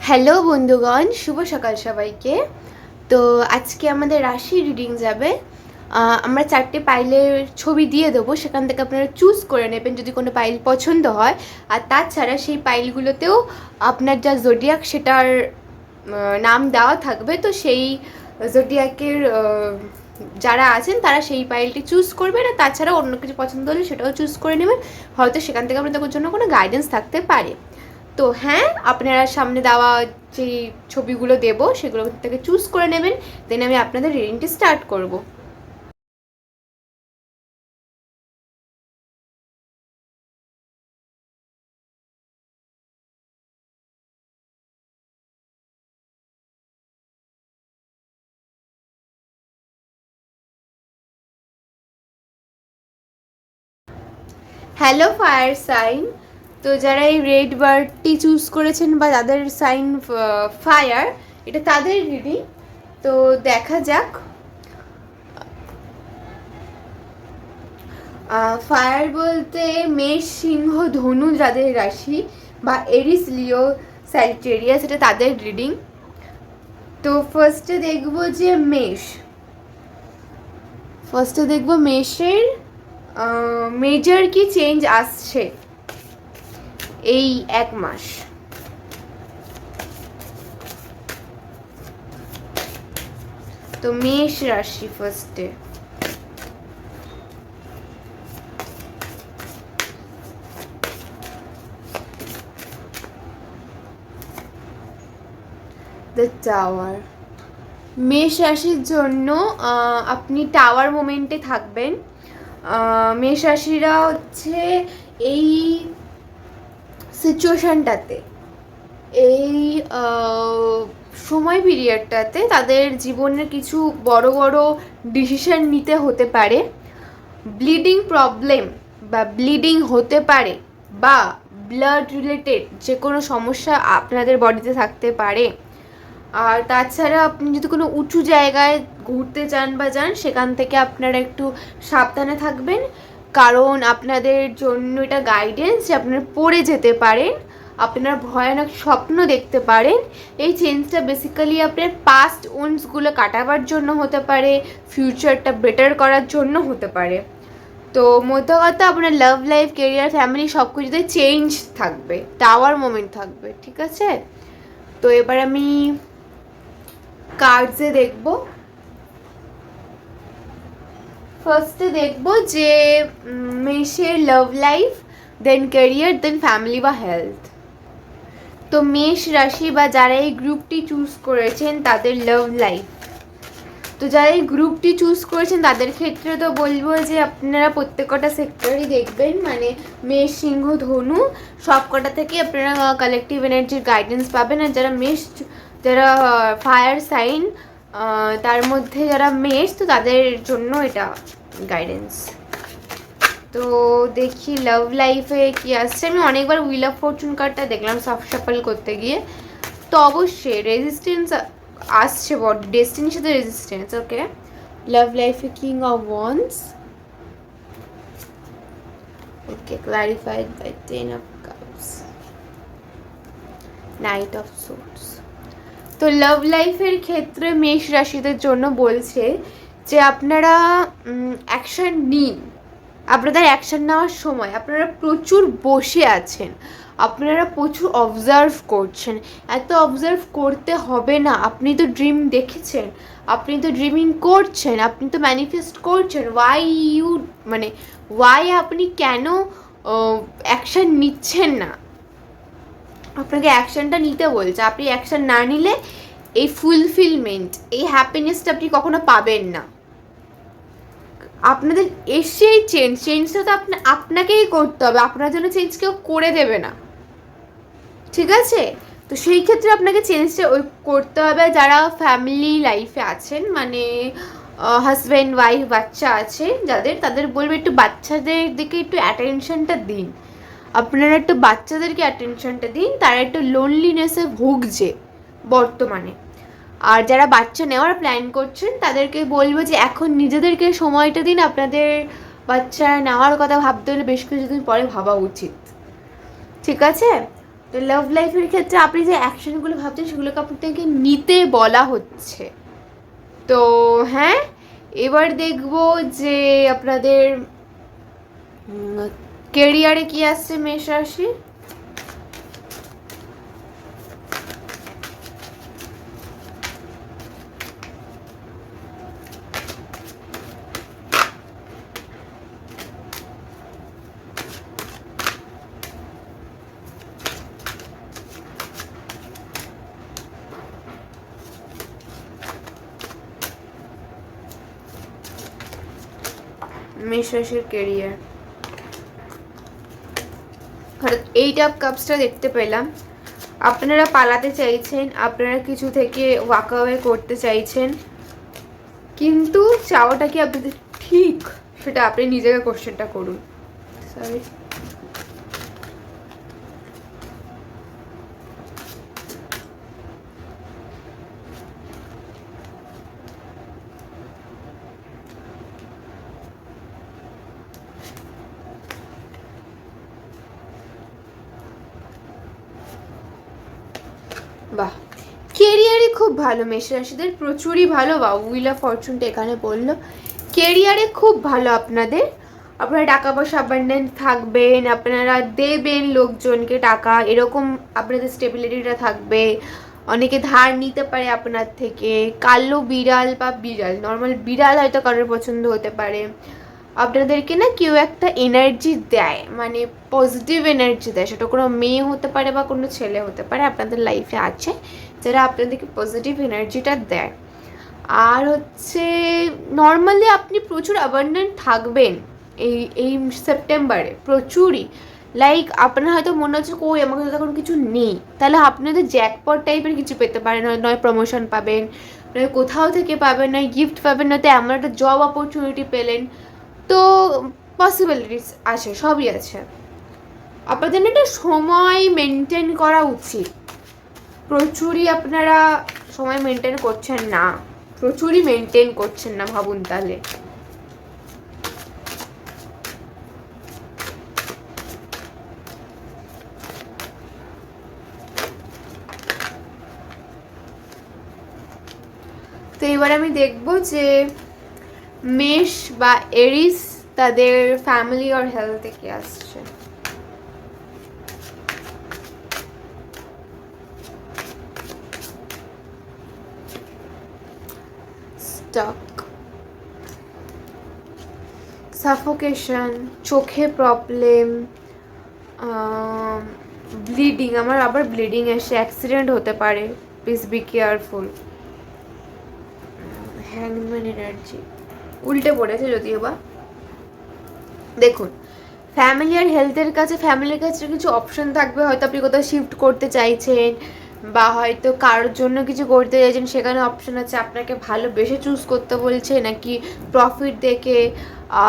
Hello বন্ধুগণ, শুভ সকাল সবাইকে। তো আজকে আমাদের রাশি রিডিং যাবে। আমরা 4টে পাইলের ছবি দিয়ে দেবো, সেখান থেকে আপনারা চুজ করে নেবেন যদি কোনো পাইল পছন্দ হয়। আর তাছাড়া সেই পাইলগুলোতেও আপনার যা জোডিয়াক সেটার নাম দেওয়া থাকবে। তো সেই জোডিয়াকের যারা আছেন তারা সেই পাইলটি চুজ করবেন, আর তাছাড়া অন্য কিছু পছন্দ হলে সেটাও চুজ করে নেবেন। হয়তো সেখান থেকে আপনাদের জন্য কোনো গাইডেন্স থাকতে পারে। তো হ্যাঁ, আপনারা সামনে দেওয়া যে ছবিগুলো দেবো সেগুলো থেকে চুজ করে নেবেন, দেন আমি আপনাদের রিডিংটি স্টার্ট করব। Hello fire sign. তো যারা এই রেড বার্ডটি চুজ করেছেন বা যাদের সাইন ফায়ার, এটা তাদের রিডিং। তো দেখা যাক। ফায়ার বলতে মেষ, সিংহ, ধনু যাদের রাশি, বা এরিস, লিও, স্যাজিটেরিয়াস, এটা তাদের রিডিং। তো ফার্স্টে দেখবো যে মেষের মেজর কি চেঞ্জ আসছে এই এক মাস। তো মেষ রাশি ফার্স্টে। The tower. মেষ রাশির জন্য আপনি টাওয়ার মোমেন্টে থাকবেন। মেষ রাশিরা হচ্ছে এই সিচুয়েশনটাতে, এই সময় পিরিয়ডটাতে তাদের জীবনের কিছু বড় বড় ডিসিশন নিতে হতে পারে। ব্লিডিং প্রবলেম বা ব্লিডিং হতে পারে, বা ব্লাড রিলেটেড যে কোনো সমস্যা আপনাদের বডিতে থাকতে পারে। আর তাছাড়া আপনি যদি কোনো উঁচু জায়গায় ঘুরতে চান বা যান, সেখান থেকে আপনারা একটু সাবধানে থাকবেন, কারণ আপনাদের জন্য এটা গাইডেন্স যে আপনারা পড়ে যেতে পারেন, আপনারা ভয়ানক স্বপ্ন দেখতে পারেন। এই চেঞ্জটা বেসিক্যালি আপনার পাস্ট ওন্সগুলো কাটাবার জন্য হতে পারে, ফিউচারটা বেটার করার জন্য হতে পারে। তো মোদ্দা কথা, আপনার লাভ লাইফ, কেরিয়ার, ফ্যামিলি সব কিছুতে চেঞ্জ থাকবে, টাওয়ার মোমেন্ট থাকবে, ঠিক আছে? তো এবার আমি কার্ডসে দেখব। ফার্স্টে দেখব যে মেষের লাভ লাইফ, দেন ক্যারিয়ার, দেন ফ্যামিলি বা হেলথ। তো মেষ রাশি বা যারা এই গ্রুপটি চুজ করেছেন তাদের লাভ লাইফ। তো যারা এই গ্রুপটি চুজ করেছেন তাদের ক্ষেত্রে তো বলবো যে আপনারা প্রত্যেকটা সেক্টরই দেখবেন, মানে মেষ, সিংহ, ধনু সব কটা থেকে আপনারা কালেকটিভ এনার্জির গাইডেন্স পাবেন। আর যারা ফায়ার সাইন, তার মধ্যে যারা মেষ, তো তাদের জন্য এটা গাইডেন্স। তো দেখি লাভ লাইফে কি আসছে। আমি অনেকবার হুইল অফ ফরচুন কার্ডটা দেখলাম সাফল করতে গিয়ে, তো অবশ্যই রেজিস্ট্যান্স আসছে, বডি ডেস্টিনির সাথে রেজিস্ট্যান্স। ওকে, লাভ লাইফে king of wands. Okay, clarified by 10 of cups, knight of swords. তো লাভ লাইফের ক্ষেত্রে মেষ রাশিদের জন্য বলছে যে আপনারা অ্যাকশন নিন। আপনাদের অ্যাকশন নেওয়ার সময় আপনারা প্রচুর বসে আছেন, আপনারা প্রচুর অবজার্ভ করছেন। এত অবজার্ভ করতে হবে না, আপনি তো ড্রিম দেখেছেন, আপনি তো ড্রিমিং করছেন, আপনি তো ম্যানিফেস্ট করছেন। ওয়াই আপনি কেন অ্যাকশন নিচ্ছেন না? আপনাকে অ্যাকশনটা নিতে বলছে। আপনি অ্যাকশন না নিলে এই ফুলফিলমেন্ট, এই হ্যাপিনেসটা আপনি কখনো পাবেন না। আপনাদের এসে এই চেঞ্জটা তো আপনাকেই করতে হবে, আপনার জন্য চেঞ্জ কেউ করে দেবে না, ঠিক আছে? তো সেই ক্ষেত্রে আপনাকে চেঞ্জটা করতে হবে। যারা ফ্যামিলি লাইফে আছেন, মানে হাজব্যান্ড, ওয়াইফ, বাচ্চা আছে যাদের, তাদের বলবে একটু বাচ্চাদের দিকে একটু অ্যাটেনশনটা দিন। আপনারা একটু বাচ্চাদেরকে অ্যাটেনশনটা দিন, তারা একটু লোনলিনেসে ভুগছে বর্তমানে। আর যারা বাচ্চা নেওয়ার প্ল্যান করছেন তাদেরকে বলবো যে এখন নিজেদেরকে সময়টা দিন। আপনাদের বাচ্চা নেওয়ার কথা ভাবতে হলে বেশ কিছুদিন পরে ভাবা উচিত, ঠিক আছে? তো লাভ লাইফের ক্ষেত্রে আপনি যে অ্যাকশনগুলো ভাবছেন সেগুলোকে আপনাকে নিতে বলা হচ্ছে। তো হ্যাঁ, এবার দেখবো যে আপনাদের কেরিয়ারে কি আসছে মেষ রাশি। মেষ রাশির কেরিয়ার, এইট অফ কাপসটা দেখতে পেলাম। আপনারা পালাতে চাইছেন, আপনারা কিছু থেকে ওয়াক অ্যাওয়ে করতে চাইছেন, কিন্তু চাওয়াটা কি আপনাদের ঠিক সেটা আপনি নিজেকে কোশ্চেনটা করুন। সরি, বাহ, কেরিয়ারে খুব ভালো মেষ রাশিদের, প্রচুরই ভালো। বা উইল অফ ফরচুনটা এখানে বললো কেরিয়ারে খুব ভালো আপনাদের। আপনারা টাকা পয়সা অ্যাবান্ডেন্ট থাকবেন, আপনারা দেবেন লোকজনকে টাকা, এরকম আপনাদের স্টেবিলিটিটা থাকবে। অনেকে ধার নিতে পারে আপনার থেকে। কালো বিড়াল বা বিড়াল, নর্মাল বিড়াল হয়তো কারোর পছন্দ হতে পারে। আপনাদেরকে না কেউ একটা এনার্জি দেয়, মানে পজিটিভ এনার্জি দেয়, সেটা কোনো মেয়ে হতে পারে বা কোনো ছেলে হতে পারে আপনাদের লাইফে আছে যারা আপনাদেরকে পজিটিভ এনার্জিটা দেয়। আর হচ্ছে নর্মালি আপনি প্রচুর অ্যাবান্ডেন্ট থাকবেন এই এই সেপ্টেম্বরে, প্রচুরই। লাইক আপনার হয়তো মনে হচ্ছে কই আমার কাছে তখন কিছু নেই, তাহলে আপনাদের জ্যাকপট টাইপের কিছু পেতে পারেন। নয় প্রমোশন পাবেন, নয় কোথাও থেকে পাবেন, নয় গিফট পাবেন, নয়তো এমন একটা জব অপরচুনিটি পেলেন। তো পসিবিলিটিস আছে, সবই আছে। আপনাদের একটা সময় মেনটেন করা উচিত। প্রচুরই আপনারা সময় মেনটেন করছেন না, প্রচুরই মেনটেন করছেন না, ভাবুন তাহলে। তো এবার আমি দেখব যে মেষ বা এরিস তাদের ফ্যামিলি আর হেলথ থেকে আসছে। স্টক, সাফোকেশন, চোখে প্রবলেম, ব্লিডিং, আমার আবার ব্লিডিং এসে অ্যাক্সিডেন্ট হতে পারে, প্লিজ বি কেয়ারফুল। হ্যাংম্যান এনার্জি উল্টে পড়েছে যদিও বা। দেখুন, ফ্যামিলি আর হেলথের কাছে, ফ্যামিলির কাছে কিছু অপশন থাকবে, হয়তো আপনি কোথাও শিফট করতে চাইছেন বা হয়তো কারোর জন্য কিছু করতে চাইছেন, সেখানে অপশন আছে আপনাকে ভালোবেসে চুজ করতে বলছে নাকি প্রফিট দেখে।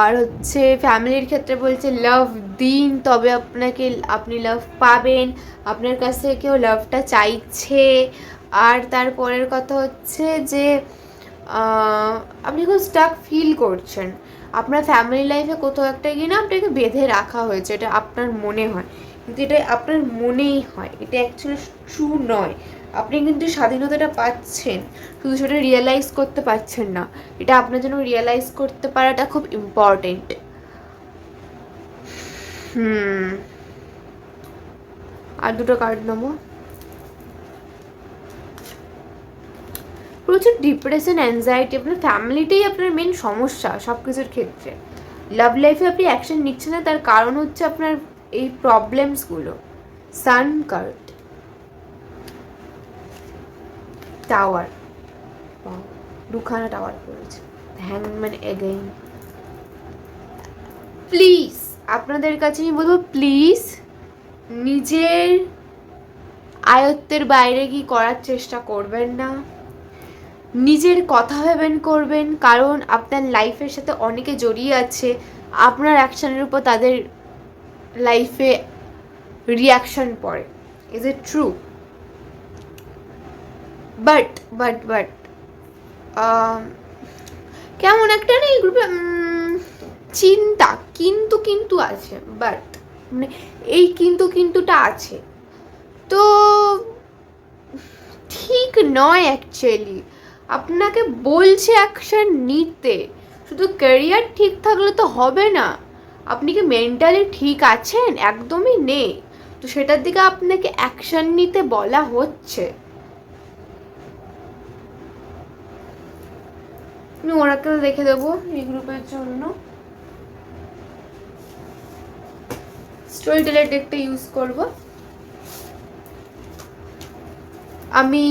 আর হচ্ছে ফ্যামিলির ক্ষেত্রে বলছে লাভ দিন তবে আপনি লাভ পাবেন, আপনার কাছ থেকে কেউ লাভটা চাইছে। আর তারপরের কথা হচ্ছে যে আপনি খুব স্টাক ফিল করছেন, আপনার ফ্যামিলি লাইফে কোথাও একটা গিয়ে না আপনাকে বেঁধে রাখা হয়েছে, এটা আপনার মনে হয়, কিন্তু এটা আপনার মনেই হয়, এটা অ্যাকচুয়ালি ট্রু নয়। আপনি কিন্তু স্বাধীনতাটা পাচ্ছেন, শুধু সেটা রিয়েলাইজ করতে পারছেন না। এটা আপনার জন্য রিয়েলাইজ করতে পারাটা খুব ইম্পর্টেন্ট। আর দুটো কার্ড নেবো। প্রচুর ডিপ্রেশন, অ্যাংজাইটি, আপনার ফ্যামিলিটাই আপনার মেন সমস্যা সব কিছুর ক্ষেত্রে। লাভ লাইফে আপনি অ্যাকশন নিচ্ছেন না, তার কারণ হচ্ছে আপনার এই প্রবলেমসগুলো। সান কার্ড, টাওয়ার, দুখানা টাওয়ার পড়েছে, হ্যাংম্যান এগেইন। প্লিজ আপনাদের কাছে আমি বলবো, প্লিজ নিজের আয়ত্তের বাইরে কি করার চেষ্টা করবেন না, নিজের কথা ভেবেন করবেন, কারণ আপনার লাইফের সাথে অনেকে জড়িয়ে আছে, আপনার অ্যাকশনের উপর তাদের লাইফে রিয়াকশন পড়ে। Is it true? But but but কেমন একটা না এই গ্রুপে চিন্তা কিন্তু আছে, বাট মানে এই কিন্তু কিন্তুটা আছে। তো ঠিক নয় অ্যাকচুয়ালি, আপনাকে বলছে অ্যাকশন নিতে, শুধু ক্যারিয়ার ঠিক থাকলে তো হবে না। আপনি কি মেন্টালি ঠিক আছেন? একদমই নেই, তো সেটার দিকে আপনাকে অ্যাকশন নিতে বলা হচ্ছে। আমি ওরাকেল দেখে দেবো এই গ্রুপের জন্য। স্টোরি টেলার ডেকটা ইউজ করব। আমি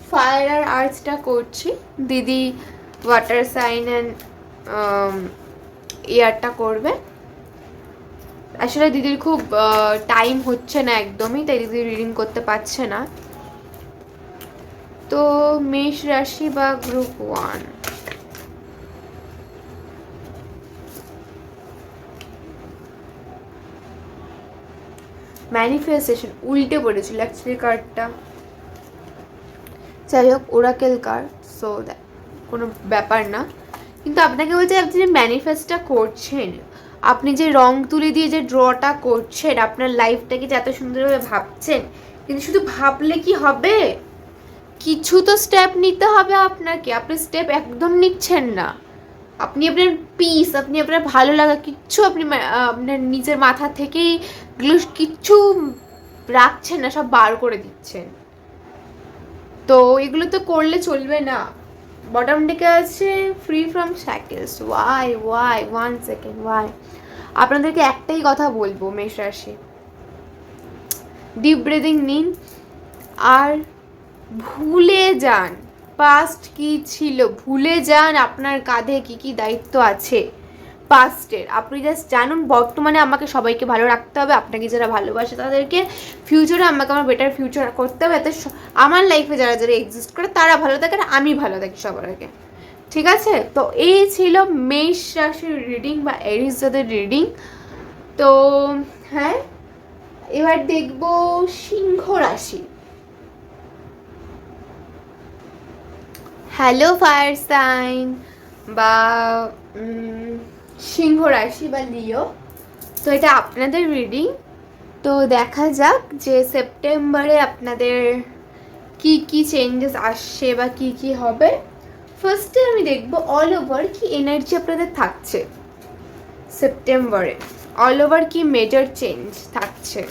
ফায়ার আর আর্টসটা করছি, দিদি ওয়াটার সাইন অ্যান্ড ইয়ারটা করবে। আসলে দিদির খুব টাইম হচ্ছে না একদমই, তাই দিদি রিডিং করতে পারছে না। তো মেষ রাশি বা গ্রুপ 1, ম্যানিফেস্টেশন উল্টে পড়েছিল অ্যাকচুয়ালি কার্ডটা। যাই হোক, ওরাকেল কার্ড, সো কোনো ব্যাপার না। কিন্তু আপনাকে বলছে আপনি যে ম্যানিফেস্টটা করছেন, আপনি যে রং তুলি দিয়ে যে ড্রটা করছেন, আপনার লাইফটাকে যে এত সুন্দরভাবে ভাবছেন, কিন্তু শুধু ভাবলে কি হবে? কিছু তো স্টেপ নিতে হবে আপনাকে। আপনি স্টেপ একদম নিচ্ছেন না। আপনি আপনার পিস, আপনি আপনার ভালো লাগা কিচ্ছু আপনি আপনার নিজের মাথা থেকেই কিচ্ছু রাখছেন না, সব বার করে দিচ্ছেন। তো এগুলো তো করলে চলবে না। বটম দিকে আছে free from shackles. Why 1 second, why? আপনাদেরকে একটাই কথা বলবো মেষ রাশি, ডিপ ব্রিদিং নিন আর ভুলে যান পাস্ট কি ছিল, ভুলে যান আপনার কাঁধে কি কি দায়িত্ব আছে পাস্টের। আপনি জাস্ট জানুন বর্তমানে আমাকে সবাইকে ভালো রাখতে হবে, আপনাকে যারা ভালোবাসে তাদেরকে, ফিউচারে আমাকে আমার বেটার ফিউচার করতে হবে, যাতে আমার লাইফে যারা যারা এক্সিস্ট করে তারা ভালো থাকে আর আমি ভালো থাকি সবার আগে। ঠিক আছে? তো এই ছিল মেষ রাশির রিডিং বা এরিস যাদের রিডিং। তো হ্যাঁ, এবার দেখব সিংহ রাশি। হ্যালো ফায়ার সাইন বা সিংহ রাশি বা লিও, তো এটা আপনাদের রিডিং। তো দেখা যাক যে সেপ্টেম্বরে আপনাদের কি কি চেঞ্জেস আসছে বা কি কি হবে। ফার্স্টে আমি দেখব অল ওভার কি এনার্জি আপনাদের থাকছে সেপ্টেম্বরে, অল ওভার কি মেজর চেঞ্জ থাকছে।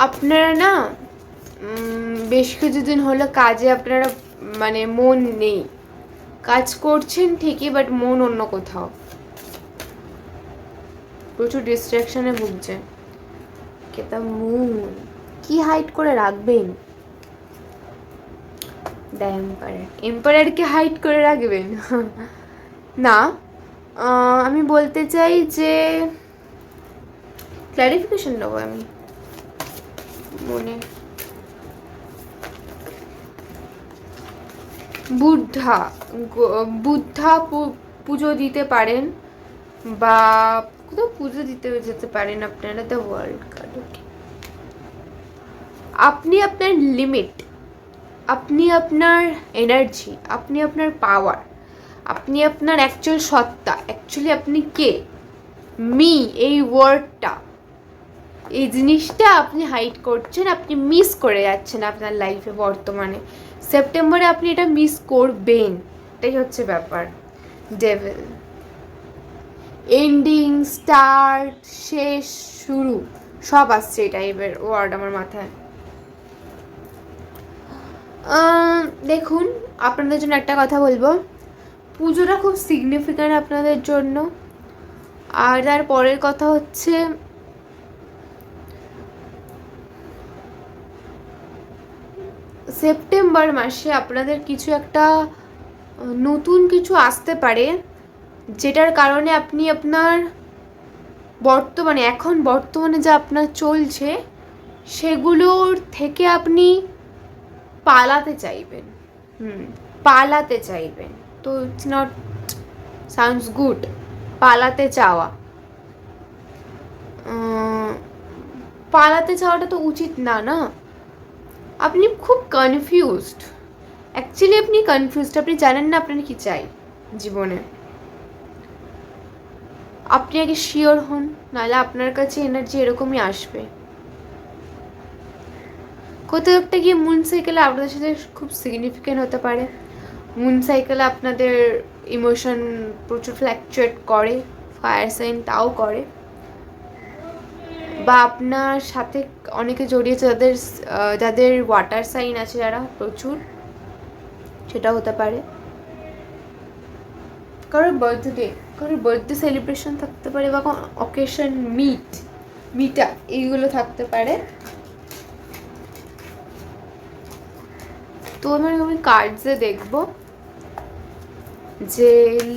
আপনারা না বেশ কিছুদিন হলো কাজে আপনারা মানে মন নেই, কাজ করছেন ঠিকই বাট মন অন্য কোথাও, প্রচুর ডিস্ট্রাকশনে ভুগছেন। কেতা মন কি হাইড করে রাখবেন? দ্য এম্পায়ার, এম্পায়ারকে হাইড করে রাখবেন? না, আমি বলতে চাই যে ক্ল্যারিফিকেশন নেবো আমি মনে। বুদ্ধা, বুদ্ধা পুজো দিতে পারেন বা কোথাও পুজো দিতে যেতে পারেন আপনারা। দ্য ওয়ার্ল্ড কার্ড, ওকে। আপনি আপনার লিমিট, আপনি আপনার এনার্জি, আপনি আপনার পাওয়ার, আপনি আপনার অ্যাকচুয়াল সত্তা, অ্যাকচুয়ালি আপনি কে, মি, এই ওয়ার্ডটা, এই জিনিসটা আপনি হাইড করছেন, আপনি মিস করে যাচ্ছেন আপনার লাইফে বর্তমানে। সেপ্টেম্বরে আপনি এটা মিস করবেন, এটাই হচ্ছে ব্যাপার। ডেভিল, এন্ডিং, স্টার্ট, শেষ, শুরু সব আসছে এই টাইপের ওয়ার্ড আমার মাথায়। দেখুন, আপনাদের জন্য একটা কথা বলবো, পুজোটা খুব সিগনিফিক্যান্ট আপনাদের জন্য। আর তার পরের কথা হচ্ছে সেপ্টেম্বর মাসে আপনাদের কিছু একটা নতুন কিছু আসতে পারে, যেটার কারণে আপনি আপনার বর্তমানে যা আপনার চলছে সেগুলোর থেকে আপনি পালাতে চাইবেন। পালাতে চাইবেন, তো ইটস নট সাউন্ডস গুড। পালাতে চাওয়া, পালাতে চাওয়াটা তো উচিত না, না? আপনি খুব কনফিউজড, অ্যাকচুয়ালি আপনি কনফিউজড, আপনি জানেন না আপনার কি চাই জীবনে। আপনি আগে শিওর হন, নাহলে আপনার কাছে এনার্জি এরকমই আসবে। কোথাও একটা গিয়ে মুন সাইকেলে আপনাদের সাথে খুব সিগনিফিকেন্ট হতে পারে। মুন সাইকেলে আপনাদের ইমোশন প্রচুর ফ্ল্যাকচুয়েট করে, ফায়ার সাইন তাও করে, বা আপনার সাথে অনেকে জড়িয়েছে যাদের যাদের ওয়াটার সাইন আছে, যারা প্রচুর, সেটা হতে পারে। কারোর বার্থডে সেলিব্রেশন থাকতে পারে, বা কোনো অকেশন মিটা এইগুলো থাকতে পারে। তো আমি কার্ডসে দেখবো যে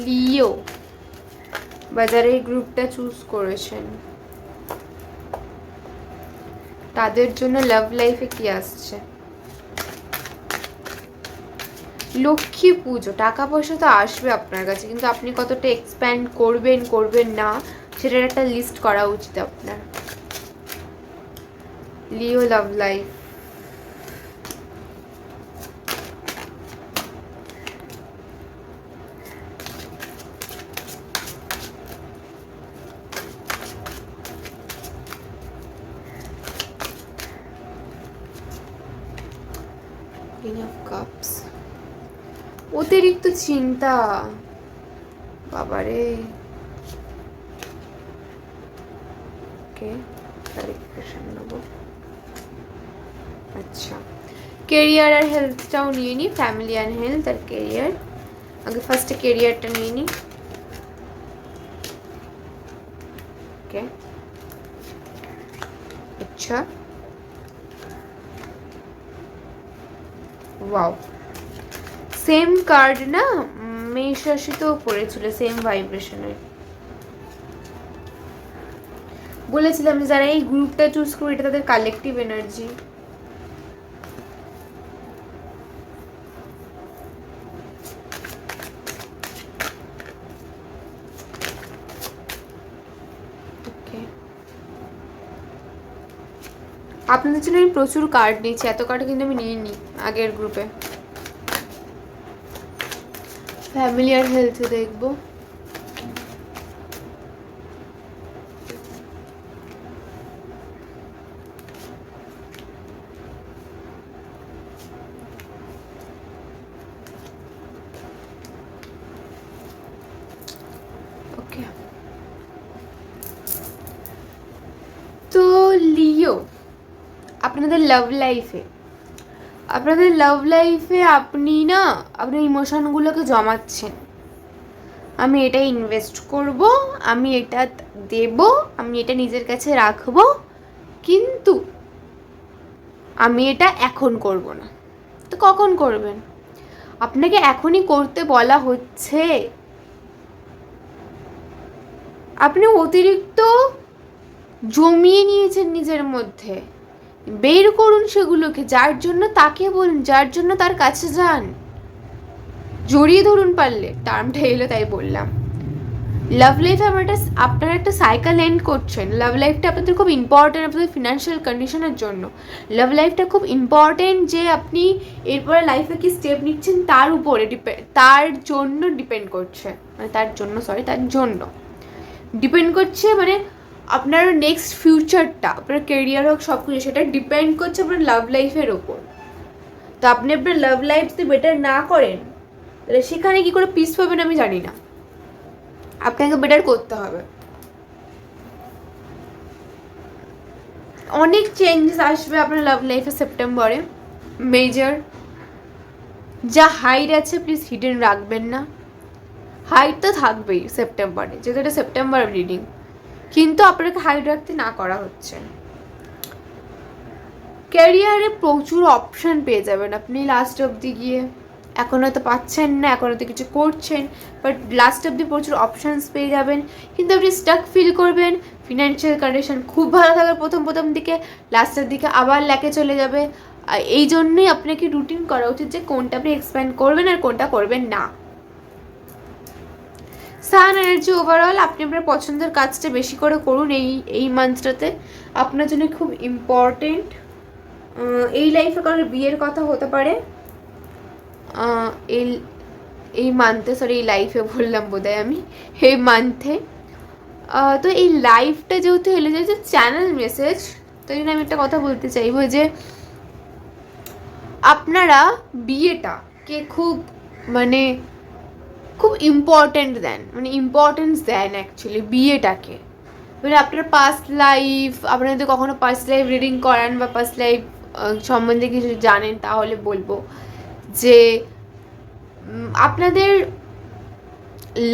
লিও বা যারা এই গ্রুপটা চুজ করেছেন তাদের জন্য লাভ লাইফে কি আসছে। লক্ষ্মী পুজো, টাকা পয়সা তো আসবে আপনার কাছে, কিন্তু আপনি কতটা এক্সপ্যান্ড করবেন না সেটার একটা লিস্ট করা উচিত আপনার। Leo love life, Queen of Cups, অতিরিক্ত চিন্তা, বাবারে। ওকে, ক্লারিফিকেশন নেব। আচ্ছা, কেরিয়ার আর হেলথটাও নিয়ে নিই, ফ্যামিলি অ্যান্ড হেলথ আর কেরিয়ার। আগে ফার্স্টে কেরিয়ারটা নিয়ে নিই। ওকে, আচ্ছা, ওয়াও, সেম কার্ড না মেষ রাশিতেও পড়েছিল, সেম ভাইব্রেশনের। বলেছিলাম যে যারা এই গ্রুপটা চুজ করে, এটা তাদের কালেকটিভ এনার্জি। আপনাদের জন্য আমি প্রচুর কার্ড নিয়েছি, এত কার্ড কিন্তু আমি নিইনি আগের গ্রুপে। ফ্যামিলি আর হেলথ দেখবো। ওকে, তো লিও আপনাদের লাভ লাইফে আপনি না আপনার ইমোশনগুলোকে জমাচ্ছেন। আমি এটা ইনভেস্ট করব, আমি এটা দেব, আমি এটা নিজের কাছে রাখবো, কিন্তু আমি এটা এখন করব না। তো কখন করবেন? আপনাকে এখনই করতে বলা হচ্ছে। আপনি অতিরিক্ত জমিয়ে নিয়েছেন নিজের মধ্যে, বের করুন সেগুলোকে। যার জন্য তাকে বলুন, যার জন্য তার কাছে যান, জড়িয়ে ধরুন পারলে। টার্মটা এলো তাই বললাম। লাভ লাইফে আপনারা একটা সাইকেল এন্ড করছেন। লাভ লাইফটা আপনাদের খুব ইম্পর্টেন্ট, আপনাদের ফিনান্সিয়াল কন্ডিশনের জন্য। লাভ লাইফটা খুব ইম্পর্টেন্ট, যে আপনি এরপরে লাইফে কি স্টেপ নিচ্ছেন তার উপরে তার জন্য ডিপেন্ড করছে, মানে তার জন্য ডিপেন্ড করছে, মানে আপনার নেক্সট ফিউচারটা, আপনার কেরিয়ার হোক, সব কিছু সেটা ডিপেন্ড করছে আপনার লাভ লাইফের ওপর। তো আপনি আপনার লাভ লাইফ যদি বেটার না করেন, তাহলে সেখানে কি করে পিস পাবেন আমি জানি না। আপনাকে বেটার করতে হবে। অনেক চেঞ্জেস আসবে আপনার লাভ লাইফে সেপ্টেম্বরে, মেজর। যা হাইট আছে প্লিজ হিডেন রাখবেন না। হাইট তো থাকবেই সেপ্টেম্বরে, যেহেতু এটা সেপ্টেম্বর রিডিং, কিন্তু আপনাকে হাইট রাখতে না করা হচ্ছে। ক্যারিয়ারে প্রচুর অপশান পেয়ে যাবেন আপনি লাস্ট অবধি গিয়ে। এখন হয়তো পাচ্ছেন না, এখন হয়তো কিছু করছেন, বাট লাস্ট অবধি প্রচুর অপশানস পেয়ে যাবেন। কিন্তু আপনি স্টাক ফিল করবেন। ফিনান্সিয়াল কন্ডিশন খুব ভালো থাকবে প্রথম দিকে, লাস্টের দিকে আবার ল্যাকে চলে যাবে, এই জন্যই আপনাকে রুটিন করা উচিত যে কোনটা আপনি এক্সপ্যান্ড করবেন আর কোনটা করবেন না। সান এনার্জি ওভারঅল আপনি আপনার পছন্দের কাজটা বেশি করে করুন এই মান্থটাতে, আপনার জন্য খুব ইম্পর্টেন্ট। এই লাইফে কারোর বিয়ের কথা হতে পারে এই মান্থে, সরি এই লাইফে বললাম বোধহয় আমি, এই মান্থে। তো এই লাইফটা যেহেতু এলে যে চ্যানেল মেসেজ, তো এই জন্য আমি একটা কথা বলতে চাইবো যে আপনারা বিয়েটাকে খুব খুব ইম্পর্টেন্ট দেন, ইম্পর্টেন্স দেন অ্যাকচুয়ালি বিয়েটাকে। আপনার পাস্ট লাইফ, আপনারা যদি কখনো পাস্ট লাইফ রিডিং করান বা পাস্ট লাইফ সম্বন্ধে কিছু জানেন তাহলে বলবো যে আপনাদের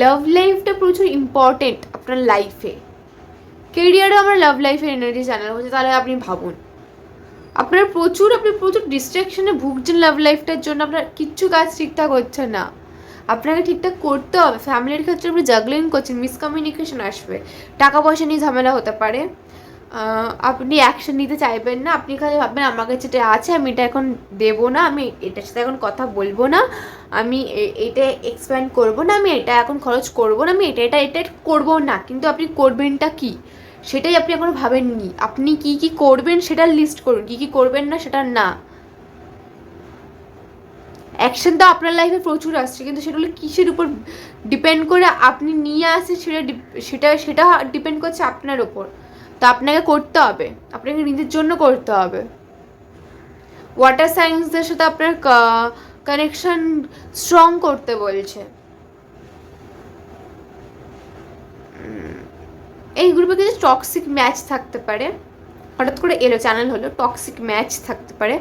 লাভ লাইফটা প্রচুর ইম্পর্টেন্ট আপনার লাইফে। কেরিয়ারে আমার লাভ লাইফের এনার্জি চ্যানেল হচ্ছে, তাহলে আপনি ভাবুন আপনি প্রচুর ডিস্ট্রাকশনে ভুগছেন লাভ লাইফটার জন্য, আপনার কিচ্ছু কাজ ঠিকঠাক হচ্ছে না, আপনাকে ঠিকঠাক করতে হবে। ফ্যামিলির ক্ষেত্রে আপনি জাগলিং করছেন, মিসকমিউনিকেশন আসবে, টাকা পয়সা নিয়ে ঝামেলা হতে পারে, আপনি অ্যাকশন নিতে চাইবেন না, আপনি খালি ভাববেন আমার কাছে যেটা আছে আমি এটা এখন দেবো না, আমি এটার সাথে এখন কথা বলবো না, আমি এটা এক্সপ্যান্ড করবো না, আমি এটা এখন খরচ করবো না, আমি এটা করবো না। কিন্তু আপনি করবেনটা কি সেটাই আপনি এখনো ভাবেননি। আপনি কি কি করবেন সেটার লিস্ট করুন, কি কি করবেন না সেটা না। অ্যাকশন তো আপনার লাইফে প্রচুর আসছে, কিন্তু সেগুলো কিসের উপর ডিপেন্ড করে আপনি নিয়ে আসে সেটা সেটা ডিপেন্ড করছে আপনার ওপর। তো আপনাকে করতে হবে, আপনাকে নিজের জন্য করতে হবে। ওয়াটার সায়েন্সদের সাথে আপনার কানেকশন স্ট্রং করতে বলছে। এই গ্রুপে কিছু টক্সিক ম্যাচ থাকতে পারে, হঠাৎ করে এলো চ্যানেল হলো, টক্সিক ম্যাচ থাকতে পারে,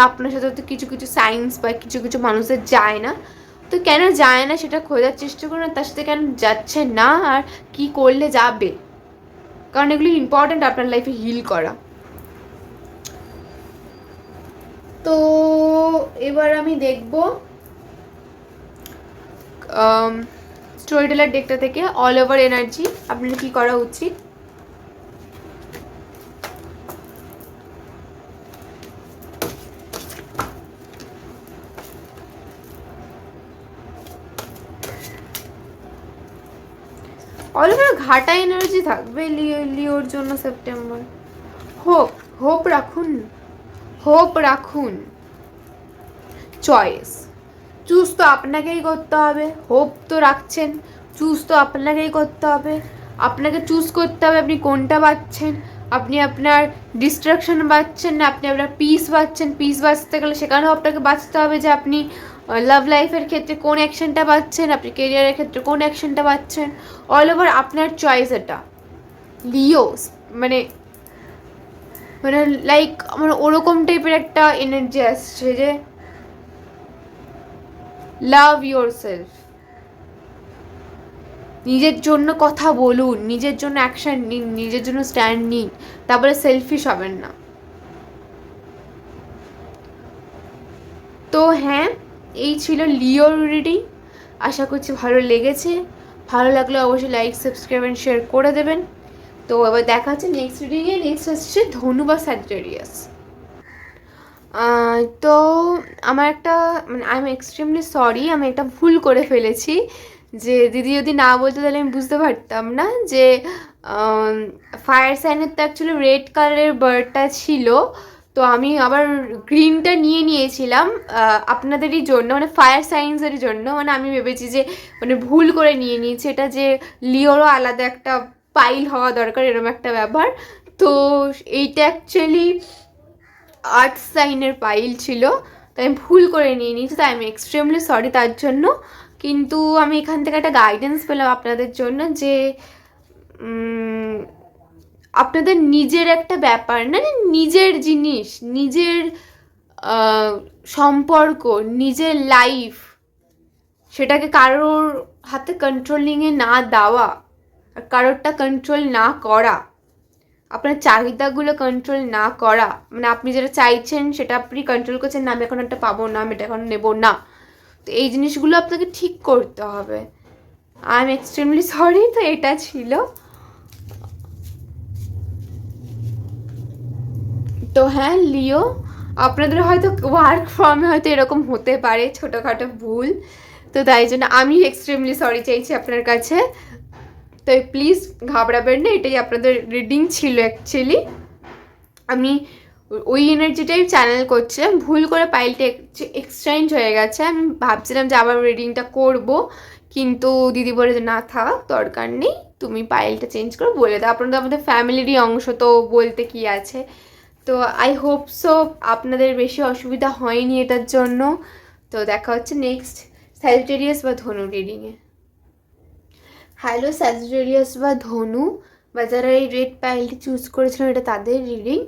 আপনার সাথে তো কিছু কিছু সাইন্স বা কিছু কিছু মানুষের যায় না। তো কেন যায় না সেটা খোঁজার চেষ্টা করুন, তার সাথে কেন যাচ্ছে না আর কি করলে যাবে, কারণ এগুলি ইম্পর্টেন্ট আপনার লাইফে হিল করা। তো এবার আমি দেখব স্টোরি টেলার ডেকটা থেকে অল ওভার এনার্জি আপনার কি করা উচিত। অল ওভার ঘাটা এনার্জি থাকবে লিওর জন্য সেপ্টেম্বর। হোপ রাখুন, হোপ রাখুন। চয়েস চুজ তো আপনাকেই করতে হবে, হোপ তো রাখছেন, চুজ তো আপনাকেই করতে হবে। আপনাকে চুজ করতে হবে আপনি কোনটা বাঁচছেন, আপনি আপনার ডিস্ট্রাকশন বাঁচছেন না আপনি আপনার পিস বাঁচছেন। পিস বাঁচতে গেলে সেখানেও আপনাকে বাঁচতে হবে যে আপনি লাভ লাইফের ক্ষেত্রে কোন অ্যাকশনটা পাচ্ছেন, আপনি কেরিয়ারের ক্ষেত্রে কোন অ্যাকশনটা পাচ্ছেন। অল ওভার আপনার চয়েস এটা লিও, মানে লাইক আমার ওরকম টাইপের একটা এনার্জি আসছে যে লাভ ইয়োর সেলফ, নিজের জন্য কথা বলুন, নিজের জন্য অ্যাকশন নিন, নিজের জন্য স্ট্যান্ড নিন, তারপরে সেলফিশ হবেন না। তো হ্যাঁ, এই ছিল লিওর রিডিং, আশা করছি ভালো লেগেছে। ভালো লাগলে অবশ্যই লাইক সাবস্ক্রাইব অ্যান্ড শেয়ার করে দেবেন। তো এবার দেখা হচ্ছে নেক্সট রিডিংয়ে। নেক্সট হচ্ছে ধনু বা স্যাজিটেরিয়াস। তো আমার একটা আই এম এক্সট্রিমলি সরি, আমি একটা ভুল করে ফেলেছি, যে দিদি যদি না বলতো তাহলে আমি বুঝতে পারতাম না যে ফায়ার সাইনের তো অ্যাকচুয়ালি রেড কালারের বার্ডটা ছিল, তো আমি আবার গ্রিনটা নিয়েছিলাম আপনাদেরই জন্য, ফায়ার সাইন্সেরই জন্য। আমি ভেবেছি যে ভুল করে নিয়েছি এটা, যে লিওরও আলাদা একটা পাইল হওয়া দরকার এরকম একটা ব্যাপার। তো এইটা অ্যাকচুয়ালি আর্থ সাইনের পাইল ছিল, তাই আমি ভুল করে নিয়েছি, তাই আমি এক্সট্রিমলি সরি তার জন্য। কিন্তু আমি এখান থেকে একটা গাইডেন্স পেলাম আপনাদের জন্য যে আপনাদের নিজের একটা ব্যাপার না, নিজের জিনিস, নিজের সম্পর্ক, নিজের লাইফ, সেটাকে কারোর হাতে কন্ট্রোলিংয়ে না দেওয়া আর কারোরটা কন্ট্রোল না করা, আপনার চাহিদাগুলো কন্ট্রোল না করা, আপনি যেটা চাইছেন সেটা আপনি কন্ট্রোল করছেন না, আমি এখন একটা পাবো না, আমি এটা এখন নেবো না। তো এই জিনিসগুলো আপনাকে ঠিক করতে হবে। I am extremely sorry. তো এটা ছিল। তো হ্যাঁ লিও, আপনাদের হয়তো ওয়ার্ক ফ্রমে হয়তো এরকম হতে পারে ছোটোখাটো ভুল, তো তাই জন্য আমি এক্সট্রিমলি সরি চাইছি আপনার কাছে। তো প্লিজ ঘাবড়াবেন না, এটাই আপনাদের রিডিং ছিল অ্যাকচুয়ালি। আমি ওই এনার্জিটাই চ্যানেল করছিলাম, ভুল করে পাইলটা এক্সচেঞ্জ হয়ে গেছে। আমি ভাবছিলাম যে আবার রিডিংটা করব, কিন্তু দিদি বলে যে না থাক, দরকার নেই, তুমি পাইলটা চেঞ্জ করে বলে দাও, আপনারা তো আমাদের ফ্যামিলিরই অংশ, তো বলতে কি আছে। তো আই হোপ সো আপনাদের বেশি অসুবিধা হয়নি এটার জন্য। তো দেখা হচ্ছে নেক্সট স্যাজিটেরিয়াস বা ধনু রিডিংয়ে। হ্যালো স্যাজিটেরিয়াস বা ধনু, বা যারা এই রেড পাইলটি চুজ করেছিলেন, এটা তাদের রিডিং।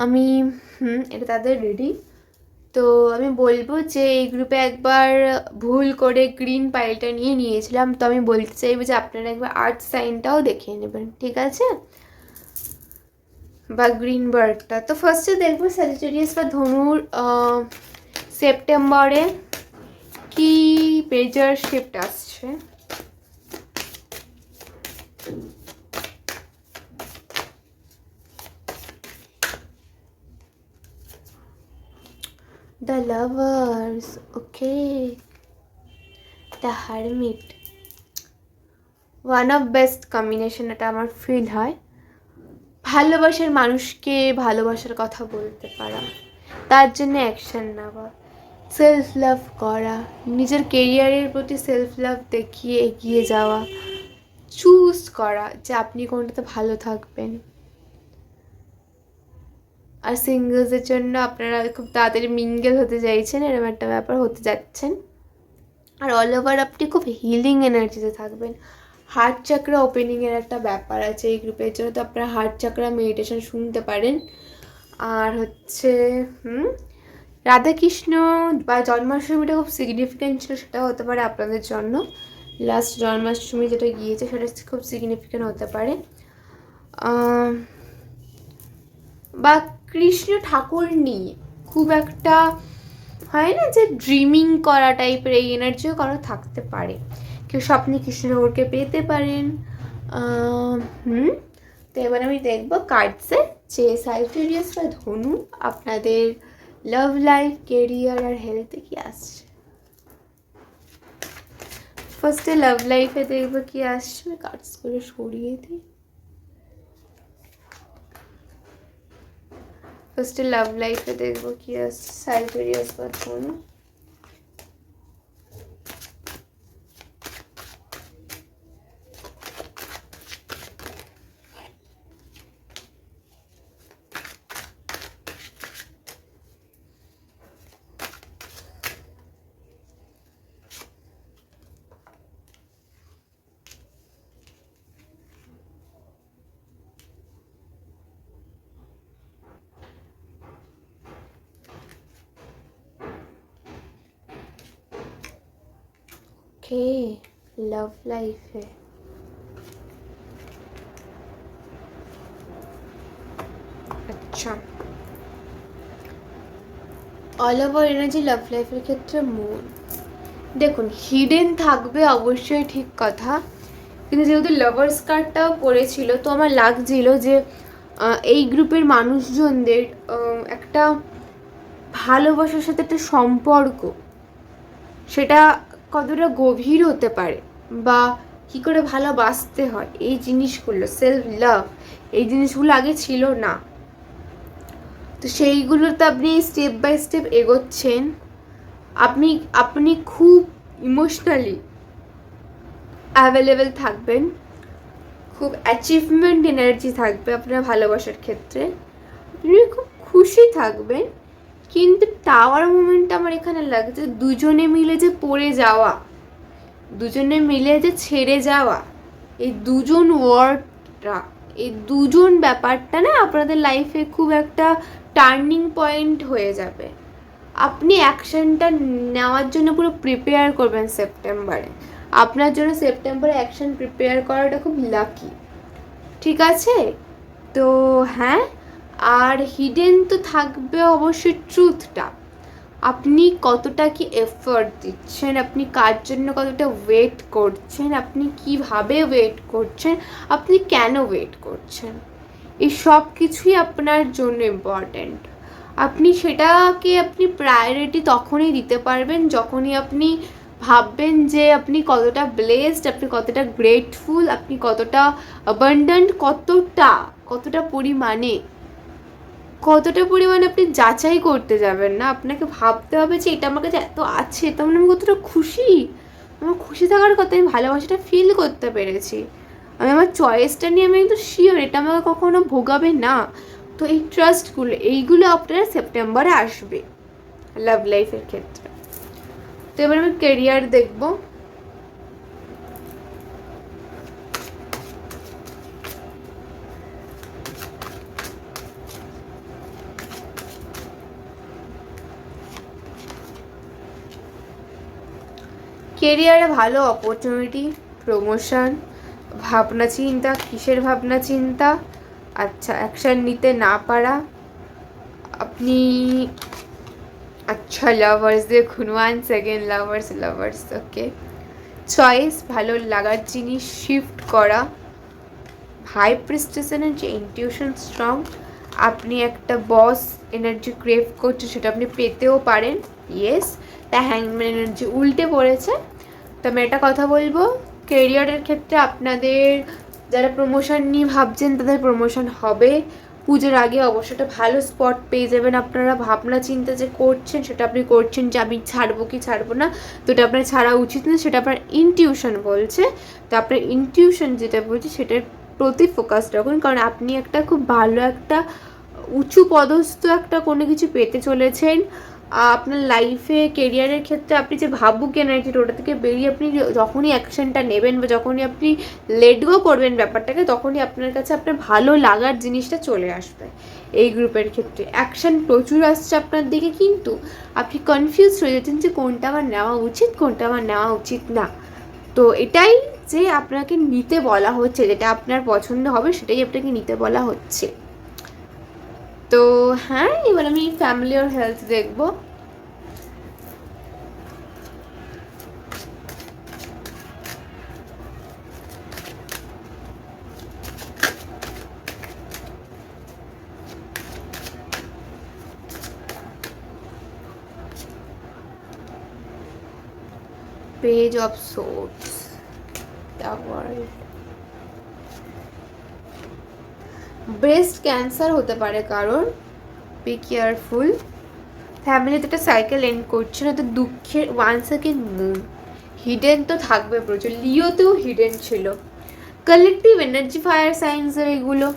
আমি এটা তাদের রিডিং। তো আমি বলবো যে এই গ্রুপে একবার ভুল করে গ্রিন পাইলটা নিয়েছিলাম, তো আমি বলতে চাইবো যে আপনারা একবার আর্থ সাইনটাও দেখিয়ে নেবেন, ঠিক আছে, বা গ্রিন বার্ডটা। তো ফার্স্টে দেখবো স্যাজিটেরিয়াস বা ধনুর সেপ্টেম্বরে কি মেজর শিফট আসছে। The Lovers, okay. The Hermit, one of best combination, এটা আমার ফিল হয়। ভালোবাসার মানুষকে ভালোবাসার কথা বলতে পারা, তার জন্য অ্যাকশন নেওয়া, সেলফ লাভ করা, নিজের কেরিয়ারের প্রতি সেলফ লাভ দেখিয়ে এগিয়ে যাওয়া, চুজ করা যে আপনি কোনটাতে ভালো থাকবেন। আর সিঙ্গলসের জন্য আপনারা খুব তাড়াতাড়ি মিঙ্গেল হতে চাইছেন, এরকম একটা ব্যাপার হতে যাচ্ছেন। আর অল ওভার আপনি খুব হিলিং এনার্জিতে থাকবেন। হার্ট চাকরা ওপেনিংয়ের একটা ব্যাপার আছে এই গ্রুপের জন্য, তো আপনারা হার্ট চাকরা মেডিটেশন শুনতে পারেন। আর হচ্ছে রাধাকৃষ্ণ বা জন্মাষ্টমীটা খুব সিগনিফিক্যান্ট ছিল, সেটা হতে পারে আপনাদের জন্য। লাস্ট জন্মাষ্টমী যেটা গিয়েছে সেটা খুব সিগনিফিক্যান্ট হতে পারে। বা কৃষ্ণ ঠাকুর নিয়ে খুব একটা হয় না যে ড্রিমিং করা টাইপের, এই এনার্জিও কারো থাকতে পারে। কেউ স্বপ্নে কৃষ্ণ ঠাকুরকে পেতে পারেন। তো এবার আমি দেখবো কার্ডসে যে স্যাজিটেরিয়াস বা ধনু আপনাদের লাভ লাইফ, কেরিয়ার আর হেলথে কি আসছে। ফার্স্টে লাভ লাইফে দেখবো কি আসছে, কার্ডস করে সরিয়ে দিই। ফার্স্টে লাভ লাইফে দেখবো কি আসছে স্যাজিটেরিয়াস বা ধনু। ओके, लव लाइफ है। আচ্ছা, অল ওভার এনার্জি লাভ লাইফের ক্ষেত্রে মন দেখুন হিডেন থাকবে অবশ্যই, ঠিক কথা, কিন্তু যেহেতু লাভার্স কার্ডটাও পড়েছিল, তো আমার লাগছিল যে এই গ্রুপের মানুষজনদের একটা ভালোবাসার সাথে একটা সম্পর্ক, সেটা কতটা গভীর হতে পারে বা কী করে ভালোবাসতে হয়, এই জিনিসগুলো সেলফ লাভ, এই জিনিসগুলো আগে ছিল না। তো সেইগুলোতে আপনি স্টেপ বাই স্টেপ এগোচ্ছেন। আপনি খুব ইমোশনালি অ্যাভেলেবেল থাকবেন, খুব অ্যাচিভমেন্ট এনার্জি থাকবে আপনার ভালোবাসার ক্ষেত্রে, আপনি খুব খুশি থাকবেন। কিন্তু টাওয়ার মোমেন্ট আমার এখানে লাগছে দুজনে মিলে যে পড়ে যাওয়া, দুজনে মিলে যে ছেড়ে যাওয়া, এই দুজন ওয়ার্ডটা, এই দুজন ব্যাপারটা না আপনাদের লাইফে খুব একটা টার্নিং পয়েন্ট হয়ে যাবে। আপনি অ্যাকশনটা নেওয়ার জন্য পুরো প্রিপেয়ার করবেন সেপ্টেম্বরে। আপনার জন্য সেপ্টেম্বরে অ্যাকশন প্রিপেয়ার করাটা খুব লাকি, ঠিক আছে। তো হ্যাঁ, আর হিডেন তো থাকবে অবশ্যই ট্রুথটা, আপনি কতটা কি এফর্ট দিচ্ছেন, আপনি কার জন্য কতটা ওয়েট করছেন, আপনি কিভাবে ওয়েট করছেন, আপনি কেন ওয়েট করছেন, এই সব কিছুই আপনার জন্য ইম্পর্ট্যান্ট। আপনি সেটাকে আপনি প্রায়োরিটি তখনই দিতে পারবেন যখনই আপনি ভাববেন যে আপনি কতটা ব্লেসড, আপনি কতটা গ্রেটফুল, আপনি কতটা অ্যাবান্ডেন্ট, কতটা পরিমাণে আপনি যাচাই করতে যাবেন না। আপনাকে ভাবতে হবে যে এটা আমার কাছে এত আছে, তার মানে আমি কতটা খুশি, আমার খুশি থাকার কথা, আমি ভালোবাসাটা ফিল করতে পেরেছি, আমি আমার চয়েসটা নিয়ে আমি কিন্তু শিওর এটা আমাকে কখনো ভোগাবে না। তো এই ট্রাস্টগুলো, এইগুলো আপনারা সেপ্টেম্বরে আসবে লাভ লাইফের ক্ষেত্রে। তো এবার আমি কেরিয়ার দেখবো। কেরিয়ারে ভালো অপরচুনিটি, প্রমোশন, ভাবনা চিন্তা, কিসের ভাবনা চিন্তা, আচ্ছা অ্যাকশন নিতে না পারা, আপনি আচ্ছা লাভার্স দেখুন, 1 সেকেন্ড, লাভার্স ওকে, চয়েস, ভালো লাগার জিনিস শিফট করা, হাই প্রেস্টেশনের যে ইনটিউশন স্ট্রং, আপনি একটা বস এনার্জি ক্রেভ করছে, সেটা আপনি পেতেও পারেন, ইয়েস। তা হ্যাংম্যান এনার্জি উল্টে পড়েছে। তো আমি একটা কথা বলবো, কেরিয়ারের ক্ষেত্রে আপনাদের যারা প্রমোশন নিয়ে ভাবছেন তাদের প্রমোশন হবে। পুজোর আগে অবশ্যই একটা ভালো স্পট পেয়ে যাবেন। আপনারা ভাবনা চিন্তা যে করছেন সেটা আপনি করছেন যে আমি ছাড়বো কি ছাড়বো না, তো এটা আপনার ছাড়া উচিত না, সেটা আপনার ইনটিউশন বলছে। তো আপনার ইনটিউশন যেটা বলছে সেটার প্রতি ফোকাস রাখুন, কারণ আপনি একটা খুব ভালো একটা উঁচু পদস্থ একটা কোনো কিছু পেতে চলেছেন আপনার লাইফে। কেরিয়ারের ক্ষেত্রে আপনি যে ভাবুক এনার্জিটা, ওটা থেকে বেরিয়ে আপনি যখনই অ্যাকশনটা নেবেন বা যখনই আপনি লেট গো করবেন ব্যাপারটাকে, তখনই আপনার কাছে আপনার ভালো লাগার জিনিসটা চলে আসবে। এই গ্রুপের ক্ষেত্রে অ্যাকশন প্রচুর আসছে আপনার দিকে, কিন্তু আপনি কনফিউজ হয়ে যাচ্ছেন যে কোনটা আমার নেওয়া উচিত, কোনটা আমার নেওয়া উচিত না। তো এটাই যে আপনাকে নিতে বলা হচ্ছে, যেটা আপনার পছন্দ হবে সেটাই আপনাকে নিতে বলা হচ্ছে। তো হ্যাঁ, এবার আমি ফ্যামিলি আর হেলথ দেখবো। Page of swords, the world, breast cancer হতে পারে কারণ, বি কেয়ারফুল। ফ্যামিলিতে একটা সাইকেল এন্ড করছে না, তো দুঃখের 1 সেকেন্ড মুন, হিডেন তো থাকবে প্রচুর, লিওতেও হিডেন ছিল, কালেকটিভ এনার্জি ফায়ার সায়েন্সের এগুলো।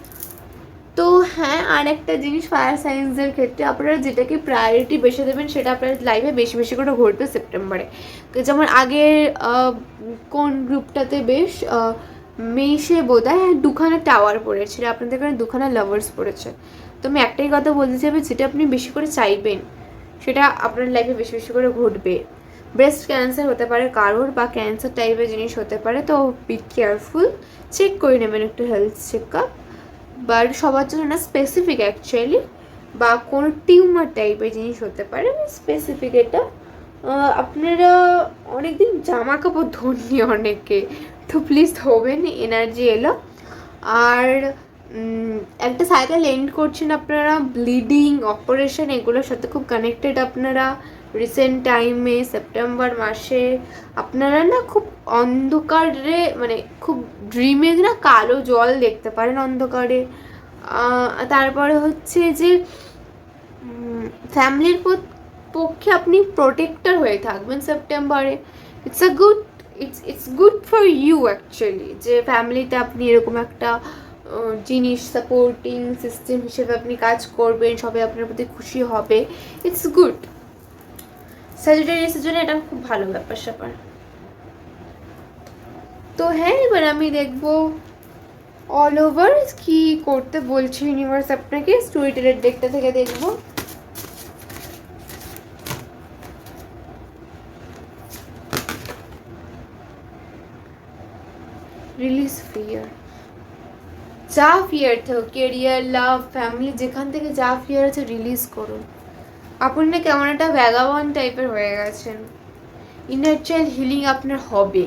তো হ্যাঁ, আর একটা জিনিস, ফায়ার সায়েন্সের ক্ষেত্রে আপনারা যেটাকে প্রায়োরিটি বেশি দেবেন সেটা আপনার লাইফে বেশি বেশি করে ঘটবে সেপ্টেম্বরে। যেমন আগের কোন গ্রুপটাতে বেশ মেষে বোধহয় 2খানা টাওয়ার পড়েছিল, আপনাদের এখানে 2খানা লাভার্স পড়েছে। তো আমি একটাই কথা বলতে চাইবো, যেটা আপনি বেশি করে চাইবেন সেটা আপনার লাইফে বেশি বেশি করে ঘটবে। ব্রেস্ট ক্যান্সার হতে পারে কারোর, বা ক্যান্সার টাইপের জিনিস হতে পারে, তো বি কেয়ারফুল, চেক করে নেবেন একটু হেলথ চেক আপ। বাট সবার জন্য না, স্পেসিফিক অ্যাকচুয়ালি, বা কোনো টিউমার টাইপের জিনিস হতে পারে স্পেসিফিক এটা। আপনারা অনেকদিন জামা কাপড় ধরনি অনেকে, তো প্লিজ ধোবেন, এনার্জি এলো। আর একটা সাইকেল এন্ড করছেন আপনারা, ব্লিডিং, অপারেশন, এগুলোর সাথে খুব কানেক্টেড আপনারা রিসেন্ট টাইমে, সেপ্টেম্বর মাসে। আপনারা না খুব অন্ধকারে, মানে খুব ড্রিমে না কালো জল দেখতে পারেন অন্ধকারে। তারপরে হচ্ছে যে ফ্যামিলির পক্ষে আপনি প্রোটেক্টর হয়ে থাকবেন সেপ্টেম্বরে। It's good for you actually, যে ফ্যামিলিতে আপনি এরকম একটা জিনিস, সাপোর্টিং সিস্টেম হিসেবে আপনি কাজ করবেন, সবাই আপনার প্রতি খুশি হবে, ইটস গুড। স্যাজিটেরিয়াসের জন্য এটা খুব ভালো ব্যাপার স্যাপার। তো হ্যাঁ, এবার আমি দেখবো অল ওভার কি করতে বলছি ইউনিভার্স আপনাকে, স্টোরি টেলের ডেকটা থেকে দেখবো। রিলিজ ফিয়ার, যা ফিয়ার থাকো, কেরিয়ার, লাভ, ফ্যামিলি, যেখান থেকে যা ফিয়ার আছে রিলিজ করুন। আপনি না কেমন একটা ভ্যাগাবন টাইপের হয়ে গেছেন। ইনার চাইল্ড হিলিং আপনার হবে,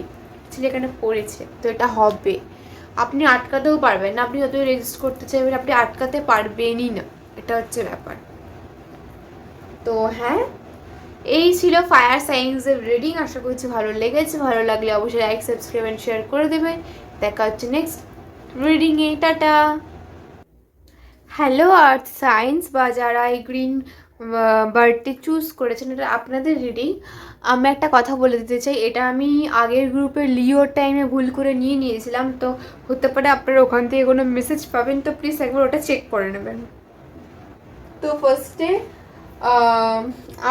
ছেলে এখানে পড়েছে, তো এটা হবে। আপনি আটকাতেও পারবেন না, আপনি যতই রেজিস্ট করতে চাইবেন আপনি আটকাতে পারবেনই না, এটা হচ্ছে ব্যাপার। তো হ্যাঁ, এই ছিল ফায়ার সাইন্সের রিডিং। আশা করছি ভালো লেগেছে। ভালো লাগলে অবশ্যই লাইক, সাবস্ক্রাইব অ্যান্ড শেয়ার করে দেবেন। দেখা হচ্ছে নেক্সট রিডিংয়ে। টাটা। হ্যালো আর্থ সায়েন্স বা যারা এই গ্রিন বার্ডটি চুজ করেছেন, এটা আপনাদের রিডিং। আমি একটা কথা বলে দিতে চাই, এটা আমি আগের গ্রুপের লিওর টাইমে ভুল করে নিয়েছিলাম, তো হতে পারে আপনারা ওখান থেকে কোনো মেসেজ পাবেন, তো প্লিজ একবার ওটা চেক করে নেবেন। তো ফার্স্টে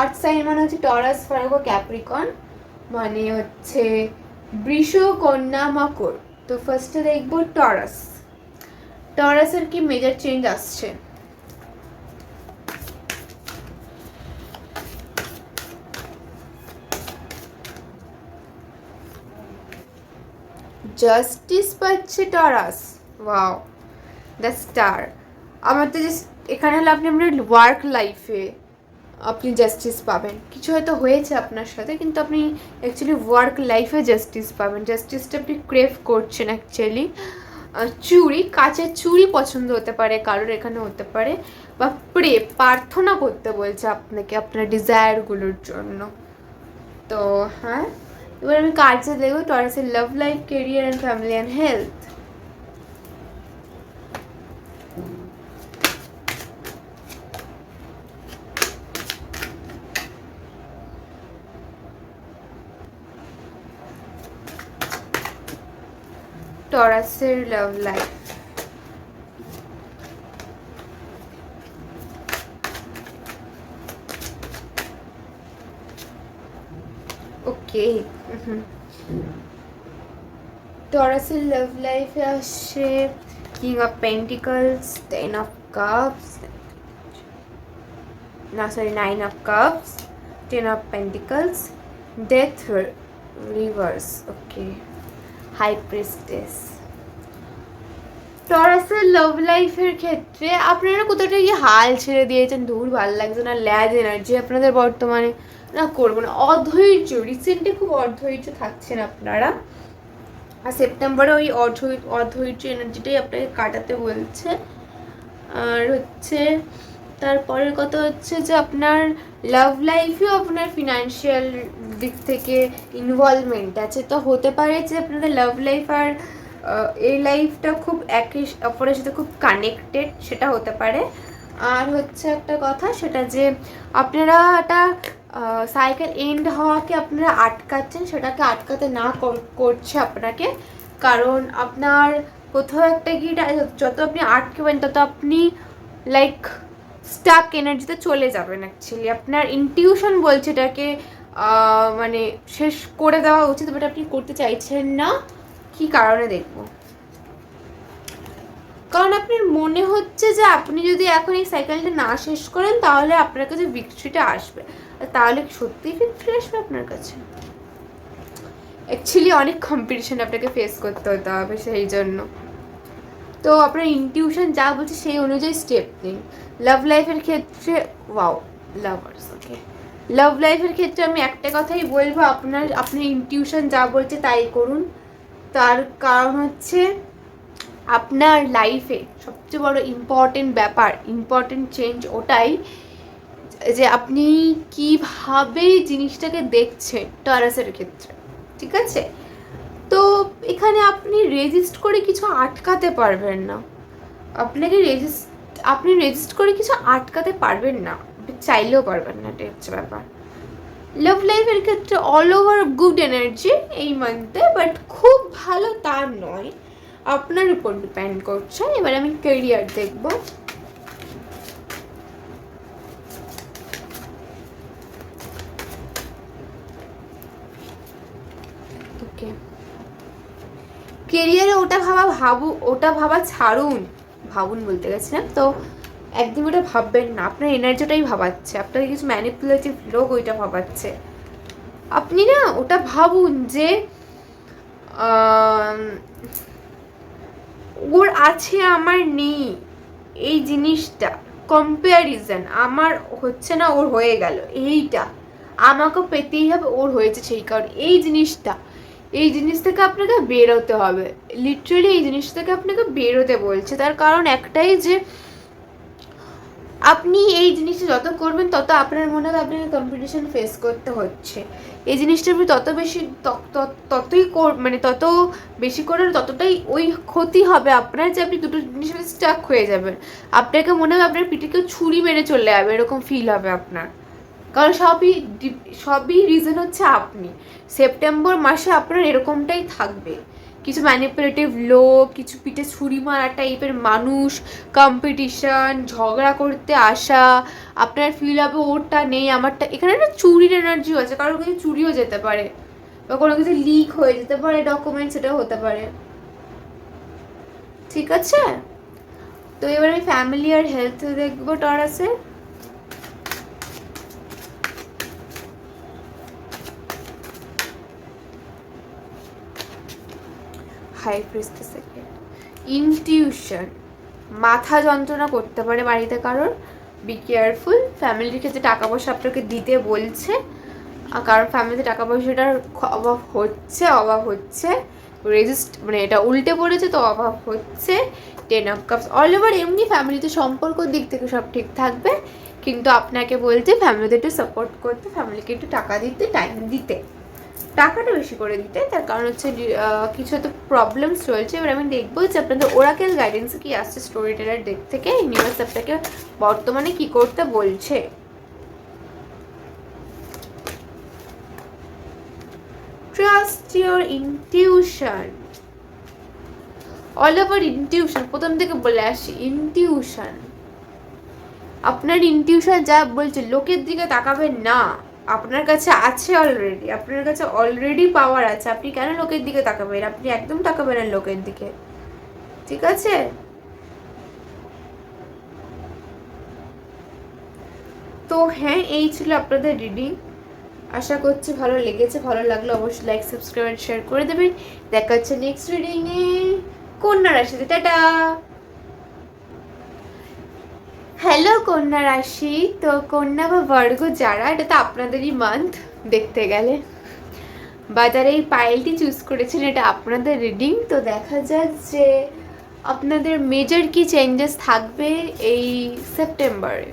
আর্থ সাইন মানে হচ্ছে টরাস, ভার্গো, ক্যাপ্রিকন, মানে হচ্ছে বৃষ, কন্যা, মকর। তো ফার্স্টে দেখবো টরাস। টরাসের কি মেজর চেঞ্জ আসছে? জাস্টিস পাচ্ছে টরাস। Wow, the star. আমার তো জাস্ট এখানে হলো আপনি আপনার ওয়ার্ক লাইফে আপনি জাস্টিস পাবেন। কিছু হয়তো হয়েছে আপনার সাথে, কিন্তু আপনি অ্যাকচুয়ালি ওয়ার্ক লাইফে জাস্টিস পাবেন। জাস্টিসটা আপনি ক্রেভ করছেন অ্যাকচুয়ালি। চুড়ি, কাচের চুড়ি পছন্দ হতে পারে কারোর, এখানে হতে পারে, বা প্রার্থনা করতে বলছে আপনাকে আপনার ডিজায়ারগুলোর জন্য। তো হ্যাঁ, এবার আমি কার্ডসে দেখবো টরাসের love life, career and family and health. টরাসের লাভ লাইফ, ওকে। টরাসের লাভ লাইফে আসছে king of pentacles, 10 of cups, না sorry 9 of cups, 10 of pentacles, death reverse, okay, high priestess. টরাসের লাভ লাইফের ক্ষেত্রে আপনারা কোথাওটা গিয়ে হাল ছেড়ে দিয়েছেন, দূর ভালো লাগছে না, ল্যাজ এনার্জি আপনাদের বর্তমানে, না করবো না, অধৈর্য, রিসেন্টলি খুব অধৈর্য থাকছেন আপনারা। আর সেপ্টেম্বরে ওই অধৈর্য এনার্জিটাই আপনাকে কাটাতে বলছে। আর হচ্ছে তারপরের কথা হচ্ছে যে আপনার লাভ লাইফেও আপনার ফিনান্সিয়াল দিক থেকে ইনভলভমেন্ট আছে। তো হতে পারে যে আপনাদের লাভ লাইফ আর এই লাইফটা খুব একে অপরের সাথে খুব কানেক্টেড, সেটা হতে পারে। আর হচ্ছে একটা কথা, সেটা যে আপনারা একটা সাইকেল এন্ড হওয়াকে আপনারা আটকাচ্ছেন, সেটাকে আটকাতে না করছে আপনাকে। কারণ আপনার কোথাও একটা গিয়ে যত আপনি আটকেবেন তত আপনি লাইক স্টাক এনার্জিতে চলে যাবেন। অ্যাকচুয়ালি আপনার ইনটিউশন বলছে এটাকে মানে শেষ করে দেওয়া উচিত, বাট আপনি করতে চাইছেন না। কি কারণে দেখবো? কারণ আপনার মনে হচ্ছে যে আপনি যদি এখন এই সাইকেলটা না শেষ করেন তাহলে আপনার কাছে ভিক্টরিটা আসবে। তাহলে সত্যিই ভিক্টরি আসবে আপনার কাছে? অ্যাকচুয়ালি অনেক কম্পিটিশন আপনাকে ফেস করতে হতে হবে সেই জন্য। তো আপনার ইনটিউশন যা বলছে সেই অনুযায়ী স্টেপ নিন। লাভ লাইফের ক্ষেত্রে ওয়াও, লাভার্স, ওকে। লাভ লাইফের ক্ষেত্রে আমি একটা কথাই বলবো, আপনার ইনটিউশন যা বলছে তাই করুন। তার কারণ হচ্ছে আপনার লাইফে সবচেয়ে বড় ইম্পর্টেন্ট চেঞ্জ ওটাই যে আপনি কিভাবে জিনিসটাকে দেখছেন টরাসের ক্ষেত্রে, ঠিক আছে? তো এখানে আপনি রেজিস্ট করে কিছু আটকাতে পারবেন না। আপনি রেজিস্ট করে কিছু আটকাতে পারবেন না, চাইলেও পারবেন না, এটা হচ্ছে ব্যাপার। লাভ লাইফের ক্ষেত্রে অল ওভার গুড এনার্জি এই মান্থে, বাট খুব ভালো তা নয়, আপনার উপর ডিপেন্ড করছে। এবার আমি ক্যারিয়ার দেখব। ওকে, কেরিয়ারে ওটা ভাবা ছাড়ুন, ভাবুন বলতে গেছিলাম তো, একদম ওটা ভাববেন না। আপনার এনার্জিটাই ভাবাচ্ছে, আপনার কিছু ম্যানিপুলেটিভ লোক ওইটা ভাবাচ্ছে। আপনি না ওটা ভাবুন যে ওর আছে আমার নেই, এই জিনিসটা কম্প্যারিজন আমার হচ্ছে না, ওর হয়ে গেল, এইটা আমাকেও পেতেই হবে, ওর হয়েছে সেই কারণ এই জিনিস থেকে আপনাকে বেরোতে হবে। লিটারালি এই জিনিস থেকে আপনাকে বেরোতে বলছে। তার কারণ একটাই যে আপনি এই জিনিসটা যত করবেন তত আপনার মনে হবে আপনাকে কম্পিটিশন ফেস করতে হচ্ছে। এই জিনিসটা আপনি তত বেশি ততই মানে তত বেশি করেন ততটাই ওই ক্ষতি হবে আপনার, যে আপনি দুটো জিনিসের স্টাক হয়ে যাবেন। আপনাকে মনে হবে আপনার পিঠে কেউ ছুরি মেরে চলে যাবে, এরকম ফিল হবে আপনার। কারণ সবই রিজন হচ্ছে আপনি। সেপ্টেম্বর মাসে আপনার এরকমটাই থাকবে, কিছু ম্যানিপুলেটিভ লোক, কিছু পিঠে ছুরি মারা টাইপের মানুষ, কম্পিটিশন, ঝগড়া করতে আসা, আপনার ফিল হবে ওরটা নেই আমারটা। এখানে না চুরির এনার্জিও আছে, কারোর কিছু চুরিও যেতে পারে, বা কোনো কিছু লিক হয়ে যেতে পারে, ডকুমেন্টস, এটাও হতে পারে। ঠিক আছে, তো এবার আমি ফ্যামিলি আর হেলথ দেখবো টরাসে। হাই প্রিস্টেস সেকেন্ড, ইনটিউশন, মাথা যন্ত্রণা করতে পারে বাড়িতে কারোর, বি কেয়ারফুল। ফ্যামিলির ক্ষেত্রে টাকা পয়সা আপনাকে দিতে বলছে, কারণ ফ্যামিলিতে টাকা পয়সাটার অভাব হচ্ছে, রেজিস্ট মানে এটা উল্টে পড়েছে তো অভাব হচ্ছে। 10 অফ কাপস, অল ওভার এমনি ফ্যামিলিতে সম্পর্কর দিক থেকে সব ঠিক থাকবে, কিন্তু আপনাকে বলতে ফ্যামিলিতে একটু সাপোর্ট করতে, ফ্যামিলিকে একটু টাকা দিতে, টাইম দিতে, টাকাটা বেশি করে দিতে। তার কারণ হচ্ছে কিছু তো প্রবলেমস রয়েছে। এবার আমি দেখবো যে আপনাদের ওরাকেল গাইডেন্স কি আসছে স্টোরি টেলার দিক থেকে, ইউনিভার্স আপনাকে বর্তমানে কি করতে বলছে। Trust your intuition, all over intuition, প্রথম থেকে বলে আসি ইনটিউশন। আপনার ইনটিউশন যা বলছে, লোকের দিকে তাকাবেন না, আপনার কাছে আছে অলরেডি, আপনার কাছে অলরেডি পাওয়ার আছে, আপনি কেন লোকের দিকে তাকাবেন? আপনি একদম তাকাবেন না লোকের দিকে, ঠিক আছে? তো হ্যাঁ, এই ছিল আপনাদের রিডিং। আশা করছি ভালো লেগেছে, ভালো লাগলে অবশ্যই লাইক, সাবস্ক্রাইব আর শেয়ার করে দেবেন। দেখা হচ্ছে নেক্সট রিডিংয়ে কন্যা রাশিতে। টাটা। হ্যালো কন্যা রাশি, তো কন্যা বা বর্গ যারা, এটা তো আপনাদেরই মান্থ দেখতে গেলে, বা যারা এই পাইলটি চুজ করেছেন এটা আপনাদের রিডিং। তো দেখা যাক যে আপনাদের মেজর কি চেঞ্জেস থাকবে এই সেপ্টেম্বরে।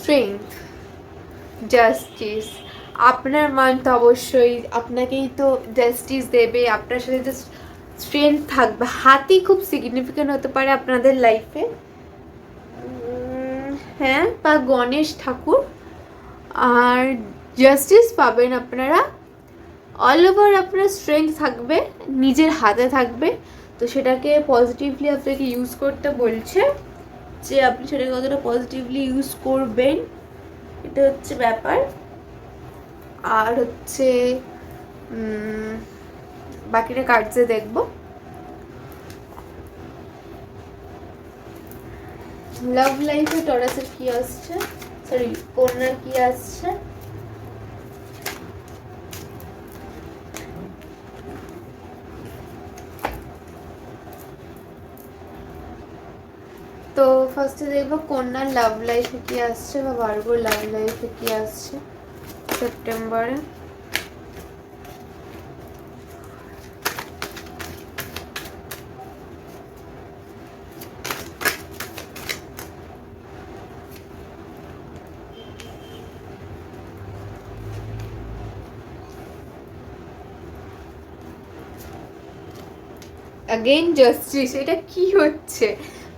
স্ট্রেংথ, জাস্টিস, আপনার মান্থ অবশ্যই আপনাকেই তো জাস্টিস দেবে, আপনার সাথে যে স্ট্রেংথ থাকবে। হাতি খুব সিগনিফিক্যান্ট হতে পারে আপনাদের লাইফে, হ্যাঁ, বা গণেশ ঠাকুর, আর জাস্টিস পাবেন আপনারা। অল ওভার আপনার স্ট্রেংথ থাকবে, নিজের হাতে থাকবে, তো সেটাকে পজিটিভলি আপনাকে ইউজ করতে বলছে, যে আপনি সেটাকে কতটা পজিটিভলি ইউজ করবেন, এটা হচ্ছে ব্যাপার। আর হচ্ছে বাকিটা কার্ডসে দেখবো। লাভ লাইফে টরাসের কি আসছে, সরি কন্যার কি আসছে। তো ফার্স্টে দেখবো কন্যার লাভ লাইফে কি আসছে, বা ভার্গোর লাভ লাইফে কি আসছে সেপ্টেম্বরে। अगेन জাস্টিস, এটা কি হচ্ছে?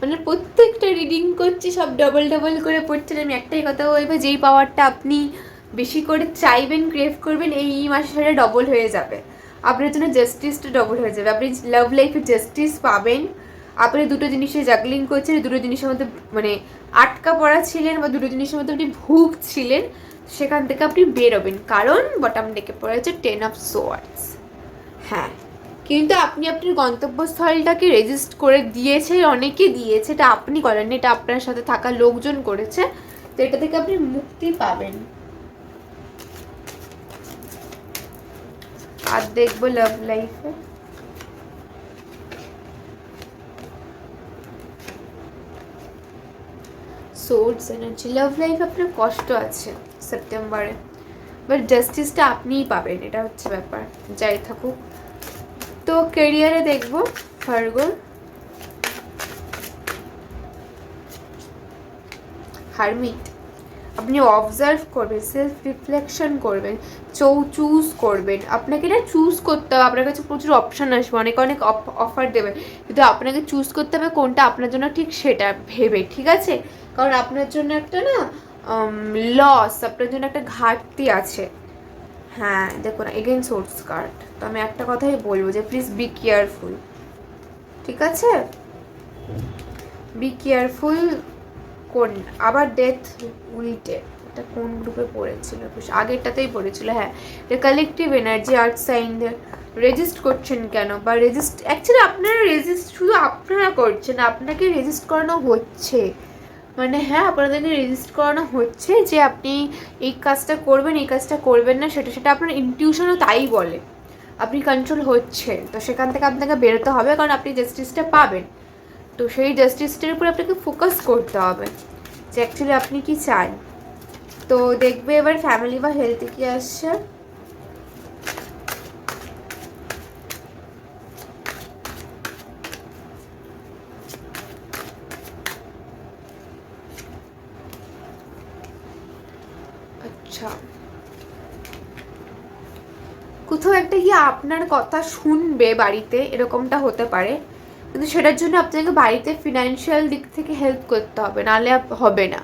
মানে প্রত্যেকটা রিডিং করছি সব ডবল ডবল করে পড়ছে। আমি একটাই কথা বলবো, যেই পাওয়ারটা আপনি বেশি করে চাইবেন, ক্রেভ করবেন, এই মাসে সেটা ডবল হয়ে যাবে। আপনার জন্য জাস্টিসটা ডবল হয়ে যাবে, আপনি লাভ লাইফে জাস্টিস পাবেন। আপনি দুটো জিনিসে জাগলিং করছেন, দুটো জিনিসের মধ্যে মানে আটকা পড়া ছিলেন, বা দুটো জিনিসের মধ্যে আপনি ভুগছিলেন, সেখান থেকে আপনি বেরোবেন। কারণ বটম ডেকে পড়েছে 10 অফ সোয়ার্ডস। হ্যাঁ, কিন্তু আপনি আপনার গন্তব্যস্থলটাকে রেজিস্ট করে দিয়েছে, অনেকে দিয়েছে, এটা আপনি করেননি, এটা আপনার সাথে থাকা লোকজন করেছে, তো এটা থেকে আপনি মুক্তি পাবেন। আর দেখবো লাভ লাইফে। সোর্স এনার্জি, লাভ লাইফ আপনার কষ্ট আছে সেপ্টেম্বরে, বাট জাস্টিসটা আপনিই পাবেন, এটা হচ্ছে ব্যাপার, যাই থাকুক। তো কেরিয়ারে দেখবো ভার্গোর হারমিট, আপনি অবজার্ভ করবেন, সেলফ রিফ্লেকশন করবেন, চুজ করবেন। আপনাকে না চুজ করতে হবে, আপনার কাছে প্রচুর অপশান আসবে, অনেক অনেক অফার দেবে, কিন্তু আপনাকে চুজ করতে হবে কোনটা আপনার জন্য ঠিক সেটা ভেবে, ঠিক আছে? কারণ আপনার জন্য একটা না লস, আপনার জন্য একটা ঘাটতি আছে। হ্যাঁ দেখুন, এগেইন সোর্স কার্ড, তো আমি একটা কথাই বলবো যে প্লিজ বি কেয়ারফুল, ঠিক আছে? Be careful. কোন আবার ডেথ উল্টে, এটা কোন গ্রুপে পড়েছিল? আগেরটাতেই পড়েছিল, হ্যাঁ। এটা কালেকটিভ এনার্জি, আর্ট সাইনদের রেজিস্ট করছেন কেন, বা রেজিস্ট অ্যাকচুয়ালি আপনারা রেজিস্ট শুধু আপনারা করছেন, আপনাকে রেজিস্ট করানো হচ্ছে, মানে হ্যাঁ আপনাদেরকে রেজিস্ট করানো হচ্ছে যে আপনি এই কাজটা করবেন, এই কাজটা করবেন না, সেটা সেটা আপনার ইনটিউশনও তাই বলে, আপনি কন্ট্রোল হচ্ছে, তো সেখান থেকে আপনাকে বেরোতে হবে, কারণ আপনি জাস্টিসটা পাবেন। তো সেই জাস্টিসটার উপর আপনাকে ফোকাস করতে হবে যে অ্যাকচুয়ালি আপনি কি চান। তো দেখবে এবার ফ্যামিলি বা হেলথে কি আসছে। আচ্ছা, কোথাও একটা গিয়ে আপনার কথা শুনবে বাড়িতে, এরকমটা হতে পারে, কিন্তু সেটার জন্য আপনাকে বাড়িতে ফিনান্সিয়াল দিক থেকে হেল্প করতে হবে, নাহলে হবে না।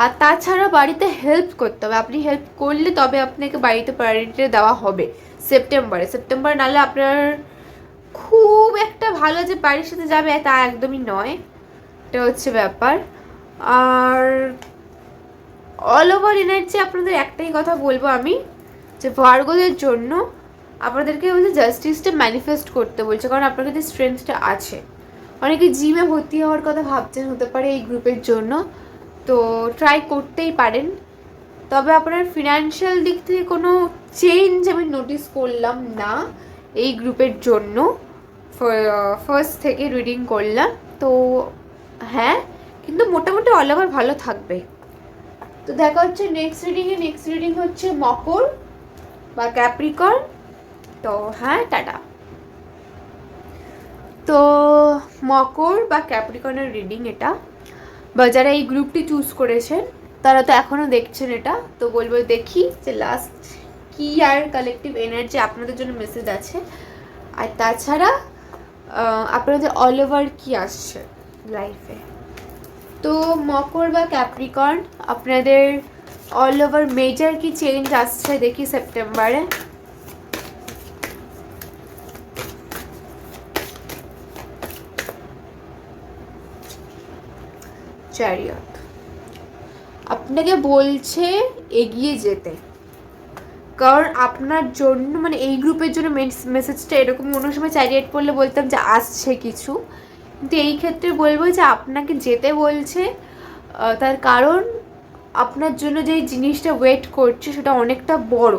আর তাছাড়া বাড়িতে হেল্প করতে হবে, আপনি হেল্প করলে তবে আপনাকে বাড়িতে প্রায়োরিটি দেওয়া হবে সেপ্টেম্বরে, নাহলে আপনার খুব একটা ভালো যে বাড়ির সাথে যাবে তা একদমই নয়, এটা হচ্ছে ব্যাপার। আর অল ওভার এনার্জি আপনাদের একটাই কথা বলবো আমি, যে ভার্গোদের জন্য আপনাদেরকে বলছে জাস্টিসটা ম্যানিফেস্ট করতে বলছে, কারণ আপনার কাছে স্ট্রেংথটা আছে। অনেকে জিমে ভর্তি হওয়ার কথা ভাবছেন, হতে পারে এই গ্রুপের জন্য, তো ট্রাই করতেই পারেন। তবে আপনার ফিনান্সিয়াল দিক থেকে কোনো চেঞ্জ আমি নোটিস করলাম না এই গ্রুপের জন্য, ফার্স্ট থেকে রিডিং করলাম তো, হ্যাঁ, কিন্তু মোটামুটি অল ওভার ভালো থাকবে। তো দেখা হচ্ছে নেক্সট রিডিং হচ্ছে মকর বা ক্যাপ্রিকর্ন। তো হ্যাঁ, টাটা। তো মকর বা ক্যাপ্রিকর্নের রিডিং এটা, বা যারা এই গ্রুপটি চুজ করেছেন তারা তো এখনও দেখছেন এটা, তো বলবো দেখি যে লাস্ট কি আর কালেকটিভ এনার্জি আপনাদের জন্য মেসেজ আছে, আর তাছাড়া আপনাদের অল ওভার কী আসছে লাইফে। তো মকর বা ক্যাপ্রিকর্ন, আপনাদের অল ওভার মেজর কি চেঞ্জ আসছে দেখি সেপ্টেম্বরে। চ্যারিয়ট আপনাকে বলছে এগিয়ে যেতে, কারণ আপনার জন্য মানে এই গ্রুপের জন্য মেসেজটা এরকম, অন্য সময় চ্যারিয়ট পড়লে বলতাম যে আসছে কিছু, কিন্তু এই ক্ষেত্রে বলবো যে আপনাকে যেতে বলছে, তার কারণ আপনার জন্য যেই জিনিসটা ওয়েট করছে সেটা অনেকটা বড়,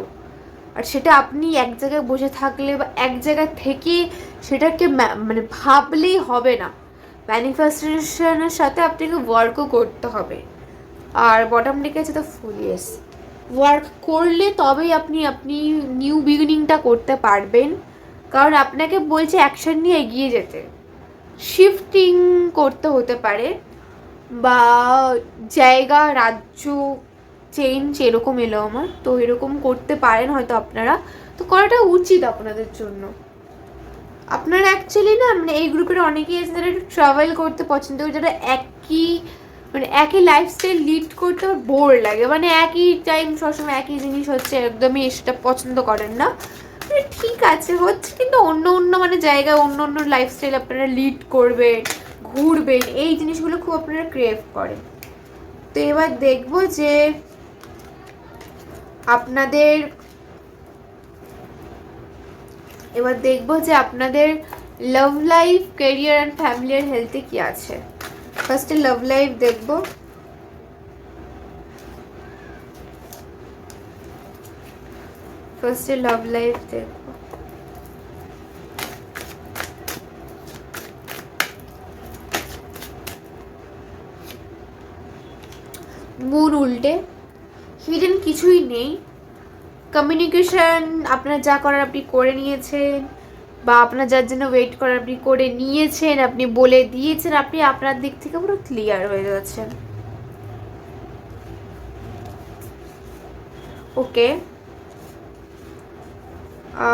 আর সেটা আপনি এক জায়গায় বসে থাকলে বা এক জায়গায় থেকে সেটাকে মানে ভাবলেই হবে না, ম্যানিফেস্টেশনের সাথে আপনাকে ওয়ার্কও করতে হবে। আর বটম দিকে আছে তো ফুল, ইয়েস, ওয়ার্ক করলে তবেই আপনি নিউ বিগিনিংটা করতে পারবেন, কারণ আপনাকে বলছে অ্যাকশন নিয়ে এগিয়ে যেতে, শিফটিং করতে হতে পারে, বা জায়গা রাজ্য চেঞ্জ এরকম এলো আমার, তো এরকম করতে পারেন হয়তো আপনারা, তো করাটা উচিত আপনাদের জন্য। আপনারা অ্যাকচুয়ালি না মানে এই গ্রুপের অনেকেই আছে যারা একটু ট্রাভেল করতে পছন্দ করে, যারা একই লাইফস্টাইল লিড করতে বোর লাগে, মানে একই টাইম সবসময় একই জিনিস হচ্ছে, একদমই সেটা পছন্দ করেন না, মানে ঠিক আছে হচ্ছে, কিন্তু অন্য অন্য মানে জায়গায় অন্য অন্য লাইফস্টাইল আপনারা লিড করবেন, ঘুরবেন, এই জিনিসগুলো খুব আপনারা ক্রেভ করেন। তো এবার দেখবো যে আপনাদের love life, career and family আর হেলথে কি আছে। ফার্স্টে লাভ লাইফ দেখবো। মুন উল্টে, হিডেন কিছুই নেই। কমিউনিকেশন আপনার যা করার আপনি করে নিয়েছেন, বা আপনার যার জন্য ওয়েট করার আপনি করে নিয়েছেন, আপনি বলে দিয়েছেন, আপনি আপনার দিক থেকে পুরো ক্লিয়ার হয়ে যাচ্ছেন। ওকে,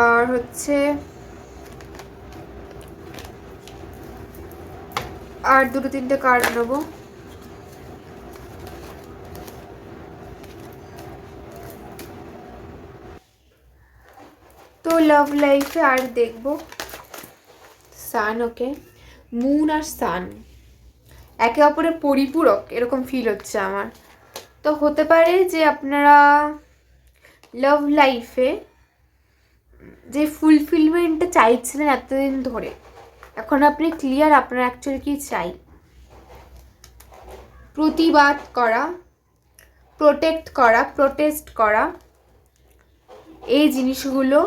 আর হচ্ছে আর দুটো তিনটে কার্ড নেবো। তো লাভ লাইফে আর দেখবো সান। ওকে, মুন আর সান একে অপরের পরিপূরক এরকম ফিল হচ্ছে আমার। তো হতে পারে যে আপনারা লাভ লাইফে যে ফুলফিলমেন্টটা চাইছিলেন এতদিন ধরে, এখন আপনি ক্লিয়ার আপনার অ্যাকচুয়ালি কি চাই। প্রতিবাদ করা, প্রোটেক্ট করা, প্রোটেস্ট করা, এই জিনিসগুলো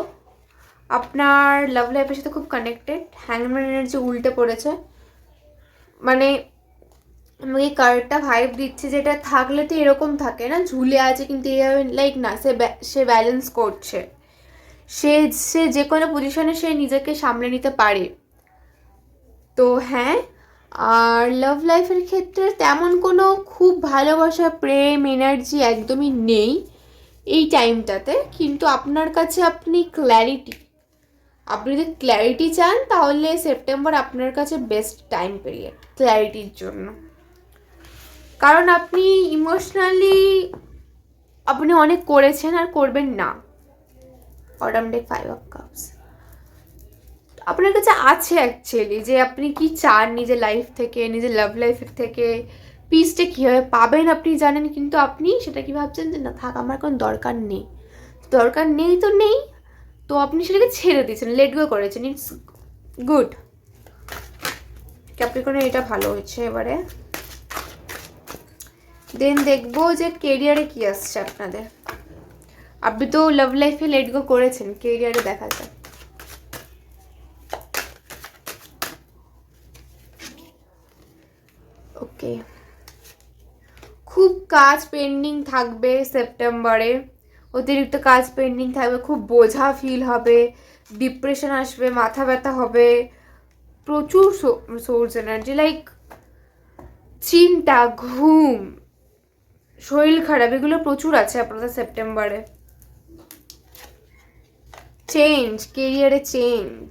আপনার লাভ লাইফের সাথে খুব কানেক্টেড। হ্যাংম্যান এনার্জি উল্টে পড়েছে, মানে আমাকে এই কার্ডটা ভাইব দিচ্ছে যেটা থাকলে তো এরকম থাকে না, ঝুলে আছে কিন্তু এইভাবে লাইক না, সে ব্যালেন্স করছে, সে সে যে কোনো পজিশনে সে নিজেকে সামলে নিতে পারে। তো হ্যাঁ, আর লাভ লাইফের ক্ষেত্রে তেমন কোনো খুব ভালোবাসা, প্রেম, এনার্জি একদমই নেই এই টাইমটাতে, কিন্তু আপনার কাছে আপনি যদি ক্ল্যারিটি চান তাহলে সেপ্টেম্বর আপনার কাছে বেস্ট টাইম পিরিয়ড ক্ল্যারিটির জন্য। কারণ আপনি ইমোশনালি আপনি অনেক করেছেন আর করবেন না। অটাম ডেক 5 অফ কাপস আপনার কাছে আছে অ্যাকচুয়ালি, যে আপনি কি চান নিজের লাইফ থেকে, নিজের লাভ লাইফের থেকে পিসটা কীভাবে পাবেন আপনি জানেন, কিন্তু আপনি সেটা কি ভাবছেন যে না থাক আমার কোনো দরকার নেই। দরকার নেই তো নেই, তো আপনি সেটাকে ছেড়ে দিয়েছেন, লেট গো করেছেন। It's good. ক্যাপ্রিকর্নের এটা ভালো হয়েছে। এবারে দেন দেখবো যে কেরিয়ারে কি আসছে আপনাদের। আপনি তো লাভ লাইফে লেট গো করেছেন, কেরিয়ারে দেখা যায়। ওকে, খুব কাজ পেন্ডিং থাকবে সেপ্টেম্বরে, অতিরিক্ত কাজ পেন্ডিং থাকবে, খুব বোঝা ফিল হবে, ডিপ্রেশন আসবে, মাথা ব্যথা হবে, প্রচুর সোর্স এনার্জি লাইক চিন্তা, ঘুম, শরীর খারাপ, এগুলো প্রচুর আছে আপনাদের সেপ্টেম্বরে। চেঞ্জ, কেরিয়ারে চেঞ্জ,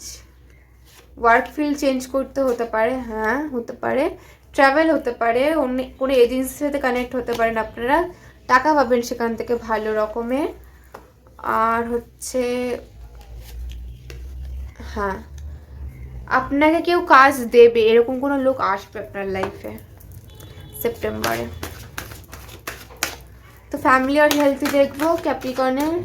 ওয়ার্ক ফিল্ড চেঞ্জ করতে হতে পারে, হ্যাঁ হতে পারে, ট্রাভেল হতে পারে, অন্য কোনো এজেন্সির সাথে কানেক্ট হতে পারেন আপনারা, টাকা পাবেন সেখান থেকে ভালো রকমের। আর হচ্ছে হ্যাঁ, আপনাকে কেউ কাজ দেবে এরকম কোনো লোক আসবে আপনার লাইফে সেপ্টেম্বরে। তো ফ্যামিলি আর হেলথি দেখবো ক্যাপ্রিকর্নের।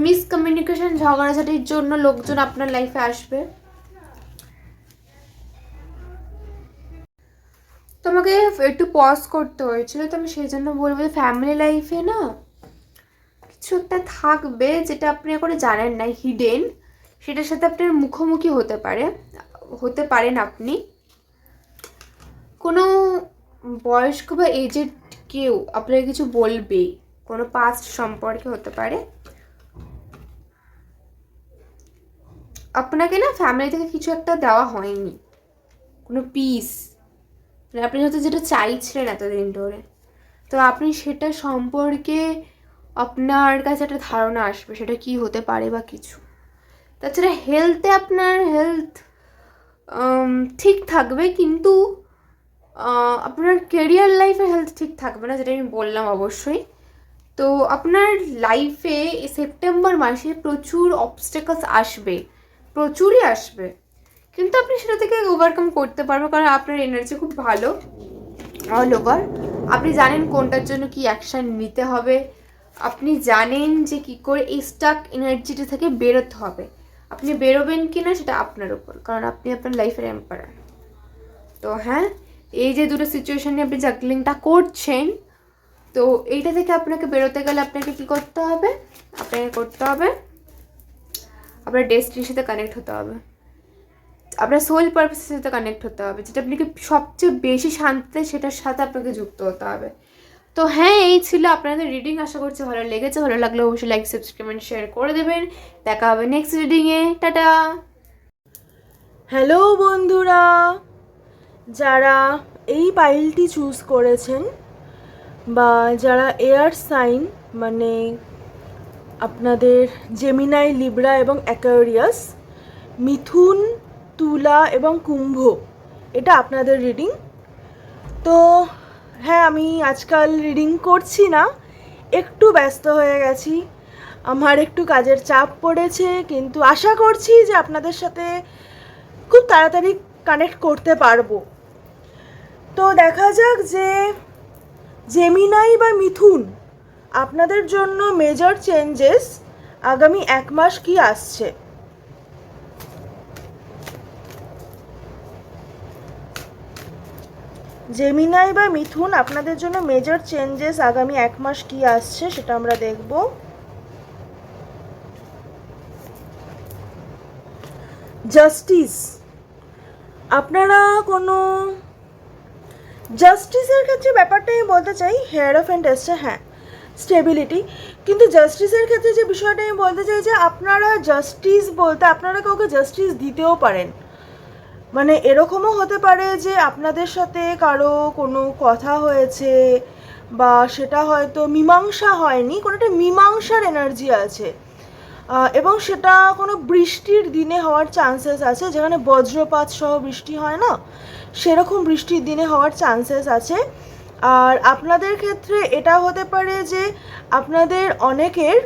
মিসকমিউনিকেশন, ঝগড়াঝাটির জন্য লোকজন আপনার লাইফে আসবে। তোমাকে একটু পজ করতে হয়েছিল, তো আমি সেই জন্য বলবো যে ফ্যামিলি লাইফে না কিছু একটা থাকবে যেটা আপনি এখন জানেন না, হিডেন, সেটার সাথে আপনার মুখোমুখি হতে পারেন আপনি। কোনো বয়স্ক বা এজেড কেউ আপনাকে কিছু বলবে, কোনো পাস্ট সম্পর্কে হতে পারে। আপনাকে না ফ্যামিলি থেকে কিছু একটা দেওয়া হয়নি, কোনো পিস, আপনি হয়তো যেটা চাইছিলেন এতদিন ধরে, তো আপনি সেটা সম্পর্কে আপনার কাছে একটা ধারণা আসবে সেটা কি হতে পারে বা কিছু। তাছাড়া হেলথে আপনার হেলথ ঠিক থাকবে, কিন্তু আপনার কেরিয়ার লাইফে হেলথ ঠিক থাকবে না, যেটা আমি বললাম অবশ্যই। তো আপনার লাইফে সেপ্টেম্বর মাসে প্রচুর অবস্টেকলস আসবে, প্রচুরই আসবে, কিন্তু আপনি সেটা থেকে ওভারকাম করতে পারবেন, কারণ আপনার এনার্জি খুব ভালো অল ওভার। আপনি জানেন কোনটার জন্য কি অ্যাকশান নিতে হবে, আপনি জানেন যে কি করে এই স্টাক এনার্জিটা থেকে বেরোতে হবে। আপনি বেরোবেন কি না সেটা আপনার উপর, কারণ আপনি আপনার লাইফের এম্পায়ার। তো হ্যাঁ, এই যে দুটো সিচুয়েশনে আপনি জাগলিংটা করছেন, তো এইটা থেকে আপনাকে বেরোতে গেলে আপনাকে কি করতে হবে, আপনাকে করতে হবে আপনার ডেস্টিনির সাথে কানেক্ট হতে হবে, আপনার সোল পারপাসের সাথে কানেক্ট হতে হবে, যেটা আপনাকে সবচেয়ে বেশি শান্তিতে সেটার সাথে আপনাকে যুক্ত হতে হবে। তো হ্যাঁ, এই ছিল আপনাদের রিডিং। আশা করছি ভালো লেগেছে। ভালো লাগলে অবশ্যই লাইক, সাবস্ক্রাইব এন্ড শেয়ার করে দেবেন। দেখা হবে নেক্সট রিডিংয়ে। টাটা। হ্যালো বন্ধুরা, যারা এই পাইলটি চুজ করেছেন বা যারা এয়ার সাইন মানে আপনাদের জেমিনাই, লিব্রা এবং অ্যাকোয়ারিয়াস, মিথুন, তুলা এবং কুম্ভ, এটা আপনাদের রিডিং। তো হ্যাঁ, আমি আজকাল রিডিং করছি না, একটু ব্যস্ত হয়ে গেছি, আমার একটু কাজের চাপ পড়েছে, কিন্তু আশা করছি যে আপনাদের সাথে খুব তাড়াতাড়ি কানেক্ট করতে পারবো। তো দেখা যাক যে জেমিনাই বা মিথুন, আপনাদের জন্য মেজর চেঞ্জেস আগামী 1 মাস কি আসছে। জেমিনাই বা মিথুন, আপনাদের জন্য মেজর চেঞ্জেস আগামী 1 মাস কি আসছে সেটা আমরা দেখব। জাস্টিস, আপনারা কোনো জাস্টিসের ক্ষেত্রে ব্যাপারটা আমি বলতে চাই, হেয়ার অফ অ্যান্ড এসছে, হ্যাঁ স্টেবিলিটি, কিন্তু জাস্টিসের ক্ষেত্রে যে বিষয়টা আমি বলতে চাই যে আপনারা জাস্টিস বলতে আপনারা কাউকে জাস্টিস দিতেও পারেন। মানে এরকমও হতে পারে যে আপনাদের সাথে কারো কোনো কথা হয়েছে বা সেটা হয়তো মীমাংসা হয়নি, কোনো একটা মীমাংসার এনার্জি আছে, এবং সেটা কোনো বৃষ্টির দিনে হওয়ার চান্সেস আছে, যেখানে বজ্রপাত সহ বৃষ্টি হয় না, সেরকম বৃষ্টির দিনে হওয়ার চান্সেস আছে। আর আপনাদের ক্ষেত্রে এটা হতে পারে যে আপনাদের অনেকের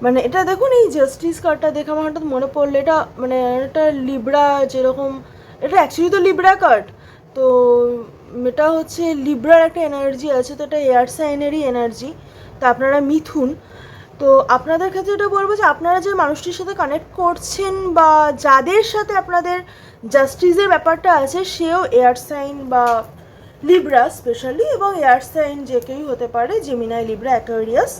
মানে এটা দেখুন, এই জাস্টিস কার্ডটা দেখে আমার হঠাৎ মনে পড়লো, এটা মানে এটা লিব্রা, যেরকম এটা অ্যাকচুয়ালি তো লিব্রা কার্ড, তো এটা হচ্ছে লিব্রার একটা এনার্জি আছে, তো এটা এয়ার সাইনেরই এনার্জি। তো আপনারা মিথুন, তো আপনাদের ক্ষেত্রে এটা বলবো যে আপনারা যে মানুষটির সাথে কানেক্ট করছেন বা যাদের সাথে আপনাদের জাস্টিসের ব্যাপারটা আছে, সেও এয়ার সাইন বা লিব্রা স্পেশালি, এবং এয়ার সাইন যে কেউই হতে পারে, জেমিনাই, লিব্রা, অ্যাকোয়ারিয়াস।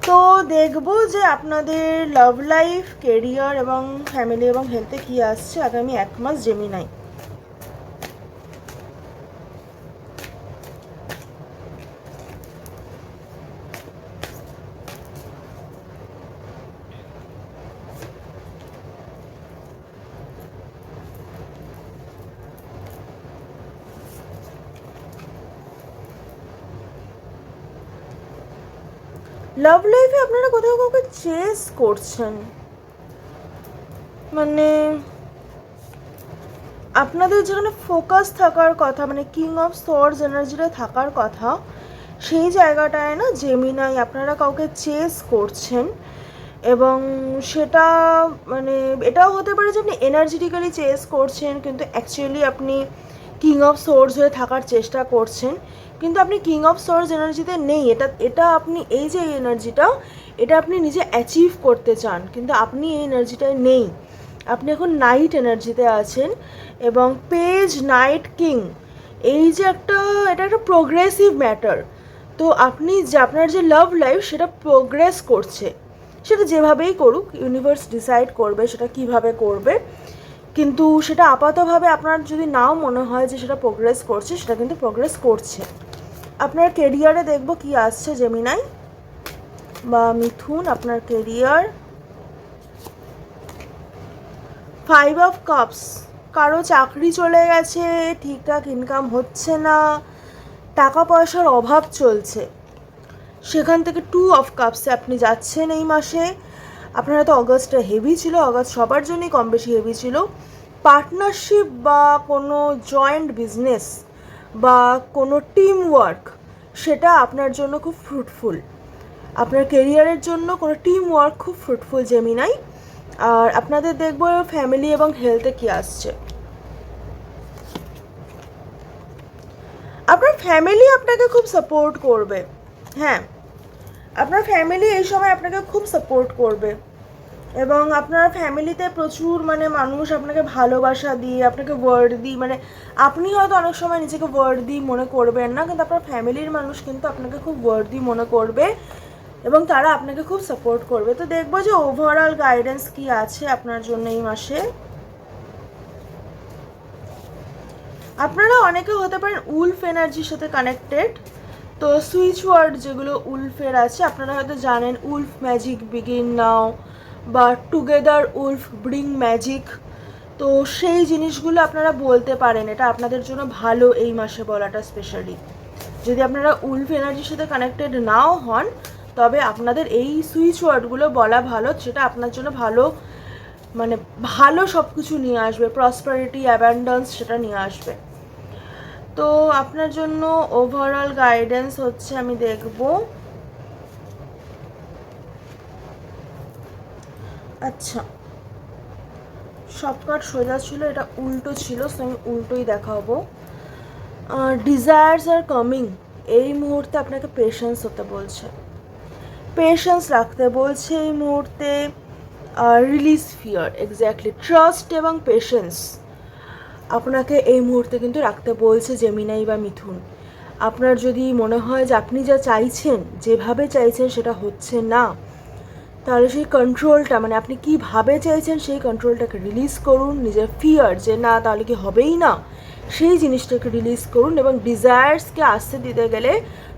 তো দেখবো যে আপনাদের লাভ লাইফ, কেরিয়ার এবং ফ্যামিলি এবং হেলথে কী আসছে আগামী 1 মাস জেমিনাই। লাভ লাইফে আপনারা কোথাও কাউকে চেস করছেন, মানে আপনাদের যেখানে ফোকাস থাকার কথা, মানে কিং অফ সোর্ডস এনার্জিটা থাকার কথা, সেই জায়গাটায় না জেমিনাই আপনারা কাউকে চেস করছেন। এবং সেটা মানে এটাও হতে পারে যে আপনি এনার্জেটিক্যালি চেস করছেন, কিন্তু অ্যাকচুয়ালি আপনি কিং অফ সোর্ডস হয়ে থাকার চেষ্টা করছেন, কিন্তু আপনি কিং অফ সোর্ডস এনার্জিতে নেই। এটা আপনি এই যে এনার্জিটা, এটা আপনি নিজে অ্যাচিভ করতে চান, কিন্তু আপনি এই এনার্জিটায় নেই, আপনি এখন নাইট এনার্জিতে আছেন। এবং পেজ, নাইট, কিং, এই যে এটা একটা প্রোগ্রেসিভ ম্যাটার। তো আপনি যে আপনার যে লাভ লাইফ সেটা প্রোগ্রেস করছে, সেটা যেভাবেই করুক, ইউনিভার্স ডিসাইড করবে সেটা কিভাবে করবে, কিন্তু সেটা আপাতভাবে আপনার যদি নাও মনে হয় যে সেটা প্রোগ্রেস করছে, সেটা কিন্তু প্রোগ্রেস করছে। আপনার কেরিয়ারে দেখব কি আসছে জেমিনাই বা মিথুন, আপনার কেরিয়ার। 5 অফ কাপস, কারো চাকরি চলে গেছে, ঠিকঠাক ইনকাম হচ্ছে না, টাকা পয়সার অভাব চলছে, সেখান থেকে 2 অফ কাপসে আপনি যাচ্ছেন এই মাসে। আপনারা তো অগাস্টটা হেভি ছিল, অগাস্ট সবার জন্যই কম বেশি হেভি ছিল। পার্টনারশিপ বা কোনো জয়েন্ট বিজনেস বা কোনো টিম ওয়ার্ক, সেটা আপনার জন্য খুব ফ্রুটফুল। আপনার কেরিয়ারের জন্য কোনো টিম ওয়ার্ক খুব ফ্রুটফুল জেমিনাই। আর আপনাদের দেখব ফ্যামিলি এবং হেলথে কি আসছে। আপনার ফ্যামিলি আপনাকে খুব সাপোর্ট করবে, হ্যাঁ আপনার ফ্যামিলি এই সময় আপনাকে খুব সাপোর্ট করবে। এবং আপনার ফ্যামিলিতে প্রচুর মানে মানুষ আপনাকে ভালোবাসা দিয়ে আপনাকে ওয়ার্দি, মানে আপনি হয়তো অনেক সময় নিজেকে ওয়ার্দি মনে করবেন না, কিন্তু আপনার ফ্যামিলির মানুষ কিন্তু আপনাকে খুব ওয়ার্দি মনে করবে এবং তারা আপনাকে খুব সাপোর্ট করবে। তো দেখবো যে ওভারঅল গাইডেন্স কি আছে আপনার জন্য এই মাসে। আপনারা অনেকে হতে পারেন উলফ এনার্জির সাথে কানেক্টেড। তো সুইচ ওয়ার্ড যেগুলো উলফের আছে আপনারা হয়তো জানেন, উলফ ম্যাজিক বিগিন নাও বা টুগেদার উলফ ব্রিং ম্যাজিক। তো সেই জিনিসগুলো আপনারা বলতে পারেন, এটা আপনাদের জন্য ভালো এই মাসে বলাটা স্পেশালি। যদি আপনারা উলফ এনার্জির সাথে কানেক্টেড নাও হন তবে আপনাদের এই সুইচ ওয়ার্ডগুলো বলা ভালো, সেটা আপনার জন্য ভালো, মানে ভালো সব কিছু নিয়ে আসবে, প্রসপারিটি, অ্যাবান্ডেন্স সেটা নিয়ে আসবে। তো আপনার জন্য ওভারঅল গাইডেন্স হচ্ছে, আমি দেখব, আচ্ছা সব কার্ড সোজা ছিল, এটা উল্টো ছিল, সো আমি উল্টোই দেখাবো। ডিজায়ার্স আর কামিং, এই মুহূর্তে আপনাকে পেশেন্স হতে বলছে, পেশেন্স রাখতে বলছে এই মুহূর্তে। রিলিজ ফিয়ার, এক্স্যাক্টলি ট্রাস্ট এবং পেশেন্স আপনাকে এই মুহূর্তে কিন্তু রাখতে বলছে জেমিনাই বা মিথুন। আপনার যদি মনে হয় যে আপনি যা চাইছেন, যেভাবে চাইছেন সেটা হচ্ছে না, তাহলে সেই কন্ট্রোলটা, মানে আপনি কীভাবে চাইছেন সেই কন্ট্রোলটাকে রিলিজ করুন। নিজের ফিয়ার যে না তাহলে কি হবেই না, সেই জিনিসটাকে রিলিজ করুন এবং ডিজায়ার্সকে আসতে দিতে গেলে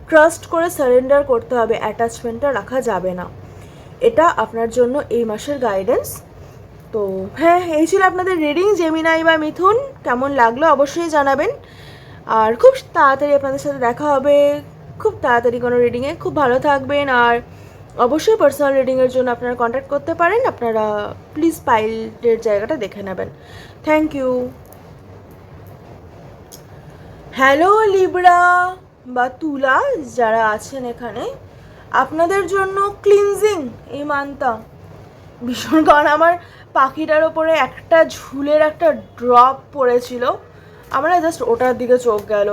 ট্রাস্ট করে সারেন্ডার করতে হবে, অ্যাটাচমেন্টটা রাখা যাবে না। এটা আপনার জন্য এই মাসের গাইডেন্স। তো হ্যাঁ, এই ছিল আপনাদের রিডিং জেমিনাই বা মিথুন। কেমন লাগলো অবশ্যই জানাবেন, আর খুব তাড়াতাড়ি আপনাদের সাথে দেখা হবে খুব তাড়াতাড়ি কোনো রিডিংয়ে। খুব ভালো থাকবেন, আর অবশ্যই পার্সোনাল রিডিংয়ের জন্য আপনারা কন্ট্যাক্ট করতে পারেন। আপনারা প্লিজ পাইলের জায়গাটা দেখে নেবেন। Thank you. হ্যালো লিব্রা বা তুলা যারা আছেন এখানে, আপনাদের জন্য ক্লিনজিং এই মানটা ভীষণ, কারণ আমার পাখিটার ওপরে একটা ঝুলের একটা ড্রপ পড়েছিল, আমরা জাস্ট ওটার দিকে চোখ গেল।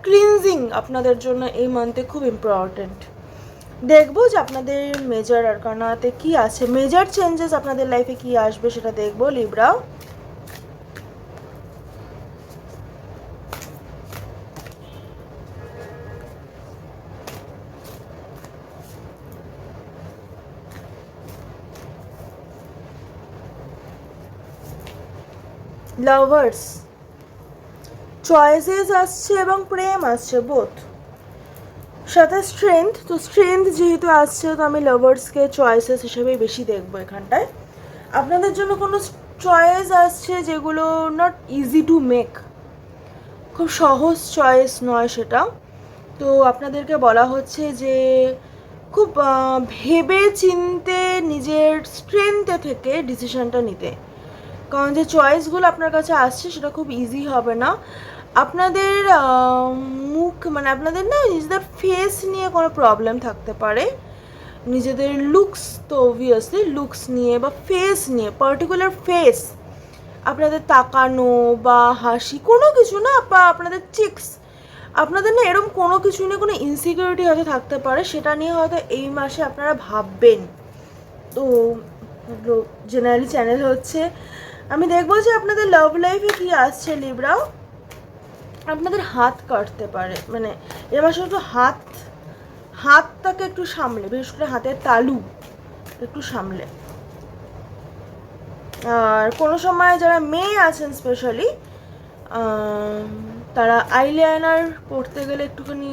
ক্লিনজিং আপনাদের জন্য এই মান্থে খুব ইম্পর্ট্যান্ট। দেখবো যে আপনাদের মেজর আরকানাতে কি আছে, মেজর চেঞ্জেস আপনাদের লাইফে কি আসবে সেটা দেখবো লিব্রা। লাভার্স, চয়েসেস আসছে এবং প্রেম আসছে বোথ, সাথে স্ট্রেংথ। তো স্ট্রেংথ যেহেতু আসছে তো আমি লাভার্সকে চয়েসেস হিসেবে বেশি দেখবো এখানটায়। আপনাদের জন্য কোনো চয়েস আসছে যেগুলো নট ইজি টু মেক, খুব সহজ চয়েস নয় সেটা। তো আপনাদেরকে বলা হচ্ছে যে খুব ভেবে চিনতে নিজের স্ট্রেংথে থেকে ডিসিশনটা নিতে, কারণ যে চয়েসগুলো আপনার কাছে আসছে সেটা খুব ইজি হবে না। আপনাদের মুখ, মানে আপনাদের না নিজেদের ফেস নিয়ে কোনো প্রবলেম থাকতে পারে, নিজেদের লুকস, তো অবভিয়াসলি লুকস নিয়ে বা ফেস নিয়ে, পার্টিকুলার ফেস, আপনাদের তাকানো বা হাসি কোনো কিছু না, বা আপনাদের চিক্স, আপনাদের না এরকম কোনো কিছু নিয়ে কোনো ইনসিকিউরিটি হয়তো থাকতে পারে, সেটা নিয়ে হয়তো এই মাসে আপনারা ভাববেন। তো জেনারেলি চ্যানেল হচ্ছে, আমি দেখবো যে আপনাদের লাভ লাইফে কি আসছে লিব্রা। আপনাদের হাত কাটতে পারে, মানে এ মাসে একটু হাতটাকে একটু সামলে, বিশেষ করে হাতের তালু একটু সামলে। আর কোনো সময় যারা মেয়ে আছেন স্পেশালি, তারা আইলাইনার পরতে গেলে একটুখানি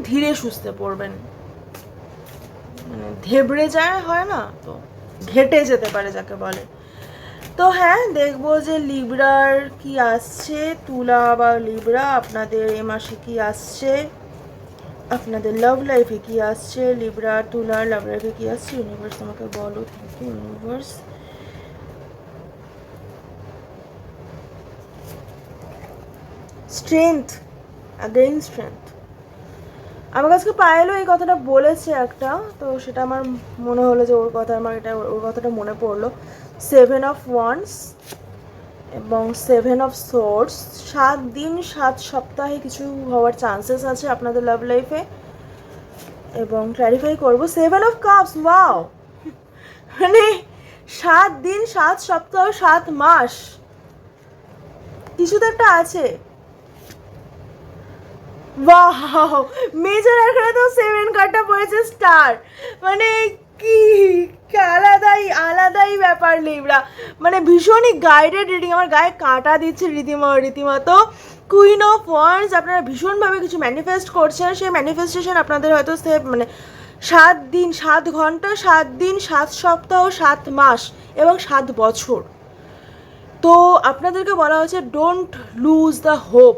ধীরে সুস্থে পরবেন, মানে ধেবড়ে যায় হয় না, তো ঘেটে যেতে পারে যাকে বলে। তো হ্যাঁ, দেখবো যে লিব্রার কি আসছে, তুলা বা লিব্রা আপনাদের এ মাসে কি আসছে, আপনাদের লাভ লাইফে কি আসছে, লিব্রা তুলার লাভ লাইফে কি আসছে। ইউনিভার্স আমাকে বলো, thank you universe. Strength, again strength. আমার কাছে পায়েলও এই কথাটা বলেছে একটা, তো সেটা আমার মনে হলো যে ওর কথা, আমার এটা ওর কথাটা মনে পড়লো। 7 অফ ওয়ান্ডস এবং 7 অফ সোর্ডস, 7 দিন 7 সপ্তাহে কিছু হওয়ার চান্সেস আছে আপনাদের লাভ লাইফে, এবং ক্ল্যারিফাই করবো 7 অফ কাপস। ওয়াও, মানে 7 দিন 7 সপ্তাহ 7 মাস কিছু তো একটা আছে। ওয়াও, মেজর এখানে তো 7 কার্ডটা পড়েছে স্টার, মানে কি আলাদাই আলাদাই ব্যাপার লিব্রা, মানে ভীষণই গাইডেড রিডিং, আমার গায়ে কাঁটা দিচ্ছে রীতিমতো। কুইন অফ ওয়ান্ডস, আপনারা ভীষণভাবে কিছু ম্যানিফেস্ট করছেন, সেই ম্যানিফেস্টেশন আপনাদের হয়তো মানে 7 দিন 7 ঘন্টা 7 দিন 7 সপ্তাহ 7 মাস এবং 7 বছর। তো আপনাদেরকে বলা হচ্ছে ডোন্ট লুজ দ্য হোপ,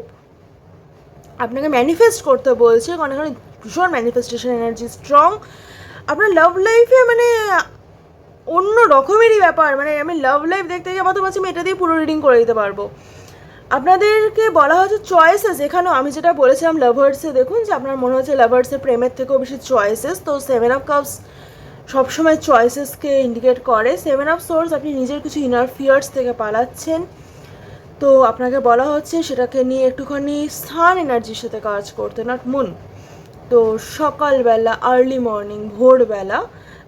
আপনাকে ম্যানিফেস্ট করতে বলছে, কারণ এখানে ভীষণ ম্যানিফেস্টেশন এনার্জি স্ট্রং। আপনার লাভ লাইফে মানে অন্য রকমেরই ব্যাপার, মানে আমি লাভ লাইফ দেখতে গিয়ে আমার তো বলছি আমি এটা দিয়ে পুরো রিডিং করে দিতে পারবো। আপনাদেরকে বলা হচ্ছে চয়েসেস, এখানেও আমি যেটা বলেছিলাম লাভার্সে, দেখুন যে আপনার মনে হচ্ছে লাভার্সের প্রেমের থেকেও বেশি চয়েসেস, তো 7 অফ কাপস সবসময় চয়েসেসকে ইন্ডিকেট করে। 7 অফ সোর্স, আপনি নিজের কিছু ইনার ফিয়ার্স থেকে পালাচ্ছেন, তো আপনাকে বলা হচ্ছে সেটাকে নিয়ে একটুখানি সান এনার্জির সাথে কাজ করতে, নট মুন। তো সকালবেলা আর্লি মর্নিং ভোরবেলা,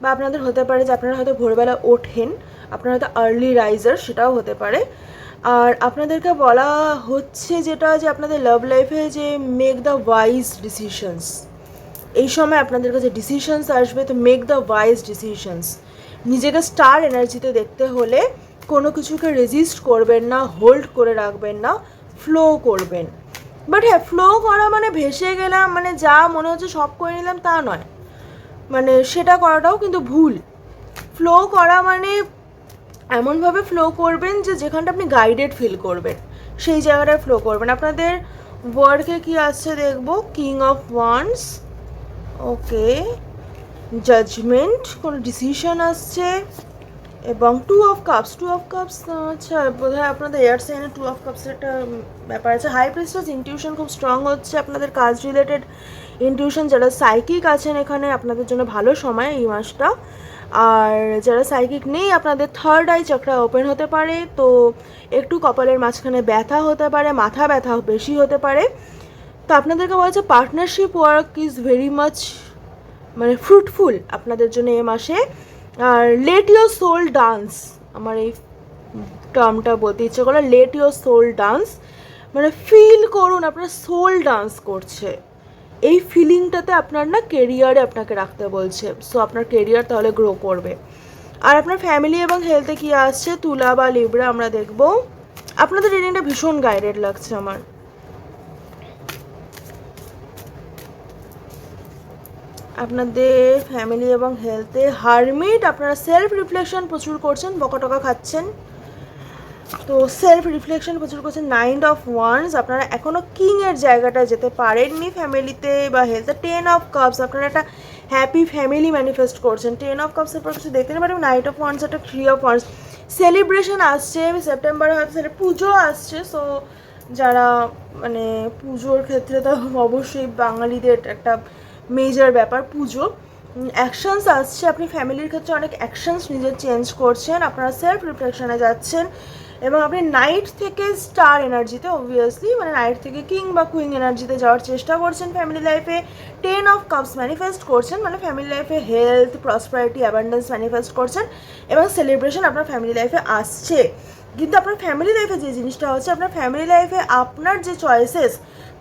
বা আপনাদের হতে পারে যে আপনারা হয়তো ভোরবেলা ওঠেন, আপনারা হয়তো আর্লি রাইজার, সেটাও হতে পারে। আর আপনাদেরকে বলা হচ্ছে যেটা যে আপনাদের লাভ লাইফে যে মেক দ্য ওয়াইজ ডিসিশনস, এই সময় আপনাদের কাছে ডিসিশনস আসবে, তো মেক দ্য ওয়াইজ ডিসিশনস। নিজেকে স্টার এনার্জিতে দেখতে হলে কোনো কিছুকে রেজিস্ট করবেন না, হোল্ড করে রাখবেন না, ফ্লো করবেন। বাট হ্যাঁ, ফ্লো করা মানে ভেসে গেলাম, মানে যা মনে হচ্ছে সব করে নিলাম তা নয়, মানে সেটা করাটাও কিন্তু ভুল। ফ্লো করা মানে এমনভাবে ফ্লো করবেন যে যেখানটা আপনি গাইডেড ফিল করবেন, সেই জায়গাটায় ফ্লো করবেন। আপনাদের ওয়ার্কে কি আসছে দেখবো, king of wands, okay, judgment, কোনো ডিসিশন আসছে, এবং 2 অফ কাপস। আচ্ছা বোধহয় আপনাদের এয়ার সাইনে 2 অফ কাপসের একটা ব্যাপার আছে। হাই প্রিস্টেস, ইনটিউশন খুব স্ট্রং হচ্ছে, আপনাদের কাজ রিলেটেড ইনটিউশন, যারা সাইকিক আছেন এখানে আপনাদের জন্য ভালো সময় এই মাসটা। আর যারা সাইকিক নেই, আপনাদের থার্ড আই চক্রা ওপেন হতে পারে, তো একটু কপালের মাঝখানে ব্যথা হতে পারে, মাথা ব্যথা বেশি হতে পারে। তো আপনাদেরকে বলা হচ্ছে partnership work is very much মানে ফ্রুটফুল আপনাদের জন্য এ মাসে। আর লেট ইউর সোল ডান্স, আমার এই টার্মটা বলতে ইচ্ছে করলো, লেট ইউর সোল ডান্স, মানে ফিল করুন আপনার সোল ডান্স করছে, এই ফিলিংটাতে আপনার না কেরিয়ারে আপনাকে রাখতে বলছে, সো আপনার কেরিয়ার তাহলে গ্রো করবে। আর আপনার ফ্যামিলি এবং হেলথে কি আসছে, তুলা বা লিব্রা, আমরা দেখব। আপনাদের রিডিংটা ভীষণ গাইডেড লাগছে আমার। আপনাদের ফ্যামিলি এবং হেলথে হারমিট, আপনারা সেলফ রিফ্লেকশন প্রচুর করছেন, বকাটকা খাচ্ছেন, তো সেলফ রিফ্লেকশন প্রচুর করছেন। 9 অফ ওয়ান্ডস, আপনারা এখনও কিংয়ের জায়গাটা যেতে পারেননি ফ্যামিলিতে বা হেলথে। 10 অফ কাপস, আপনারা একটা হ্যাপি ফ্যামিলি ম্যানিফেস্ট করছেন। 10 অফ কাপসের পর কিছু দেখতে পারেন। 9 অফ ওয়ান্ডস, একটা 3 অফ ওয়ান্ডস, সেলিব্রেশন আসছে সেপ্টেম্বরে, হয়তো সেটা পুজো আসছে, সো যারা মানে পুজোর ক্ষেত্রে তো অবশ্যই বাঙালিদের একটা মেজর ব্যাপার পুজো। অ্যাকশনস আসছে, আপনি ফ্যামিলির ক্ষেত্রে অনেক অ্যাকশনস নিজের চেঞ্জ করছেন, আপনারা সেলফ রিফ্লেকশনে যাচ্ছেন, এবং আপনি নাইট থেকে স্টার এনার্জিতে অবভিয়াসলি মানে নাইট থেকে কিং বা কুইন এনার্জিতে যাওয়ার চেষ্টা করছেন ফ্যামিলি লাইফে। 10 অফ কাপস ম্যানিফেস্ট করছেন, মানে ফ্যামিলি লাইফে হেলথ, প্রসপারিটি, অ্যাবান্ডেন্স ম্যানিফেস্ট করছেন, এবং সেলিব্রেশন আপনার ফ্যামিলি লাইফে আসছে। কিন্তু আপনার ফ্যামিলি লাইফে যে জিনিসটা হচ্ছে, আপনার ফ্যামিলি লাইফে আপনার যে চয়েসেস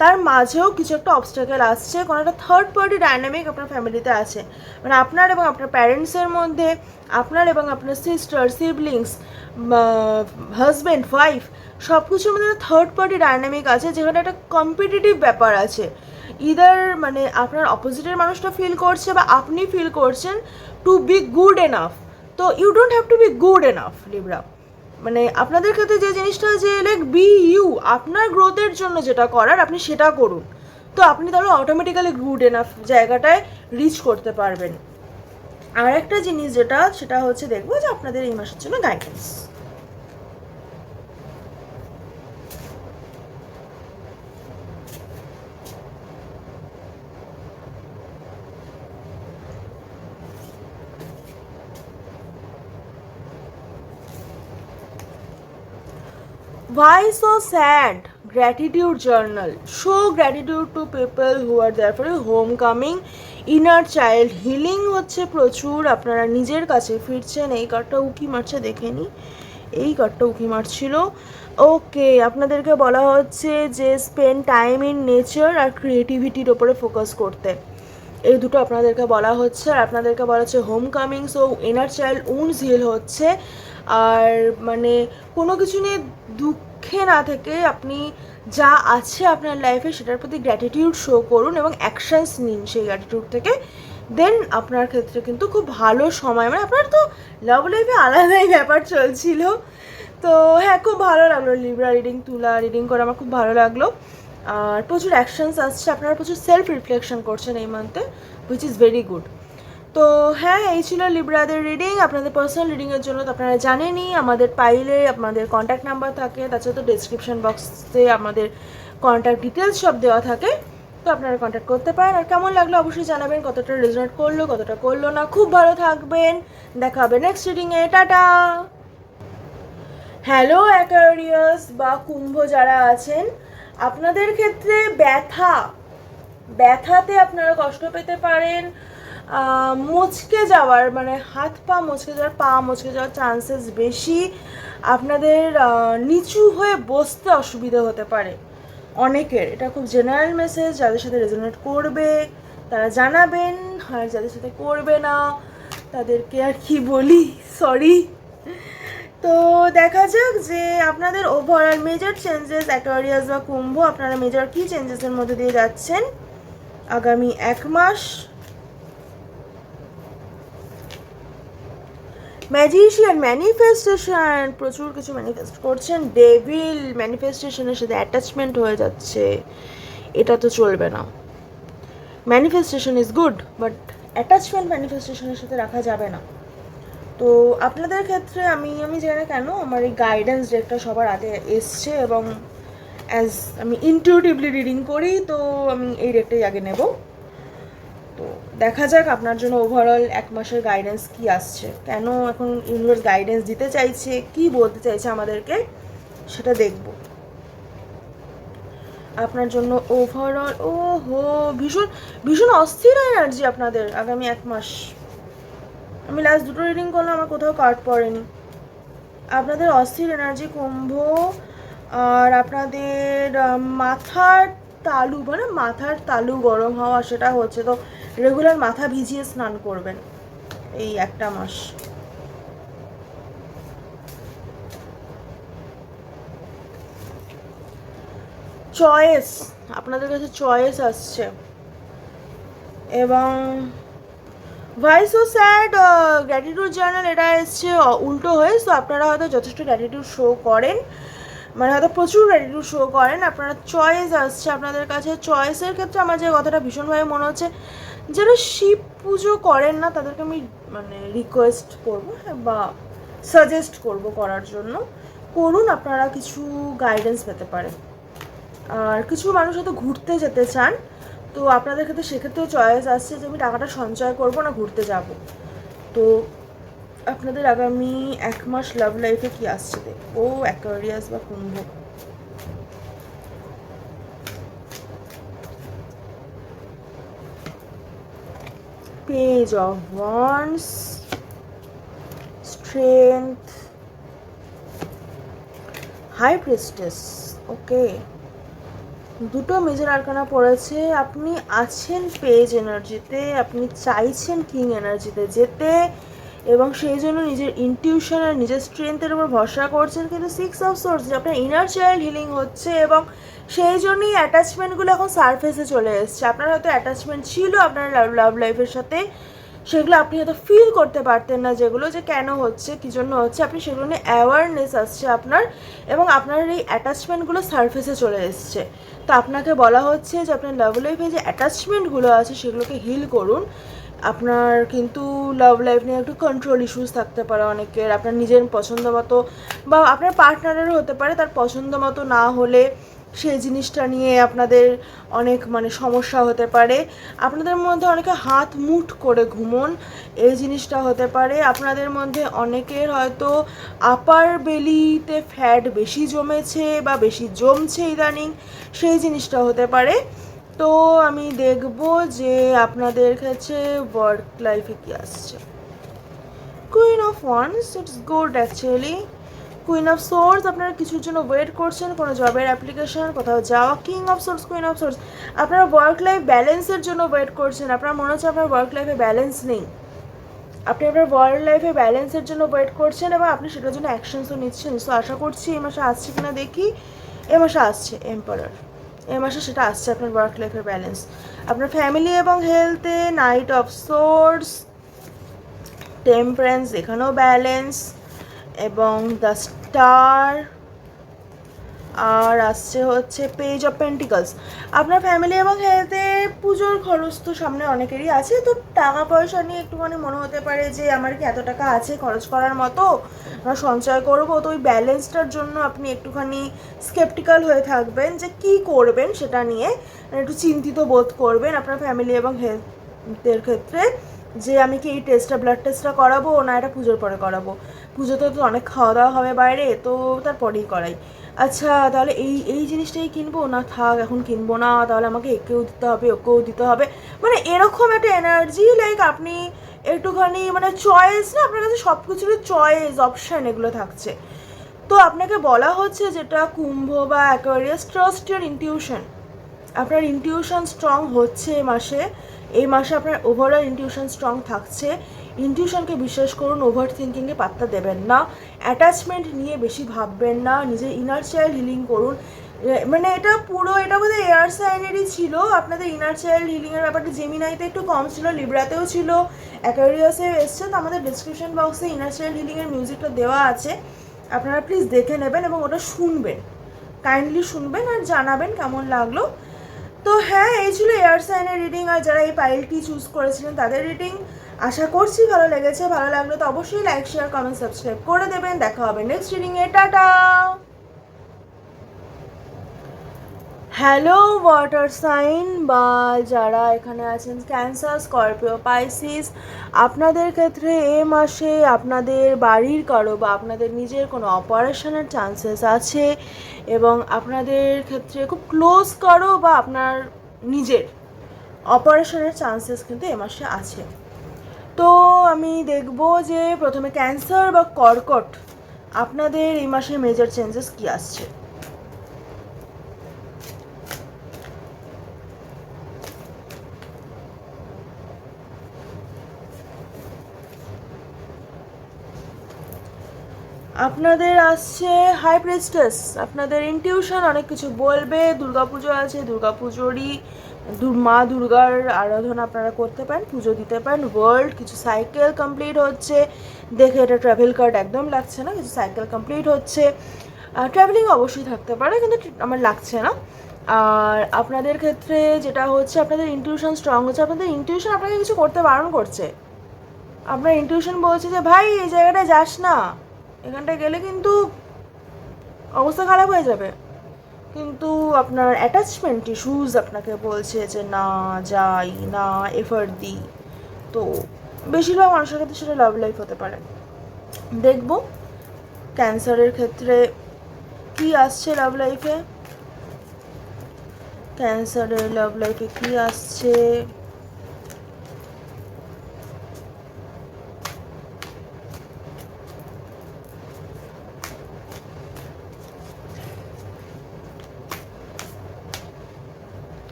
তার মাঝেও কিছু একটা অবস্টাকেল আসছে, কোনো একটা থার্ড পার্টি ডাইনামিক আপনার ফ্যামিলিতে আছে, মানে আপনার এবং আপনার প্যারেন্টসের মধ্যে, আপনার এবং আপনার সিস্টার, সিবলিংস, হাজব্যান্ড, ওয়াইফ, সব কিছুর মধ্যে থার্ড পার্টি ডাইনামিক আছে, যেখানে একটা কম্পিটিটিভ ব্যাপার আছে। ইদার মানে আপনার অপোজিটের মানুষটা ফিল করছে বা আপনি ফিল করছেন টু বি গুড এনাফ, তো you don't have to be good enough Libra, মানে আপনাদের ক্ষেত্রে যে জিনিসটা যে লাইক বি ইউ, আপনার গ্রোথের জন্য যেটা করার আপনি সেটা করুন, তো আপনি তাহলে অটোমেটিক্যালি গুড এনাফ জায়গাটায় রিচ করতে পারবেন। আর একটা জিনিস যেটা সেটা হচ্ছে দেখবো যে আপনাদের এই মাসের জন্য guidance. Why so sad? Gratitude journal. Show gratitude to people who are there for you. Homecoming. Inner child healing হচ্ছে প্রচুর, আপনারা নিজের কাছে ফিরছেন। এই কার্ডটা উকি মারছে, দেখে নি, এই কার্ডটা উকি মারছিল। ওকে, আপনাদেরকে বলা হচ্ছে যে স্পেন্ড টাইম ইন নেচার আর ক্রিয়েটিভিটির ওপরে ফোকাস করতে, এই দুটো আপনাদেরকে বলা হচ্ছে। আর আপনাদেরকে বলা হচ্ছে home coming, so inner child wounds heal হচ্ছে। আর মানে কোনো কিছু নিয়ে দুঃখে না থেকে আপনি যা আছে আপনার লাইফে সেটার প্রতি গ্র্যাটিটিউড শো করুন এবং অ্যাকশনস নিন সেই গ্র্যাটিটিউড থেকে। দেন আপনার ক্ষেত্রে কিন্তু খুব ভালো সময়, মানে আপনার তো লাভ লাইফে আলাদাই ব্যাপার চলছিল। তো হ্যাঁ, খুব ভালো লাগলো লিব্রা রিডিং, তুলা রিডিং করে আমার খুব ভালো লাগলো। আর প্রচুর অ্যাকশনস আসছে, আপনারা প্রচুর সেলফ রিফ্লেকশন করছেন এই মান্থে, হুইচ ইজ ভেরি গুড। তো হ্যাঁ, এই ছিল লিব্রাদের রিডিং। আপনাদের পার্সোনাল রিডিংয়ের জন্য তো আপনারা জানেনই আমাদের পাইলে আপনাদের কন্ট্যাক্ট নাম্বার থাকে, তাছাড়া তো ডিসক্রিপশন বক্সে আমাদের কন্ট্যাক্ট ডিটেলস সব দেওয়া থাকে, তো আপনারা কন্ট্যাক্ট করতে পারেন। আর কেমন লাগলো অবশ্যই জানাবেন, কতটা রেজনেট করলো কতটা করলো না। খুব ভালো থাকবেন, দেখা হবে নেক্সট রিডিংয়ে, টাটা। হ্যালো অ্যাকোয়ারিয়াস বা কুম্ভ যারা আছেন, আপনাদের ক্ষেত্রে ব্যথাতে আপনারা কষ্ট পেতে পারেন। মুচকে যাওয়ার, মানে হাত পা মুচকে যাওয়ার, পা মুচকে যাওয়ার চান্সেস বেশি। আপনাদের নিচু হয়ে বসতে অসুবিধা হতে পারে অনেকের। এটা খুব জেনারেল মেসেজ, যাদের সাথে রেজোনেট করবে তারা জানাবেন, আর যাদের সাথে করবে না তাদেরকে আর কি বলি, সরি। তো দেখা যাক যে আপনাদের ওভারঅল মেজর চেঞ্জেস, অ্যাকোয়ারিয়াস বা কুম্ভ, আপনারা মেজর কী চেঞ্জেসের মধ্যে দিয়ে যাচ্ছেন আগামী 1 মাস। ম্যাজিশিয়ান, ম্যানিফেস্টেশন, প্রচুর কিছু ম্যানিফেস্ট করছেন। ডেভিল, ম্যানিফেস্টেশনের সাথে অ্যাটাচমেন্ট হয়ে যাচ্ছে, এটা তো চলবে না। Manifestation is good, but attachment ম্যানিফেস্টেশনের সাথে রাখা যাবে না। তো আপনাদের ক্ষেত্রে আমি জানি না কেন আমার এই গাইডেন্স ডেকটা সবার আগে এসছে, এবং অ্যাজ আমি ইনটিউটিভলি রিডিং করি, তো আমি এই ডেকটাই আগে নেব। তো দেখা যাক আপনার জন্য ওভারঅল 1 মাসের গাইডেন্স কি আসছে, কেন এখন ইউনিভার্স গাইডেন্স দিতে চাইছে, কি বলতে চাইছে আমাদেরকে, সেটা দেখব আপনার জন্য ওভারঅল। ওহো, ভীষণ ভীষণ অস্থির এনার্জি আপনাদের আগামী 1 মাস। আমি লাস্ট 2টো রিডিং করলাম, আমার কোথাও কার্ড পড়েনি। আপনাদের অস্থির এনার্জি কুম্ভ, আর আপনাদের মাথার তালু, মানে মাথার তালু গরম হওয়া, সেটা হচ্ছে। তো রেগুলার মাথা ভিজিয়ে স্নান করবেন এই 1টা মাস। চয়েস, আপনাদের কাছে চয়েস আসছে, এবং ভাইস ও স্যাড গ্র্যাটিটিউড জার্নাল, এটা এসছে উল্টো হয়ে। সো আপনারা হয়তো যথেষ্ট গ্র্যাটিটিউড শো করেন, মানে হয়তো প্রচুর গ্র্যাটিটিউড শো করেন। আপনারা চয়েস আসছে আপনাদের কাছে। চয়েসের ক্ষেত্রে আমার যে কথাটা ভীষণভাবে মনে হচ্ছে, যারা শিব পুজো করেন না তাদেরকে আমি মানে রিকোয়েস্ট করবো বা সাজেস্ট করব করার জন্য, করুন, আপনারা কিছু গাইডেন্স পেতে পারেন। আর কিছু মানুষ হয়তো ঘুরতে যেতে চান, তো আপনাদের ক্ষেত্রে সেক্ষেত্রেও চয়েস আসছে যে আমি টাকাটা সঞ্চয় করব না ঘুরতে যাব। তো আপনাদের আগামী 1 মাস লাভ লাইফে কি আসছে দেখো অ্যাকোয়ারিয়াস বা Kumbh. Page of wands, strength, high priestess. Okay, দুটো মেজর আরকানা পড়েছে। আপনি আছেন পেজ এনার্জিতে, আপনি চাইছেন কিং এনার্জিতে যেতে, এবং সেই জন্য নিজের ইনটিউশন আর নিজের স্ট্রেংথের উপর ভরসা করছেন। কিন্তু 6 অফ সোর্স, আপনার ইনার চাইল্ড হিলিং হচ্ছে, এবং সেই জন্যই অ্যাটাচমেন্টগুলো এখন সারফেসে চলে এসছে। আপনার হয়তো অ্যাটাচমেন্ট ছিল আপনার লাভ লাইফের সাথে, সেগুলো আপনি হয়তো ফিল করতে পারতেন না, যেগুলো যে কেন হচ্ছে, কী জন্য হচ্ছে, আপনি সেগুলো নিয়ে অ্যাওয়ারনেস আসছে আপনার, এবং আপনার এই অ্যাটাচমেন্টগুলো সারফেসে চলে এসছে। তো আপনাকে বলা হচ্ছে যে আপনার লাভ লাইফে যে অ্যাটাচমেন্টগুলো আছে সেগুলোকে হিল করুন। আপনার কিন্তু লাভ লাইফ নিয়ে একটু কন্ট্রোল ইস্যুস থাকতে পারে অনেকের, আপনার নিজের পছন্দ মতো বা আপনার পার্টনারেরও হতে পারে, তার পছন্দ মতো না হলে সেই জিনিসটা নিয়ে আপনাদের অনেক মানে সমস্যা হতে পারে। আপনাদের মধ্যে অনেকে হাত মুঠ করে ঘুমন, এই জিনিসটা হতে পারে। আপনাদের মধ্যে অনেকের হয়তো আপার বেলিতে ফ্যাট বেশি জমেছে বা বেশি জমছে ইদানিং, সেই জিনিসটা হতে পারে। তো আমি দেখব যে আপনাদের কাছে ওয়ার্ক লাইফে কি আসছে। Queen of wands, it's good actually. Queen of swords, আপনারা কিছুর জন্য ওয়েট করছেন, কোনো জবের অ্যাপ্লিকেশন, কোথাও যাওয়া। King of swords, queen of swords, আপনারা ওয়ার্ক লাইফ ব্যালেন্সের জন্য ওয়েট করছেন। আপনার মনে হচ্ছে আপনার ওয়ার্ক লাইফে ব্যালেন্স নেই, আপনি আপনার ওয়ার্ক লাইফে ব্যালেন্সের জন্য ওয়েট করছেন এবং আপনি সেটার জন্য অ্যাকশনসও নিচ্ছেন। সো আশা করছি এই মাসে আসছে কিনা দেখি। এ মাসে আসছে এম্পারার, এ মাসে সেটা আসছে আপনার ওয়ার্ক লাইফের ব্যালেন্স। আপনার ফ্যামিলি এবং হেলথে নাইট অফ সোর্স, টেম্পারেন্স, এখানেও ব্যালেন্স এবং দ্য স্টার, আর আসছে হচ্ছে পেজ অফ পেন্টিকলস। আপনার ফ্যামিলি এবং হেলথে পুজোর খরচ তো সামনে অনেকেরই আছে, তো টাকা পয়সা নিয়ে একটুখানি মনে হতে পারে যে আমার কি এত টাকা আছে খরচ করার মতো, আমরা সঞ্চয় করবো। তো ওই ব্যালেন্সটার জন্য আপনি একটুখানি স্কেপটিক্যাল হয়ে থাকবেন যে কি করবেন সেটা নিয়ে, একটু চিন্তিত বোধ করবেন আপনার ফ্যামিলি এবং হেলথের ক্ষেত্রে, যে আমি কি এই টেস্টটা ব্লাড টেস্টটা করাবো না এটা পুজোর পরে করাবো। পুজোতে তো অনেক খাওয়া দাওয়া হবে বাইরে, তো তারপরেই করাই। আচ্ছা তাহলে এই জিনিসটাই কিনবো না থাক এখন কিনবো না, তাহলে আমাকে একেও দিতে হবে ওকেও দিতে হবে, মানে এরকম একটা এনার্জি। লাইক আপনি একটুখানি মানে চয়েস, না আপনার কাছে সব কিছুর চয়েস অপশান এগুলো থাকছে। তো আপনাকে বলা হচ্ছে যেটা কুম্ভ বা অ্যাকোয়ারিয়াস, ট্রাস্ট ইউর ইনটিউশন। আপনার ইনটিউশন স্ট্রং হচ্ছে এই মাসে আপনার ওভারঅল ইনটিউশন স্ট্রং থাকছে। ইনটিউশনকে বিশ্বাস করুন, ওভার থিঙ্কিংয়ে পাত্তা দেবেন না, অ্যাটাচমেন্ট নিয়ে বেশি ভাববেন না, নিজের ইনার চাইল্ড হিলিং করুন। মানে এটা বোধহয় এয়ার সাইনেরই ছিল আপনাদের ইনার চাইল্ড হিলিংয়ের ব্যাপারটা। জেমিনাইতে একটু কম ছিল, লিব্রাতেও ছিল, অ্যাকোয়ারিয়াসেও এসছে। তো আমাদের ডিসক্রিপশন বক্সে ইনার চাইল্ড হিলিংয়ের মিউজিকটা দেওয়া আছে, আপনারা প্লিজ দেখে নেবেন এবং ওটা শুনবেন, কাইন্ডলি শুনবেন আর জানাবেন কেমন লাগলো। তো হ্যাঁ, এই ছিল এয়ার সাইনের রিডিং। আর যারা এই পাইলটি চুজ করেছিলেন তাদের রিডিং, আশা করছি ভালো লেগেছে। ভালো লাগলে তো অবশ্যই লাইক শেয়ার কমেন্ট সাবস্ক্রাইব করে দেবেন। দেখা হবে নেক্সট রিডিংয়ে, টাটা। হ্যালো ওয়াটার সাইন বা যারা এখানে আছেন ক্যান্সার, স্করপিও, পাইসিস, আপনাদের ক্ষেত্রে এ মাসে আপনাদের বাড়ির কারো বা আপনাদের নিজের কোনো অপারেশনের চান্সেস আছে এবং আপনাদের ক্ষেত্রে খুব ক্লোজ কারো বা আপনার নিজের অপারেশনের চান্সেস কিন্তু এ মাসে আছে। তো আমি দেখব যে প্রথমে ক্যান্সার বা কর্কট, আপনাদের এই মাসে মেজর চেঞ্জেস কি আসছে। আপনাদের আসছে হাই প্রিস্টেস, আপনাদের ইনটিউশন অনেক কিছু বলবে। দুর্গাপুজো আছে, দুর্গাপুজোরই মা দুর্গার আরাধনা আপনারা করতে পারেন, পুজো দিতে পারেন। ওয়ার্ল্ড কিছু সাইকেল কমপ্লিট হচ্ছে, দেখে এটা ট্রাভেল কার্ড একদম লাগছে না, কিছু সাইকেল কমপ্লিট হচ্ছে। ট্রাভেলিং অবশ্যই থাকতে পারে কিন্তু আমার লাগছে না। আর আপনাদের ক্ষেত্রে যেটা হচ্ছে আপনাদের ইনটিউশন স্ট্রং হচ্ছে, আপনাদের ইনটিউশন আপনাকে কিছু করতে বারণ করছে। আপনার ইনটিউশন বলছে যে ভাই এই জায়গাটায় যাস না, এখানটায় গেলে কিন্তু অবস্থা খারাপ হয়ে যাবে, কিন্তু আপনার অ্যাটাচমেন্ট ইস্যুজ আপনাকে বলছে যে না যাই না, এফার্ট দিই। তো বেশিরভাগ মানুষের ক্ষেত্রে সেটা লাভ লাইফ হতে পারে। দেখব ক্যান্সারের ক্ষেত্রে কি আসছে লাভ লাইফে, ক্যান্সারের লাভ লাইফে কি আসছে।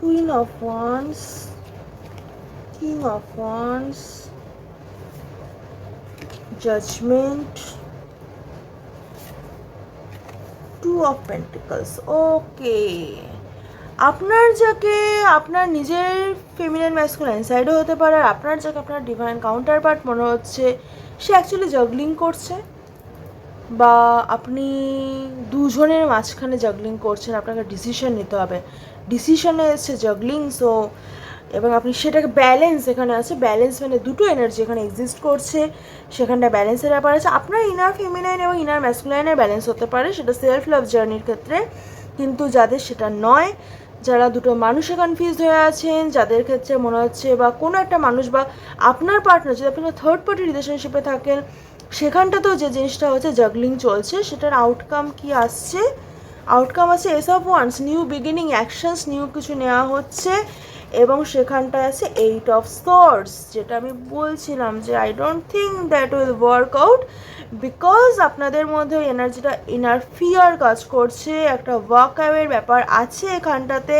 Queen of Wands, King of Wands, Judgment, Two of Pentacles. ওকে, আপনার যাকে আপনার নিজের ফেমিনাইন ম্যাসকুলাইন সাইডও হতে পারে, আর আপনার যাকে আপনার ডিভাইন কাউন্টার পার্ট মনে হচ্ছে সে অ্যাকচুয়ালি জাগলিং করছে, বা আপনি দুজনের মাঝখানে জাগলিং করছেন। আপনাকে ডিসিশন নিতে হবে, ডিসিশনে এসছে জাগলিং। সো এবং আপনি সেটাকে ব্যালেন্স, এখানে আছে ব্যালেন্স, মানে দুটো এনার্জি এখানে এক্সিস্ট করছে, সেখানটা ব্যালেন্সের ব্যাপার আছে। আপনার ইনার ফেমিনাইন এবং ইনার ম্যাসকুলাইনের ব্যালেন্স হতে পারে, সেটা সেলফ লাভ জার্নির ক্ষেত্রে। কিন্তু যাদের সেটা নয়, যারা দুটো মানুষে কনফিউজড হয়ে আছেন, যাদের ক্ষেত্রে মনে হচ্ছে বা কোনো একটা মানুষ বা আপনার পার্টনার, যদি আপনি থার্ড পার্টি রিলেশনশিপে থাকেন, সেখানটাতেও যে জিনিসটা হচ্ছে জাগলিং চলছে, সেটার আউটকাম কি আসছে আউটকাম আছে S of wands, new beginning, actions, new কিছু নেওয়া হচ্ছে। এবং সেখানটায় আছে 8 অফ সোর্ডস, যেটা আমি বলছিলাম যে I don't think that will work out, because আপনাদের মধ্যে ওই এনার্জিটা ইনার ফিয়ার কাজ করছে, একটা ওয়াক অ্যাওয়ের ব্যাপার আছে এখানটাতে।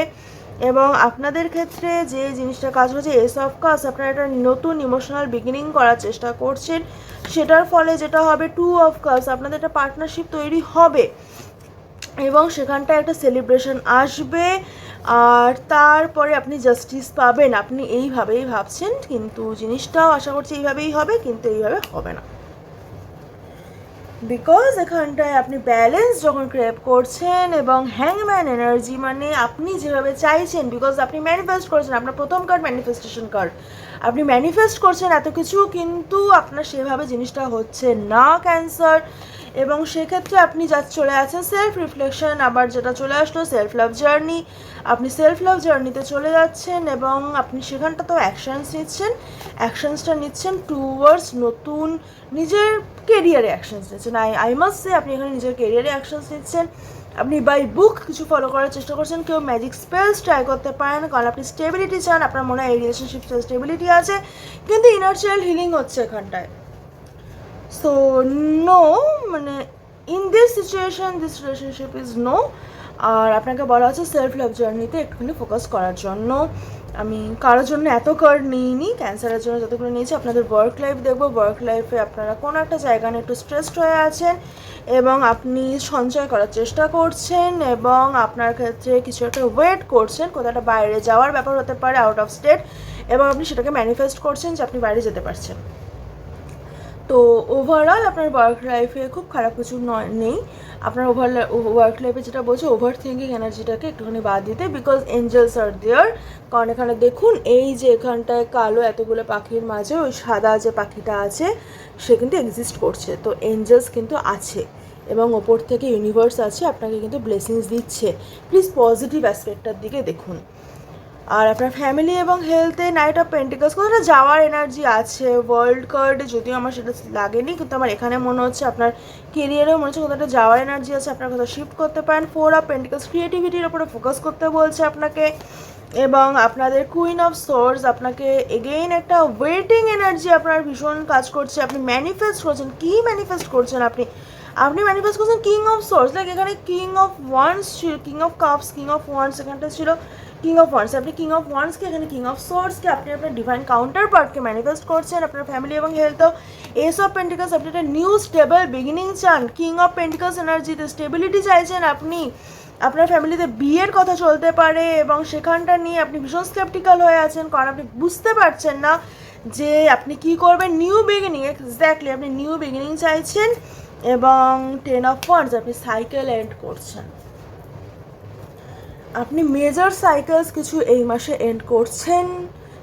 এবং আপনাদের ক্ষেত্রে যে জিনিসটা কাজ হচ্ছে এস অফ কাপস, আপনারা একটা নতুন ইমোশনাল বিগিনিং করার চেষ্টা করছেন, সেটার ফলে যেটা হবে 2 অফ কাপস, আপনাদের একটা পার্টনারশিপ তৈরি হবে এবং সেখানটায় একটা সেলিব্রেশন আসবে। আর তারপরে আপনি জাস্টিস পাবেন, আপনি এইভাবেই ভাবছেন, কিন্তু জিনিসটাও আশা করছি এইভাবেই হবে, কিন্তু এইভাবে হবে না, বিকজ এখানটায় আপনি ব্যালেন্স যখন ক্রেভ করছেন এবং হ্যাংম্যান এনার্জি, মানে আপনি যেভাবে চাইছেন, বিকজ আপনি ম্যানিফেস্ট করছেন, আপনার প্রথম কার্ড ম্যানিফেস্টেশন কার্ড, আপনি ম্যানিফেস্ট করছেন এত কিছু, কিন্তু আপনার সেভাবে জিনিসটা হচ্ছে না ক্যান্সার। এবং সেক্ষেত্রে আপনি যা চলে আছেন সেলফ রিফ্লেকশন, আবার যেটা চলে আসলো সেলফ লাভ জার্নি, আপনি সেলফ লাভ জার্নিতে চলে যাচ্ছেন এবং আপনি সেখানটাতেও অ্যাকশানস নিচ্ছেন, অ্যাকশানসটা নিচ্ছেন টুয়ার্ডস নতুন নিজের কেরিয়ারে অ্যাকশানস নিচ্ছেন। আই মাস্ট সে আপনি এখানে নিজের কেরিয়ারে অ্যাকশানস নিচ্ছেন, আপনি বাই বুক কিছু ফলো করার চেষ্টা করছেন, কেউ ম্যাজিক স্পেলস ট্রাই করতে পারেন, কারণ আপনি স্টেবিলিটি চান, আপনার মনে হয় এই রিলেশনশিপটা স্টেবিলিটি আছে, কিন্তু ইনার চাইল্ড হিলিং হচ্ছে এখানটায়। সো নো, মানে in this situation this relationship is no. আর আপনাকে বলা হচ্ছে সেলফ লাভ জার্নিতে একটুখানি ফোকাস করার জন্য। আমি কারোর জন্য এত কার্ড নিইনি, ক্যান্সারের জন্য যতগুলো নিয়েছি। আপনাদের ওয়ার্ক লাইফ দেখবো, ওয়ার্ক লাইফে আপনারা কোনো একটা জায়গা নিয়ে একটু স্ট্রেসড হয়ে আছেন এবং আপনি সঞ্চয় করার চেষ্টা করছেন এবং আপনার ক্ষেত্রে কিছু একটা ওয়েট করছেন, কোথাও একটা বাইরে যাওয়ার ব্যাপার হতে পারে, আউট অফ স্টেট, এবং আপনি সেটাকে ম্যানিফেস্ট করছেন যে আপনি বাইরে যেতে পারছেন। তো ওভারঅল আপনার ওয়ার্ক লাইফে খুব খারাপ কিছু নেই। আপনার ওয়ার্ক লাইফে যেটা বলছে ওভার থিঙ্কিং এনার্জিটাকে একটুখানি বাদ দিতে, বিকজ এঞ্জেলস আর দেয়ার। কারণ এখানে দেখুন এই যে এখানটায় কালো এতগুলো পাখির মাঝে ওই সাদা যে পাখিটা আছে সে কিন্তু এক্সিস্ট করছে, তো এঞ্জেলস কিন্তু আছে এবং ওপর থেকে ইউনিভার্স আছে, আপনাকে কিন্তু ব্লেসিংস দিচ্ছে। প্লিজ পজিটিভ অ্যাসপেক্টটার দিকে দেখুন। আর আপনার ফ্যামিলি এবং হেলথে নাইট অফ পেন্টিকলস, কোথাটা যাওয়ার এনার্জি আছে। ওয়ার্ল্ড কার্ডে যদিও আমার সেটা লাগেনি, কিন্তু আমার এখানে মনে হচ্ছে আপনার কেরিয়ারেও মনে হচ্ছে কোথাটা যাওয়ার এনার্জি আছে, আপনার কোথাও শিফট করতে পারেন। 4 অফ পেন্টিকলস, ক্রিয়েটিভিটির ওপরে ফোকাস করতে বলছে আপনাকে। এবং আপনাদের কুইন অফ সোর্স, আপনাকে এগেইন একটা ওয়েটিং এনার্জি আপনার ভীষণ কাজ করছে। আপনি ম্যানিফেস্ট করছেন, কী ম্যানিফেস্ট করছেন আপনি ম্যানিফেস্ট করছেন কিং অফ সোর্স, লাইক এখানে কিং অফ ওয়ান্স ছিল, king of cups, king of once এখানটা ছিল কিং অফ ওয়ান্স। আপনি কিং অফ ওয়ান্সকে এখানে কিং অফ সোর্সকে আপনি আপনার ডিভাইন কাউন্টার পার্টকে ম্যানিফেস্ট করছেন। আপনার ফ্যামিলি এবং হেলথও এস অফ পেন্টিকলস, আপনি একটা নিউ স্টেবল বিগিনিং চান। কিং অফ পেন্টিকলস এনার্জিতে স্টেবিলিটি চাইছেন আপনি। আপনার ফ্যামিলিতে বিয়ের কথা চলতে পারে এবং সেখানটা নিয়ে আপনি ভীষণ স্কেপটিক্যাল হয়ে আছেন, কারণ আপনি বুঝতে পারছেন না যে আপনি কী করবেন। নিউ বিগিনিং, এক্স্যাক্টলি আপনি নিউ বিগিনিং চাইছেন। এবং 10 অফ ওয়ান্ডস, আপনি সাইকেল এন্ড করছেন, আপনি মেজর সাইকেলস কিছু এই মাসে এন্ড করছেন।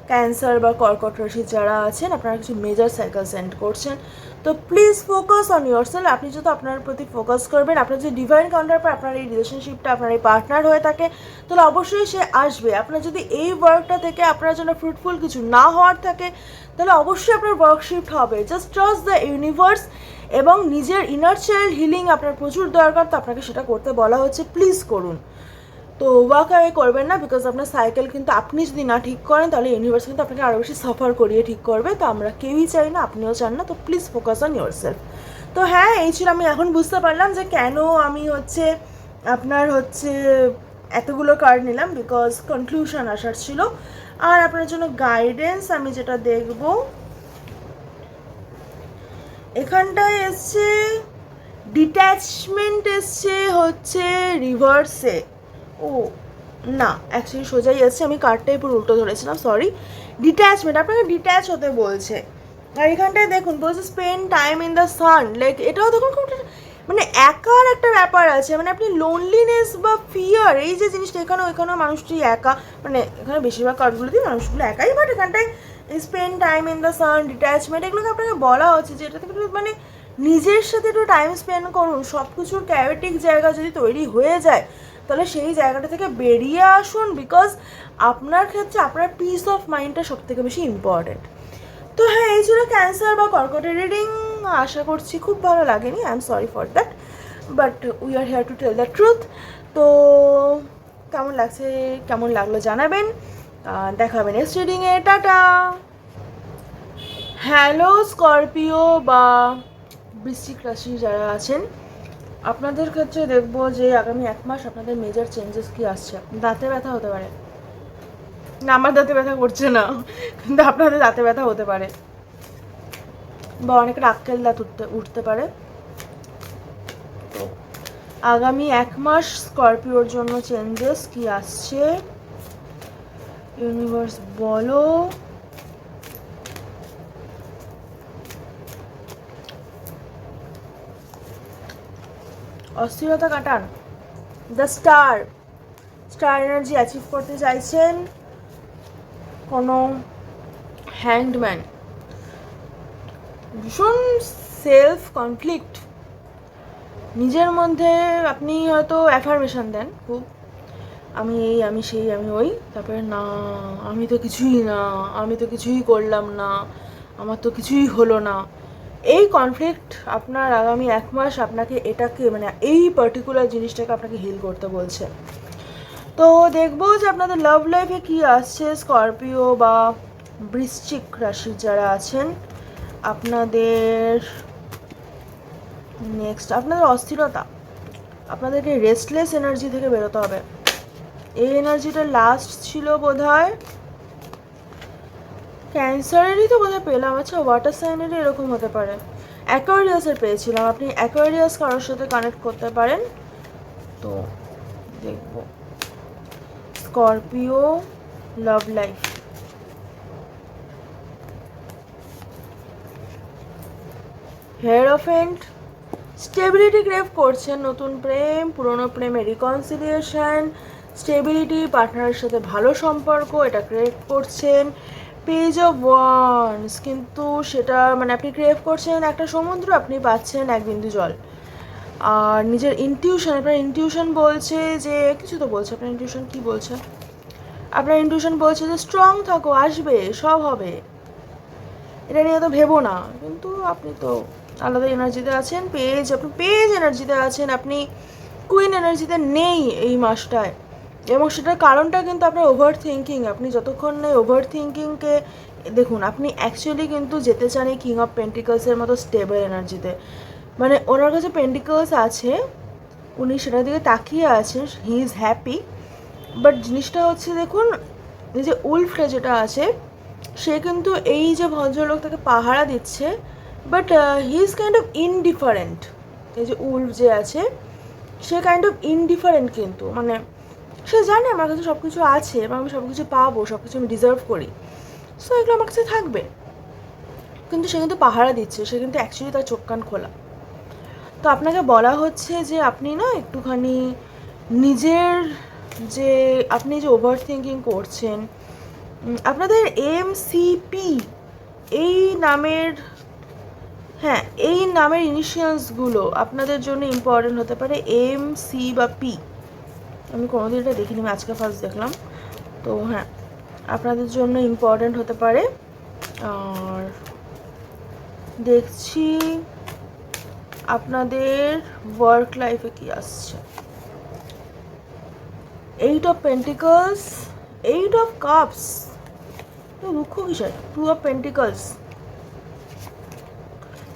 ক্যান্সার বা কর্কট রাশি যারা আছেন আপনারা কিছু মেজর সাইকেলস এন্ড করছেন। তো please focus on your self. আপনি যদি আপনার প্রতি ফোকাস করবেন, আপনার যে ডিভাইন কাউন্টার পর আপনার এই রিলেশনশিপটা আপনার এই পার্টনার হয়ে থাকে, তাহলে অবশ্যই সে আসবে। আপনার যদি এই ওয়ার্কটা থেকে আপনার জন্য ফ্রুটফুল কিছু না হওয়ার থাকে, তাহলে অবশ্যই আপনার ওয়ার্ক শিফট হবে। Just trust the universe. এবং নিজের ইনার চাইল্ড হিলিং আপনার প্রচুর দরকার, তো আপনাকে সেটা করতে বলা হচ্ছে, প্লিজ করুন। তো ওয়াক অ্যাওয়ে করবেন না, বিকজ আপনার সাইকেল কিন্তু আপনি যদি না ঠিক করেন তাহলে ইউনিভার্স কিন্তু আপনাকে আরও বেশি সাফার করিয়ে ঠিক করবে। তো আমরা কেউই চাই না, আপনিও চান না। তো please focus on your self. তো হ্যাঁ, এই ছিল, আমি এখন বুঝতে পারলাম যে কেন আমি আপনার এতগুলো কার্ড নিলাম, বিকজ কনক্লুশন আসার ছিল। আর আপনার জন্য গাইডেন্স আমি যেটা দেখব, এখানটায় এসছে ডিট্যাচমেন্ট, এসছে রিভার্সে। ও না, অ্যাকচুয়ালি সোজাই এসছে, আমি কার্ডটাই পুরো উল্টো ধরেছিলাম, সরি। ডিট্যাচমেন্ট, আপনাকে ডিট্যাচ হতে বলছে। আর এখানটায় দেখুন বলছে spend time in the sun, like এটাও দেখুন খুব মানে একার একটা ব্যাপার আছে। মানে আপনি লোনলিনেস বা ফিয়ার, এই যে জিনিসটা এখানেও মানুষটি একা, মানে এখানে বেশিরভাগ কার্ডগুলোতেই মানুষগুলো একাই, বাট এখানটায় spend time in the sun, detachment, এগুলোকে আপনাকে বলা হচ্ছে যে এটা থেকে মানে নিজের সাথে একটু টাইম স্পেন্ড করুন। সব কিছুর ক্যারেটিক জায়গা যদি তৈরি হয়ে যায় তাহলে সেই জায়গাটা থেকে বেরিয়ে আসুন, বিকজ আপনার ক্ষেত্রে আপনার পিস অফ মাইন্ডটা সব থেকে বেশি ইম্পর্টেন্ট। তো হ্যাঁ, এই ছিল ক্যান্সার বা কর্কটের রিডিং। আশা করছি খুব ভালো লাগেনি, I am sorry for that. But we are here to tell the truth. তো কেমন লাগলো জানাবেন। দেখা হবে নেক্সট রিডিংয়ে। টাটা। হ্যালো স্করপিও বা বৃশ্চিক রাশি যারা আছেন, আপনাদের ক্ষেত্রে দেখবো যে আগামী 1 মাস আপনাদের মেজর চেঞ্জেস কি আসছে। দাঁতে ব্যথা হতে পারে, না আমার দাঁতে ব্যথা করছে না, কিন্তু আপনাদের দাঁতে ব্যথা হতে পারে, বা অনেকের আক্কেল দাঁত উঠতে পারে। তো আগামী 1 মাস স্করপিওর জন্য চেঞ্জেস কি আসছে ইউনিভার্স বলো। অস্থিরতা কাটান। দ্য স্টার এনার্জি অ্যাচিভ করতে চাইছেন। কোনো হ্যাংডম্যান, ভীষণ সেলফ কনফ্লিক্ট, নিজের মধ্যে আপনি হয়তো অ্যাফার্মেশন দেন খুব, আমি এই, আমি সেই, আমি ওই, তারপরে না আমি তো কিছুই করলাম না, আমার তো কিছুই হলো না। এই কনফ্লিক্ট আপনার আগামী 1 মাস আপনাকে এটাকে মানে এই পার্টিকুলার জিনিসটাকে আপনাকে হিল করতে বলছে। তো দেখবো যে আপনাদের লাভ লাইফে কি আসছে স্করপিও বা বৃশ্চিক রাশির যারা আছেন। আপনাদের নেক্সট আপনাদের অস্থিরতা, আপনাদেরকে রেস্টলেস এনার্জি থেকে বেরোতে হবে। এই এনার্জিটা লাস্ট ছিল বোধহয় ক্যান্সারেরই, তো বোধহয় পেলাম। আচ্ছা, ওয়াটার সাইনেরই এরকম হতে পারে। অ্যাকোয়ারিয়াসের পেয়েছিলাম। আপনি অ্যাকোয়ারিয়াস কারোর সাথে কানেক্ট করতে পারেন। তো দেখবো Scorpio love life. Hierophant, stability crave করছেন, নতুন প্রেম, পুরনো প্রেমে রিকনসিলিয়েশন, স্টেবিলিটি, পার্টনারের সাথে ভালো সম্পর্ক, এটা ক্রেভ করছেন। পেজ অফ ওয়ান্স, কিন্তু সেটা মানে আপনি ক্রেভ করছেন একটা সমুদ্র, আপনি পাচ্ছেন 1 বিন্দু জল। আর নিজের ইনটিউশন, আপনার ইনটিউশন বলছে যে কিছু তো বলছে, আপনার ইনটিউশন কি বলছে? আপনার ইনটিউশন বলছে যে স্ট্রং থাকো, আসবে, সব হবে, এটা নিয়ে তো ভেবো না। কিন্তু আপনি তো আলাদা এনার্জিতে আছেন। আপনি পেজ এনার্জিতে আছেন, আপনি কুইন এনার্জিতে নেই এই মাসটায়। এবং সেটার কারণটা কিন্তু আপনার ওভার থিঙ্কিং। আপনি যতক্ষণ না ওভার থিঙ্কিংকে দেখুন, আপনি অ্যাকচুয়ালি কিন্তু যেতে চান এই কিং অফ পেন্টিকলসের মতো স্টেবল এনার্জিতে। মানে ওনার কাছে পেন্টিকলস আছে, উনি সেটার দিকে তাকিয়ে আছেন, হি ইজ হ্যাপি। বাট জিনিসটা হচ্ছে দেখুন, এই যে উলফটা যেটা আছে, সে কিন্তু এই যে ভদ্রলোক তাকে পাহারা দিচ্ছে, but he is kind of indifferent. এই যে উলফ যে আছে, সে কাইন্ড অফ ইনডিফারেন্ট, কিন্তু মানে সে জানে আমার কাছে সব কিছু আছে এবং আমি সব কিছু পাবো, সব কিছু আমি ডিজার্ভ করি, সো এগুলো আমার কাছে থাকবে। কিন্তু সে কিন্তু পাহারা দিচ্ছে, সে কিন্তু অ্যাকচুয়ালি তার চোখ কান খোলা। তো আপনাকে বলা হচ্ছে যে আপনি না একটুখানি নিজের যে আপনি যে ওভার থিঙ্কিং করছেন, আপনাদের MCP এই নামের, হ্যাঁ এই নামের ইনিশিয়ালসগুলো আপনাদের জন্য ইম্পর্টেন্ট হতে পারে। MC বা P, আমি কোনোদিন এটা দেখিনি, আমি আজকে ফার্স্ট দেখলাম। তো হ্যাঁ, আপনাদের জন্য ইম্পর্টেন্ট হতে পারে। আর দেখছি আপনাদের ওয়ার্ক লাইফে কি আসছে। 8 অফ পেন্টিকলস, 8 অফ কাপস, দুঃখ কিসের? 2 অফ পেন্টিকলস,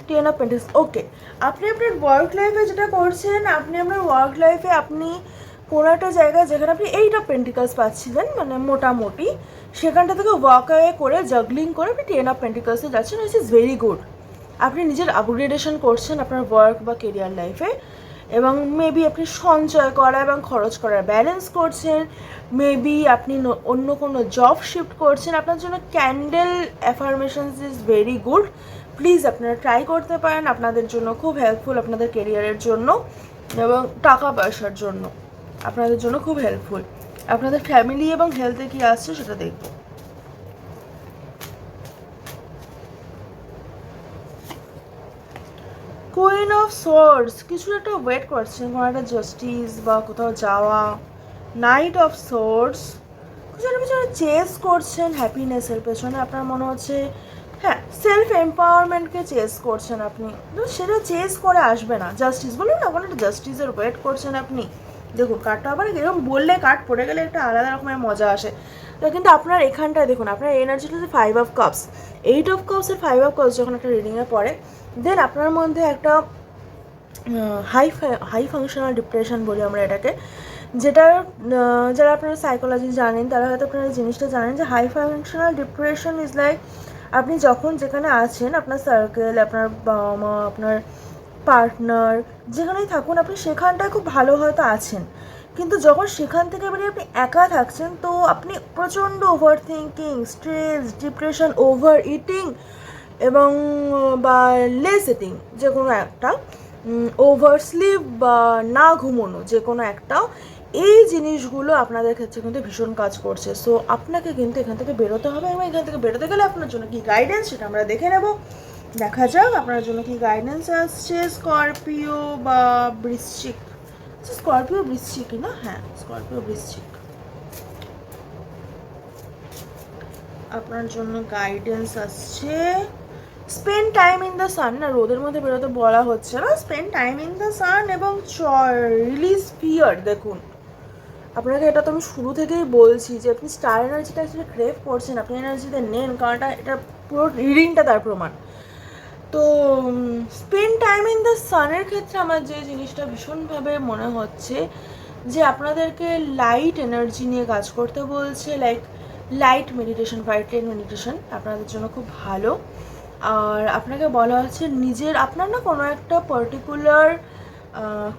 10 অফ পেন্টিকলস। ওকে, আপনি আপনার ওয়ার্ক লাইফে যেটা করছেন, আপনি আপনার ওয়ার্ক লাইফে আপনি কোনো একটা জায়গায় যেখানে আপনি 8 অফ পেন্টিকলস পাচ্ছিলেন, মানে মোটামুটি সেখানটা থেকে ওয়াক অ্যাওয়ে করে জাগলিং করে আপনি 10 অফ পেন্টিকলসে যাচ্ছেন, উইচ ইজ ভেরি গুড। আপনি নিজের আপগ্রেডেশন করছেন আপনার ওয়ার্ক বা কেরিয়ার লাইফে, এবং মেবি আপনি সঞ্চয় করা এবং খরচ করার ব্যালেন্স করছেন, মেবি আপনি অন্য কোনো জব শিফট করছেন। আপনার জন্য candle affirmations is very good, please আপনারা ট্রাই করতে পারেন, আপনাদের জন্য খুব হেল্পফুল, আপনাদের কেরিয়ারের জন্য এবং টাকা পয়সার জন্য আপনাদের জন্য খুব হেল্পফুল। আপনাদের ফ্যামিলি এবং হেলথে কী আসছে সেটা দেখব। কুইন অফ সোর্ডস, কিছু একটা ওয়েট করছেন, কোনো একটা জাস্টিস বা কোথাও যাওয়া। নাইট অফ সোর্ডস, কিছু একটা পেছনে চেস করছেন, হ্যাপিনেসের পেছনে। আপনার মনে হচ্ছে হ্যাঁ, সেলফ এম্পাওয়ারমেন্টকে চেস করছেন আপনি, তো সেটা চেস করে আসবে না। জাস্টিস বলুন না, কোনো একটা জাস্টিসের ওয়েট করছেন আপনি। দেখুন কার্ডটা আবার এরকম বললে কার্ড পড়ে গেলে একটা আলাদা রকমের মজা আসে। তো কিন্তু আপনার এখানটায় দেখুন, আপনার এনার্জিটা যে 5 অফ কাপস, 8 অফ কাপসের 5 অফ কাপস যখন একটা রিডিংয়ে পড়ে, দেন আপনার মধ্যে একটা হাই ফাংশনাল ডিপ্রেশন বলি আমরা এটাকে, যেটা যারা আপনারা সাইকোলজি জানেন তারা হয়তো আপনারা এই জিনিসটা জানেন যে high functional depression is like আপনি যখন যেখানে আছেন, আপনার সার্কেল, আপনার বাবা মা, আপনার পার্টনার যেখানেই থাকুন আপনি সেখানটায় খুব ভালো হয়তো আছেন, কিন্তু যখন সেখান থেকে বেরিয়ে আপনি একা থাকছেন তো আপনি প্রচণ্ড over thinking, stress, depression, over eating এবং বা লেস ইটিং যে কোনো একটা, ওভার স্লিপ বা না ঘুমোনো যে কোনো একটা, এই জিনিসগুলো আপনাদের ক্ষেত্রে কিন্তু ভীষণ কাজ করছে। সো আপনাকে কিন্তু এখান থেকে বেরোতে হবে, এবং এখান থেকে বেরোতে গেলে আপনার জন্য কী গাইডেন্স সেটা আমরা দেখে নেব। দেখা যাক আপনার জন্য কি গাইডেন্স আসছে। স্করপিও বা বৃশ্চিক, স্করপিও বৃশ্চিকই না? হ্যাঁ, স্করপিও বৃশ্চিক। আপনার জন্য গাইডেন্স আসছে spend time in the sun. না, রোদের মধ্যে বেরোতে বলা হচ্ছে না, spend time in the sun এবং রিলিজ ফিয়ার। দেখুন আপনাকে এটা তো আমি শুরু থেকেই বলছি যে আপনি স্টার এনার্জিটা অ্যাকচুয়ালি ক্রেভ করছেন, আপনি এনার্জিতে নেন, কারণ এটা পুরো রিডিংটা তার প্রমাণ। তো স্পেন্ড টাইম ইন দ্য সানের ক্ষেত্রে আমার যে জিনিসটা ভীষণভাবে মনে হচ্ছে যে আপনাদেরকে লাইট এনার্জি নিয়ে কাজ করতে বলছে, লাইক লাইট মেডিটেশন, ভাইট্রেন মেডিটেশন আপনাদের জন্য খুব ভালো। আর আপনাকে বলা হচ্ছে নিজের, আপনার না কোনো একটা পার্টিকুলার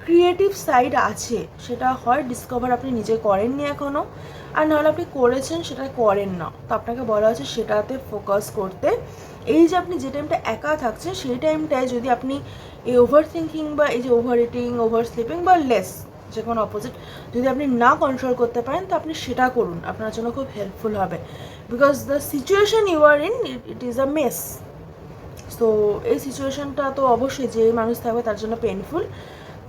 ক্রিয়েটিভ সাইড আছে, সেটা হয় ডিসকভার আপনি নিজে করেননি এখনও, আর নাহলে আপনি করেছেন সেটা করেন না, তো আপনাকে বলা হচ্ছে সেটাতে ফোকাস করতে। এই যে আপনি যে টাইমটা একা থাকছেন সেই টাইমটায় যদি আপনি এই ওভার থিঙ্কিং বা এই যে ওভার ইটিং, ওভার স্লিপিং বা লেস যে কোনো অপোজিট যদি আপনি না কন্ট্রোল করতে পারেন তো আপনি সেটা করুন, আপনার জন্য খুব হেল্পফুল হবে। Because the situation you are in, it is a mess. তো এই সিচুয়েশনটা তো অবশ্যই যে মানুষ থাকবে তার জন্য পেনফুল।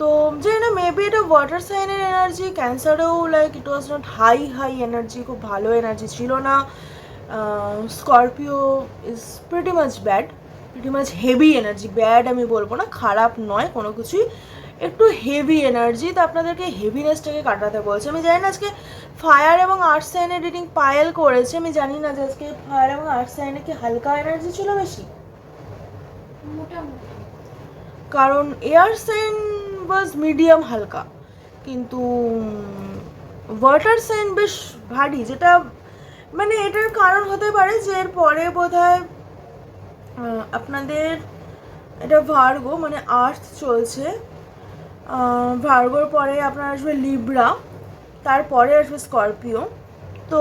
তো যে না মেবি এটা ওয়াটার সাইনের এনার্জি, ক্যান্সারেও like it was not high energy, খুব ভালো এনার্জি ছিল না। Scorpio is pretty much bad, pretty much heavy energy. Bad আমি বলবো না, খারাপ নয় কোনো কিছুই, একটু হেভি এনার্জি। তো আপনাদেরকে হেভিনেসটাকে কাটাতে বলছে। আমি জানি না আজকে ফায়ার এবং আর্থ সাইনের রিডিং পায়েল করেছে, আমি জানি না যে আজকে ফায়ার এবং আর্থ সাইনে কি হালকা এনার্জি ছিল বেশি, মোটামুটি। কারণ এয়ার সাইন ওয়াজ মিডিয়াম হালকা, কিন্তু ওয়াটার সাইন বেশ ভারী, যেটা মানে এটার কারণ হতে পারে যে এর পরে বোধহয় আপনাদের এটা ভার্গো মানে আর্থ চলছে, ভার্গোর পরে আপনার আসবে লিব্রা, তারপরে আসবে স্করপিও। তো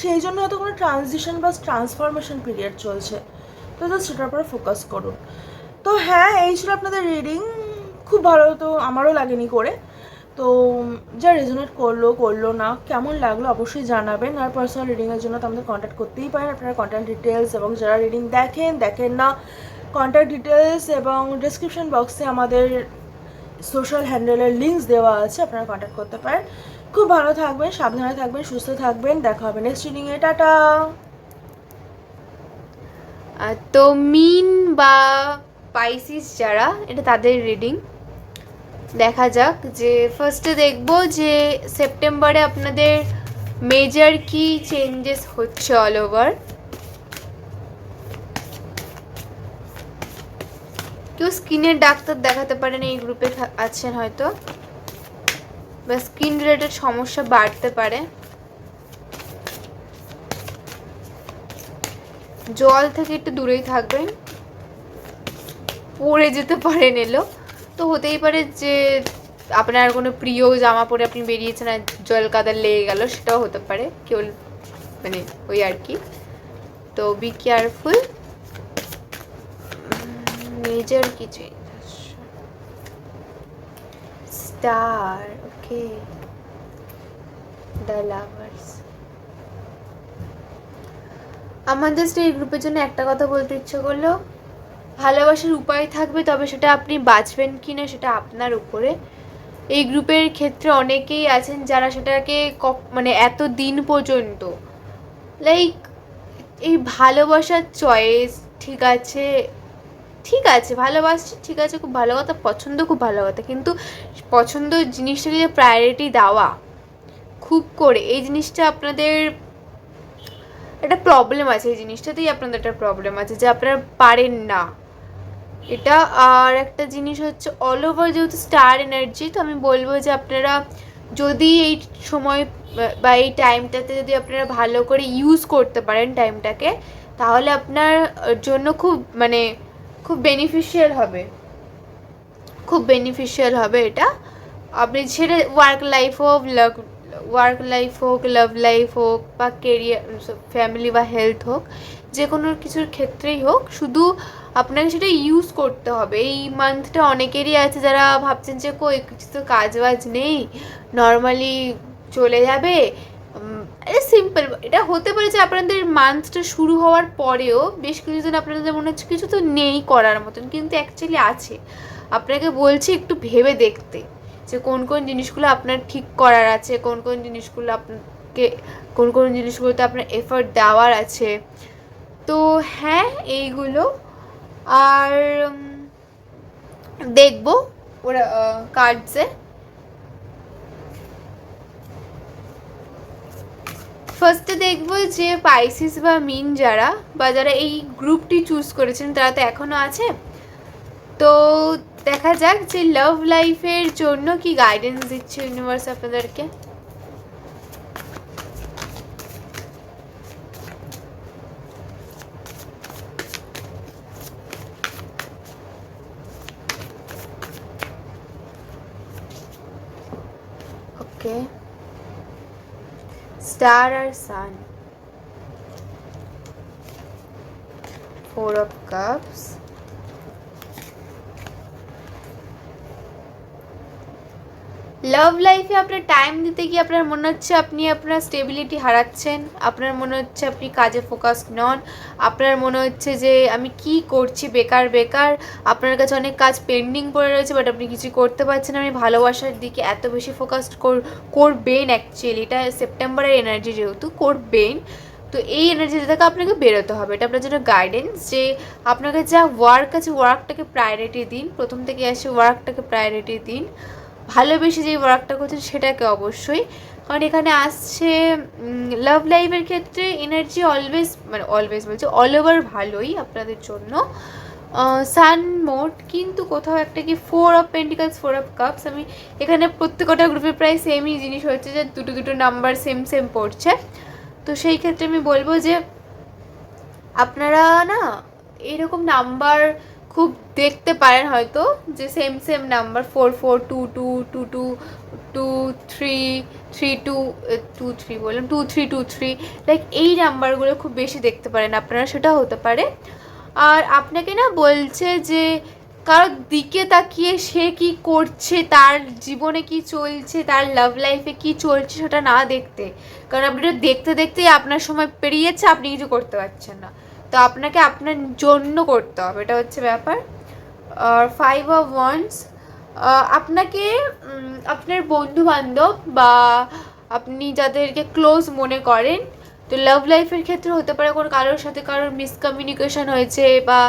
সেই জন্য হয়তো কোনো ট্রানজিশন বা ট্রান্সফরমেশন পিরিয়ড চলছে, তো সেটার উপরে ফোকাস করুন। তো হ্যাঁ, এই ছিল আপনাদের রিডিং। খুব ভালো তো আমারও লাগেনি করে, তো যা রেজোনেট করলো না, কেমন লাগলো অবশ্যই জানাবেন। আর পার্সোনাল রিডিংয়ের জন্য তো আমাদের কন্ট্যাক্ট করতেই পারেন, আপনারা কন্ট্যাক্ট ডিটেলস এবং যারা রিডিং দেখেন না, কন্ট্যাক্ট ডিটেলস এবং ডিসক্রিপশন বক্সে আমাদের সোশ্যাল হ্যান্ডেলের লিঙ্কস দেওয়া আছে, আপনারা কন্ট্যাক্ট করতে পারেন। খুব ভালো থাকবেন, সাবধানে থাকবেন, সুস্থ থাকবেন, দেখা হবে নেক্সট রিডিংয়ে। টাটা। তো মিন বা পাইসিস যারা, এটা তাদের রিডিং। দেখা যাক যে ফার্স্টে দেখবো যে সেপ্টেম্বরে আপনাদের মেজর কি চেঞ্জেস হচ্ছে অল ওভার। কেউ স্কিনের ডাক্তার দেখাতে পারেন, এই গ্রুপে আছেন হয়তো, বা স্কিন রিলেটেড সমস্যা বাড়তে পারে। জল থেকে একটু দূরেই থাকবেন, পড়ে যেতে পারেন, এলো তো হতেই পারে যে আপনার কোনো প্রিয় জামা পরে আপনি বেরিয়েছেন আর জল কাদার লেগে গেল, সেটাও হতে পারে, কেউ মানে ওই আর কি। তো বি কেয়ারফুল। মেজর কিছু স্টার, ওকে, দ্য লাভার্স। আমাদের এই গ্রুপের জন্য একটা কথা বলতে ইচ্ছে করলো, ভালোবাসার উপায় থাকবে, তবে সেটা আপনি বাঁচবেন কি না সেটা আপনার উপরে। এই গ্রুপের ক্ষেত্রে অনেকেই আছেন যারা সেটাকে মানে এত দিন পর্যন্ত লাইক এই ভালোবাসার চয়েস ঠিক আছে, ঠিক আছে, ভালোবাসছে, ঠিক আছে, খুব ভালো কথা, পছন্দ খুব ভালো কথা, কিন্তু পছন্দ জিনিসটাকে যে প্রায়োরিটি দেওয়া খুব করে, এই জিনিসটা আপনাদের একটা প্রবলেম আছে, এই জিনিসটাতেই আপনাদের একটা প্রবলেম আছে যে আপনারা পারেন না এটা। আর একটা জিনিস হচ্ছে অল ওভার যেহেতু স্টার এনার্জি, তো আমি বলবো যে আপনারা যদি এই সময় বা এই টাইমটাতে যদি আপনারা ভালো করে ইউজ করতে পারেন টাইমটাকে, তাহলে আপনার জন্য খুব মানে খুব বেনিফিশিয়াল হবে, খুব বেনিফিশিয়াল হবে এটা। আপনি সেটা ওয়ার্ক লাইফ হোক, লাভ লাইফ হোক, বা কেরিয়ার, ফ্যামিলি বা হেলথ হোক, যে কোনো কিছুর ক্ষেত্রেই হোক, শুধু আপনাকে সেটা ইউজ করতে হবে। এই মান্থটা অনেকেরই আছে যারা ভাবছেন যে কই কিছু তো কাজ বাজ নেই, নর্মালি চলে যাবে। সিম্পল এটা হতে পারে যে আপনাদের মান্থটা শুরু হওয়ার পরেও বেশ কিছুদিন আপনাদের মনে হচ্ছে কিছু তো নেই করার মতন, কিন্তু অ্যাকচুয়ালি আছে। আপনাকে বলছি একটু ভেবে দেখতে যে কোন কোন জিনিসগুলো আপনার ঠিক করার আছে, কোন কোন জিনিসগুলো আপনাকে, কোন কোন জিনিসগুলোতে আপনার এফর্ট দেওয়ার আছে। তো হ্যাঁ, এইগুলো। আর দেখবো ওরা কার্ডসে ফার্স্টে দেখবো যে পাইসিস বা মিন যারা, বা যারা এই গ্রুপটি চুজ করেছেন তারা তো এখনও আছে। তো দেখা যাক যে লাভ লাইফের জন্য কি গাইডেন্স দিচ্ছে ইউনিভার্স আপনাদেরকে। ওকে, স্টার আর সান, 4 of cups, লাভ লাইফে আপনার টাইম দিতে গিয়ে আপনার মনে হচ্ছে আপনি আপনার স্টেবিলিটি হারাচ্ছেন, আপনার মনে হচ্ছে আপনি কাজে ফোকাস নন, আপনার মনে হচ্ছে যে আমি কি করছি, বেকার বেকার, আপনার কাছে অনেক কাজ পেন্ডিং পড়ে রয়েছে বাট আপনি কিছু করতে পারছেন। আপনি ভালোবাসার দিকে এত বেশি ফোকাস করবেন, অ্যাকচুয়ালি এটা সেপ্টেম্বরের এনার্জি যেহেতু করবেন, তো এই এনার্জিটা থেকে আপনাকে বেরোতে হবে। এটা আপনার জন্য গাইডেন্স যে আপনাকে যা ওয়ার্ক আছে ওয়ার্কটাকে প্রায়োরিটি দিন, প্রথম থেকে আসে ওয়ার্কটাকে প্রায়োরিটি দিন, ভালোবেসে যে ওয়ার্কটা করছেন সেটাকে অবশ্যই। কারণ এখানে আসছে লাভ লাইফের ক্ষেত্রে এনার্জি অলওয়েজ বলছে অল ওভার ভালোই আপনাদের জন্য, সান মোড, কিন্তু কোথাও একটা কি 4 of Pentacles 4 of Cups, আমি এখানে প্রত্যেকটা গ্রুপে প্রায় সেমই জিনিস হচ্ছে যে দুটো নাম্বার সেম পড়ছে। তো সেই ক্ষেত্রে আমি বলবো যে আপনারা না এরকম নাম্বার খুব দেখতে পারেন হয়তো, যে সেম নাম্বার 4422222332 বললাম 2323, লাইক এই নাম্বারগুলো খুব বেশি দেখতে পারেন আপনারা, সেটা হতে পারে। আর আপনাকে না বলছে যে কারোর দিকে তাকিয়ে সে কি করছে, তার জীবনে কি চলছে, তার লাভ লাইফে কি চলছে সেটা না দেখতে, কারণ আপনি দেখতে দেখতেই আপনার সময় পেরিয়েছে, আপনি কিছু করতে পারছেন না। তো আপনাকে আপনার জন্য করতে হবে, এটা হচ্ছে ব্যাপার। আর 5 of Wands, আপনাকে আপনার বন্ধু বান্ধব বা আপনি যাদেরকে ক্লোজ মনে করেন, তো লাভ লাইফের ক্ষেত্রে হতে পারে কোনো কারোর সাথে কারোর মিসকমিউনিকেশন হয়েছে বা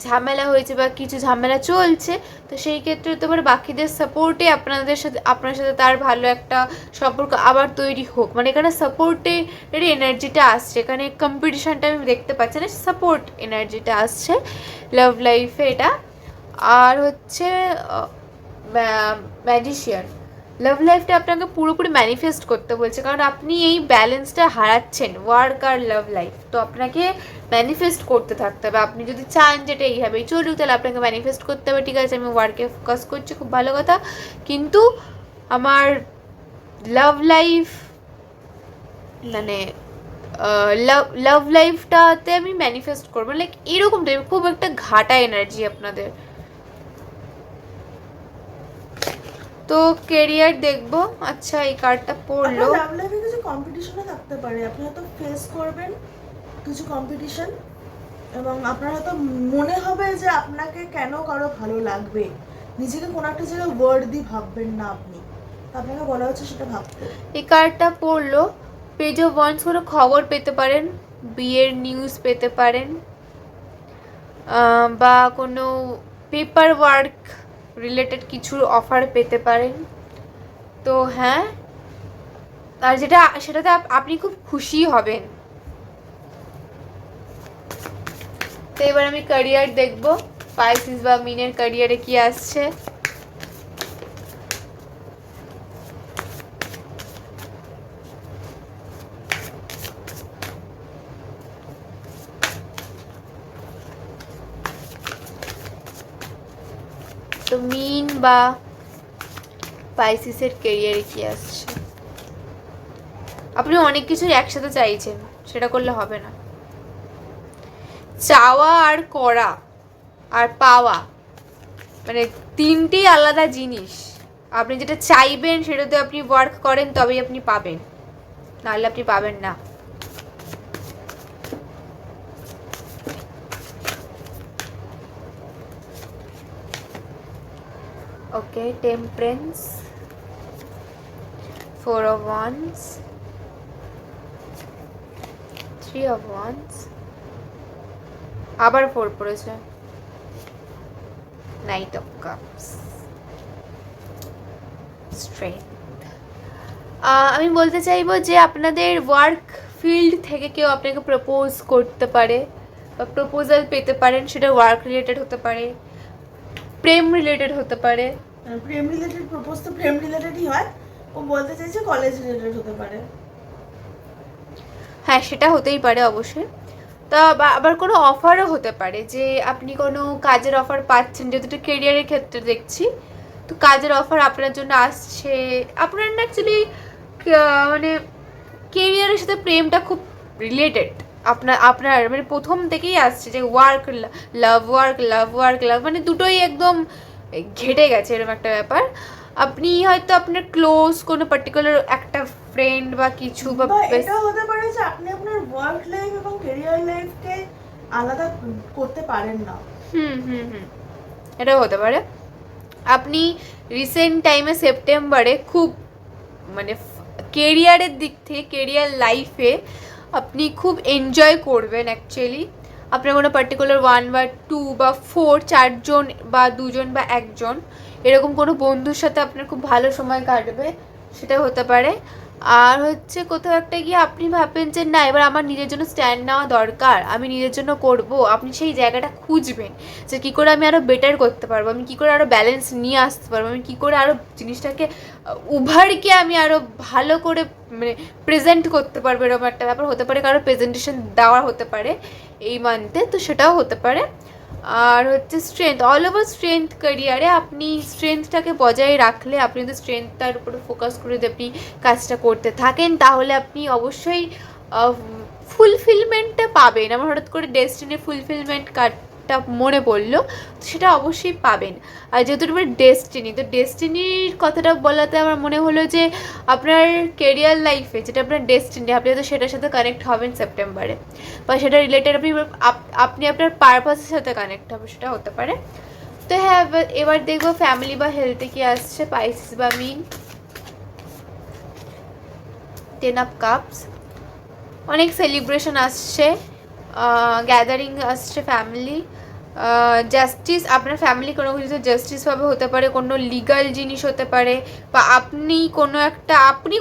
ঝামেলা হয়েছে বা কিছু ঝামেলা চলছে, তো সেই ক্ষেত্রে হতে পারে বাকিদের সাপোর্টে আপনার সাথে তার ভালো একটা সম্পর্ক আবার তৈরি হোক। মানে এখানে সাপোর্টের এনার্জিটা আসছে, এখানে কম্পিটিশানটা আমি দেখতে পাচ্ছি না, সাপোর্ট এনার্জিটা আসছে লাভ লাইফে এটা। আর হচ্ছে ম্যাজিশিয়ান, লাভ লাইফটা আপনাকে পুরোপুরি ম্যানিফেস্ট করতে বলছে, কারণ আপনি এই ব্যালেন্সটা হারাচ্ছেন ওয়ার্ক আর লাভ লাইফ, তো আপনাকে ম্যানিফেস্ট করতে থাকতে হবে। আপনি যদি চান যেটা এইভাবেই চলুক, তাহলে আপনাকে ম্যানিফেস্ট করতে হবে, ঠিক আছে আমি ওয়ার্কে ফোকাস করছি, খুব ভালো কথা, কিন্তু আমার লাভ লাইফ মানে লাভ লাইফটাতে আমি ম্যানিফেস্ট করবো, লাইক এরকম টাইপ, খুব একটা ঘাটা এনার্জি আপনাদের। তো কেরিয়ার দেখবো, আচ্ছা এই কার্ডটা পড়লো, লাভ লাইফে কিছু কম্পিটিশনে থাকতে পারে, আপনি হয়তো ফেস করবেন কিছু কম্পিটিশন, এবং আপনার হয়তো মনে হবে যে আপনাকে কেন কারো ভালো লাগবে, নিজেকে কোনো একটা জায়গায় ওয়ার্ডি ভাববেন না আপনি, আপনাকে বলা হচ্ছে সেটা ভাবতে। এই কার্ডটা পড়লো, পেজ অফ ওয়ান্স, কোনো খবর পেতে পারেন, বিয়ের নিউজ পেতে পারেন, বা কোনো পেপার ওয়ার্ক রিলেটেড কিছুর অফার পেতে পারেন। তো হ্যাঁ, আর সেটাতে আপনি খুব খুশি হবেন। তো এবার আমি ক্যারিয়ার দেখবো, পাইসিস বা মিনের ক্যারিয়ারে কি আসছে। তো মিন বা পাইসিসের ক্যারিয়ারে কি আসছে। আপনি অনেক কিছু একসাথে চাইছেন, সেটা করলে হবে না। চাওয়া আর করা আর পাওয়া মানে তিনটেই আলাদা জিনিস। আপনি যেটা চাইবেন সেটাতে আপনি ওয়ার্ক করেন তবেই আপনি পাবেন, নাহলে আপনি পাবেন না। ওকে, temperance, 4 of Wands, 3 of Wands, আবার 4 পড়েছে, Knight of Cups, Strength। আমি বলতে চাইবো যে আপনাদের ওয়ার্ক ফিল্ড থেকে কেউ আপনাকে প্রপোজ করতে পারে বা প্রপোজাল পেতে পারেন, সেটা ওয়ার্ক রিলেটেড হতে পারে, প্রেম রিলেটেড হতে পারে। প্রেম রিলেটেড প্রপোজ তো প্রেম রিলেটেডই হয়, ও বলতে চাইছে কলেজ রিলেটেড হতে পারে। হ্যাঁ, সেটা হতেই পারে অবশ্যই। তা আবার কোনো অফারও হতে পারে, যে আপনি কোনো কাজের অফার পাচ্ছেন, যেহেতু কেরিয়ারের ক্ষেত্রে দেখছি। তো কাজের অফার আপনার জন্য আসছে। আপনার না অ্যাকচুয়ালি মানে কেরিয়ারের সাথে প্রেমটা খুব রিলেটেড। আপনার মানে প্রথম থেকেই আসছে যে ওয়ার্ক লাভ, ওয়ার্ক লাভ, ওয়ার্ক লাভ, মানে দুটোই একদম ঘেটে গেছে এরকম একটা ব্যাপার। আপনি হয়তো আপনার ক্লোজ কোনো পার্টিকুলার একটা ফ্রেন্ড বা কিছু বা এটা হতে পারে যে আপনি আপনার ওয়ার্ক লাইফ এবং ক্যারিয়ার লাইফকে আলাদা করতে পারেন না। এটাও হতে পারে। আপনি রিসেন্ট টাইমে সেপ্টেম্বরে খুব মানে কেরিয়ারের দিক থেকে, কেরিয়ার লাইফে আপনি খুব এনজয় করবেন অ্যাকচুয়ালি। আপনার কোনো পার্টিকুলার 1 বা 2 বা 4, 4জন বা 2জন বা 1জন এরকম কোনো বন্ধুর সাথে আপনার খুব ভালো সময় কাটবে, সেটা হতে পারে। আর হচ্ছে কোথাও একটা গিয়ে আপনি ভাববেন যে না, এবার আমার নিজের জন্য স্ট্যান্ড নেওয়া দরকার, আমি নিজের জন্য করব। আপনি সেই জায়গাটা খুঁজবেন যে কী করে আমি আরও বেটার করতে পারবো, আমি কী করে আরও ব্যালেন্স নিয়ে আসতে পারবো, আমি কী করে আরও জিনিসটাকে উভারকে আমি আরও ভালো করে মানে প্রেজেন্ট করতে পারবো, এরকম একটা ব্যাপার হতে পারে। কারো প্রেজেন্টেশন দেওয়া হতে পারে এই মান্থে, তো সেটাও হতে পারে। আর হচ্ছে স্ট্রেংথ, অল ওভার স্ট্রেংথ ক্যারিয়ারে আপনি স্ট্রেংথটাকে বজায় রাখলে, আপনি যদি স্ট্রেংথটার উপরে ফোকাস করে যদি আপনি কাজটা করতে থাকেন, তাহলে আপনি অবশ্যই ফুলফিলমেন্টটা পাবেন। আমার হঠাৎ করে ডেস্টিনির ফুলফিলমেন্ট কার্ডটা মনে পড়লো, সেটা অবশ্যই পাবেন। আর যেহেতু তোমার ডেস্টিনি, তো ডেস্টিনির কথাটা বলাতে আমার মনে হলো যে আপনার কেরিয়ার লাইফে যেটা আপনার ডেস্টিনি, আপনি হয়তো সেটার সাথে কানেক্ট হবেন সেপ্টেম্বরে, বা সেটা রিলেটেড আপনি আপনার পারপাসের সাথে কানেক্ট হবে, সেটা হতে পারে। তো হ্যাঁ, এবার দেখবো ফ্যামিলি বা হেলথে কি আসছে, পাইসিস বা মিন। 10 of কাপস, অনেক সেলিব্রেশন আসছে, গ্যাদারিং আসছে ফ্যামিলি, জাস্টিস, আপনার ফ্যামিলি কোনো কিছু জাস্টিসভাবে হতে পারে, কোনো লিগাল জিনিস হতে পারে, বা আপনি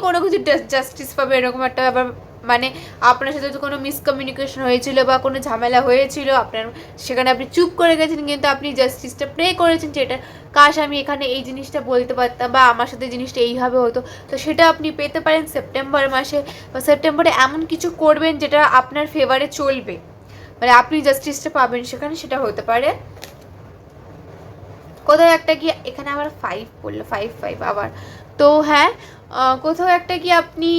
কোনো কিছু জাস্টিস পাবে, এরকম একটা ব্যাপার। মানে আপনার সাথে তো কোনো মিসকমিউনিকেশন হয়েছিল বা কোনো ঝামেলা হয়েছিল, আপনার সেখানে আপনি চুপ করে গেছেন, কিন্তু আপনি জাস্টিসটা প্রে করেছেন যে এটা কাশ আমি এখানে এই জিনিসটা বলতে পারতাম, বা আমার সাথে জিনিসটা এইভাবে হতো। তো সেটা আপনি পেতে পারেন সেপ্টেম্বর মাসে, বা সেপ্টেম্বরে এমন কিছু করবেন যেটা আপনার ফেভারে চলবে, মানে আপনি জাস্টিসটা পাবেন সেখানে, সেটা হতে পারে। কোথাও একটা কি, এখানে আবার 5 বললো, 5 আবার। তো হ্যাঁ, কোথাও একটা কি আপনি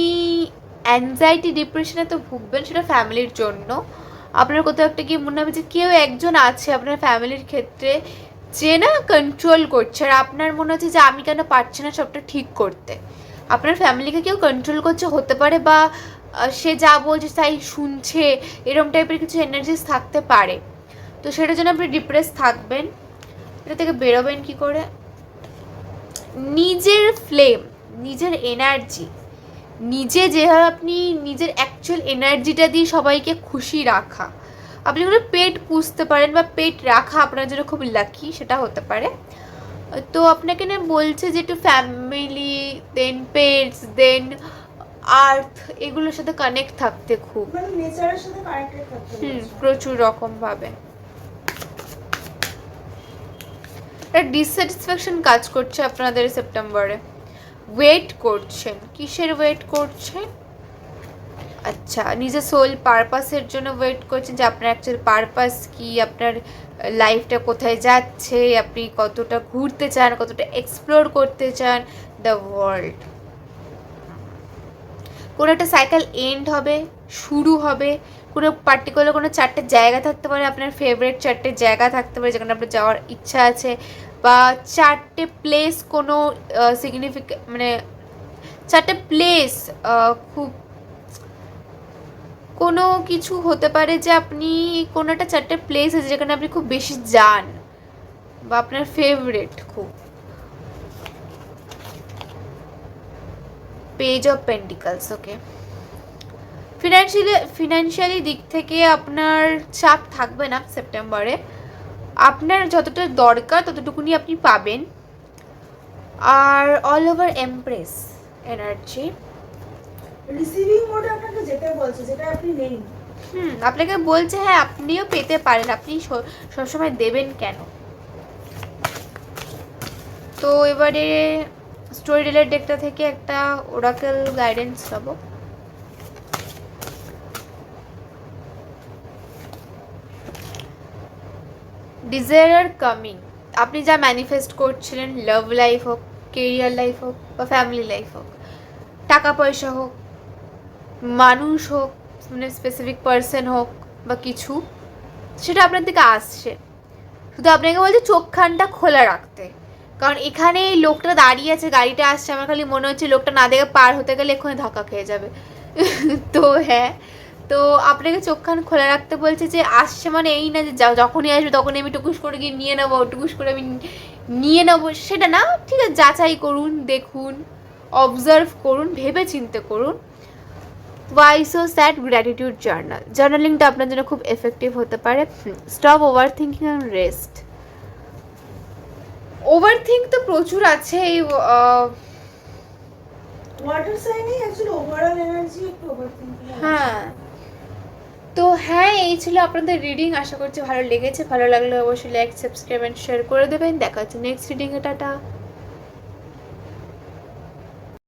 অ্যাংজাইটি ডিপ্রেশনে তো ভুগবেন, সেটা ফ্যামিলির জন্য। আপনার কোথাও একটা কি মনে হবে যে কেউ একজন আছে আপনার ফ্যামিলির ক্ষেত্রে যে না কন্ট্রোল করছে, আর আপনার মনে হচ্ছে যে আমি কেন পারছি না সবটা ঠিক করতে। আপনার ফ্যামিলিকে কেউ কন্ট্রোল করছে হতে পারে, বা সে যা বলছে তাই শুনছে, এরকম টাইপের কিছু এনার্জিস থাকতে পারে। তো সেটার জন্য আপনি ডিপ্রেস থাকবেন। এটা থেকে বেরোবেন কি করে? নিজের ফ্লেম, নিজের এনার্জি, যেভাবে আপনি নিজের অ্যাকচুয়াল এনার্জিটা দিয়ে সবাইকে খুশি রাখা, আপনি কোনো পেট পুষতে পারেন বা পেট রাখা আপনার জন্য খুব লাকি, সেটা হতে পারে। তো আপনাকে না বলছে যে একটু ফ্যামিলি, দেন পেটস, দেন আর্থ, এগুলোর সাথে কানেক্ট থাকতে খুব, মানে নেচারের সাথে কানেক্টেড থাকতে বলছে। প্রচুর রকম ভাবে ডিসস্যাটিসফ্যাকশন কাজ করছে আপনাদের সেপ্টেম্বরে। ওয়েট করছেন, কিসের ওয়েট করছেন? আচ্ছা, নিজের সোল পারপাসের জন্য ওয়েট করছেন, যে আপনার অ্যাকচুয়াল পারপাস কি, আপনার লাইফটা কোথায় যাচ্ছে, আপনি কতটা ঘুরতে চান, কতটা এক্সপ্লোর করতে চান দ্য ওয়ার্ল্ড। কোনো একটা সাইকেল এন্ড হবে, শুরু হবে, কোনো পার্টিকুলার কোনো 4টে জায়গা থাকতে পারে, আপনার ফেভারিট 4টে জায়গা থাকতে পারে যেখানে আপনার যাওয়ার ইচ্ছা আছে, বা 4টে প্লেস কোনো সিগনিফিকেন্ট, মানে 4টে প্লেস খুব কোনো কিছু হতে পারে যে আপনি কোনো একটা 4টে প্লেস আছে যেখানে আপনি খুব বেশি যান বা আপনার ফেভারিট খুব। Page of pentacles, okay. Financially দিক থেকে আপনার চাপ থাকবে না সেপ্টেম্বরে, আপনার যতটা দরকার ততটুকুনি আপনি পাবেন। আর all over empress energy, receiving মোডে আপনাকে যেতে বলছে, যেটা আপনি নেই। আপনাকে বলছে হ্যাঁ আপনিও পেতে পারেন, আপনি সবসময় দেবেন কেন। তো এবারে স্টোরি রিলেটেড ডেকটা থেকে একটা ওরাকেল গাইডেন্স পাবো। ডিজায়ার কামিং, আপনি যা ম্যানিফেস্ট করছিলেন, লাভ লাইফ হোক, কেরিয়ার লাইফ হোক বা ফ্যামিলি লাইফ হোক, টাকা পয়সা হোক, মানুষ হোক, মানে স্পেসিফিক পার্সন হোক বা কিছু, সেটা আপনার দিকে আসছে। শুধু আপনাকে বলছে চোখখানটা খোলা রাখতে, কারণ এখানে এই লোকটা দাঁড়িয়ে আছে, গাড়িটা আসছে, আমার খালি মনে হচ্ছে লোকটা না দেখে পার হতে গেলে এক্ষুনি ধাক্কা খেয়ে যাবে। তো হ্যাঁ, তো আপনাকে চোখখান খোলা রাখতে বলছে, যে আসছে মানে এই না যে যখনই আসবে তখনই আমি টুকুস করে গিয়ে নিয়ে নেবো, টুকুস করে আমি নিয়ে নেবো, সেটা না। ঠিক আছে, যাচাই করুন, দেখুন, অবজার্ভ করুন, ভেবে চিন্তে করুন। Why so sad gratitude journal, জার্নালিংটা আপনার জন্য খুব এফেক্টিভ হতে পারে। Stop over thinking and rest. Over think তো প্রচুর আছে এই ওয়াটার সাইনে অ্যাকচুয়ালি ওভারঅল এনার্জি একটু ওভারথিংকিং। হ্যাঁ, তো হ্যাঁ এই ছিল আপনাদের রিডিং। আশা করছি ভালো লেগেছে। ভালো লাগলে অবশ্যই লাইক, সাবস্ক্রাইব অ্যান্ড শেয়ার করে দেবেন। দেখা হচ্ছে নেক্সট রিডিংয়ে। টাটা।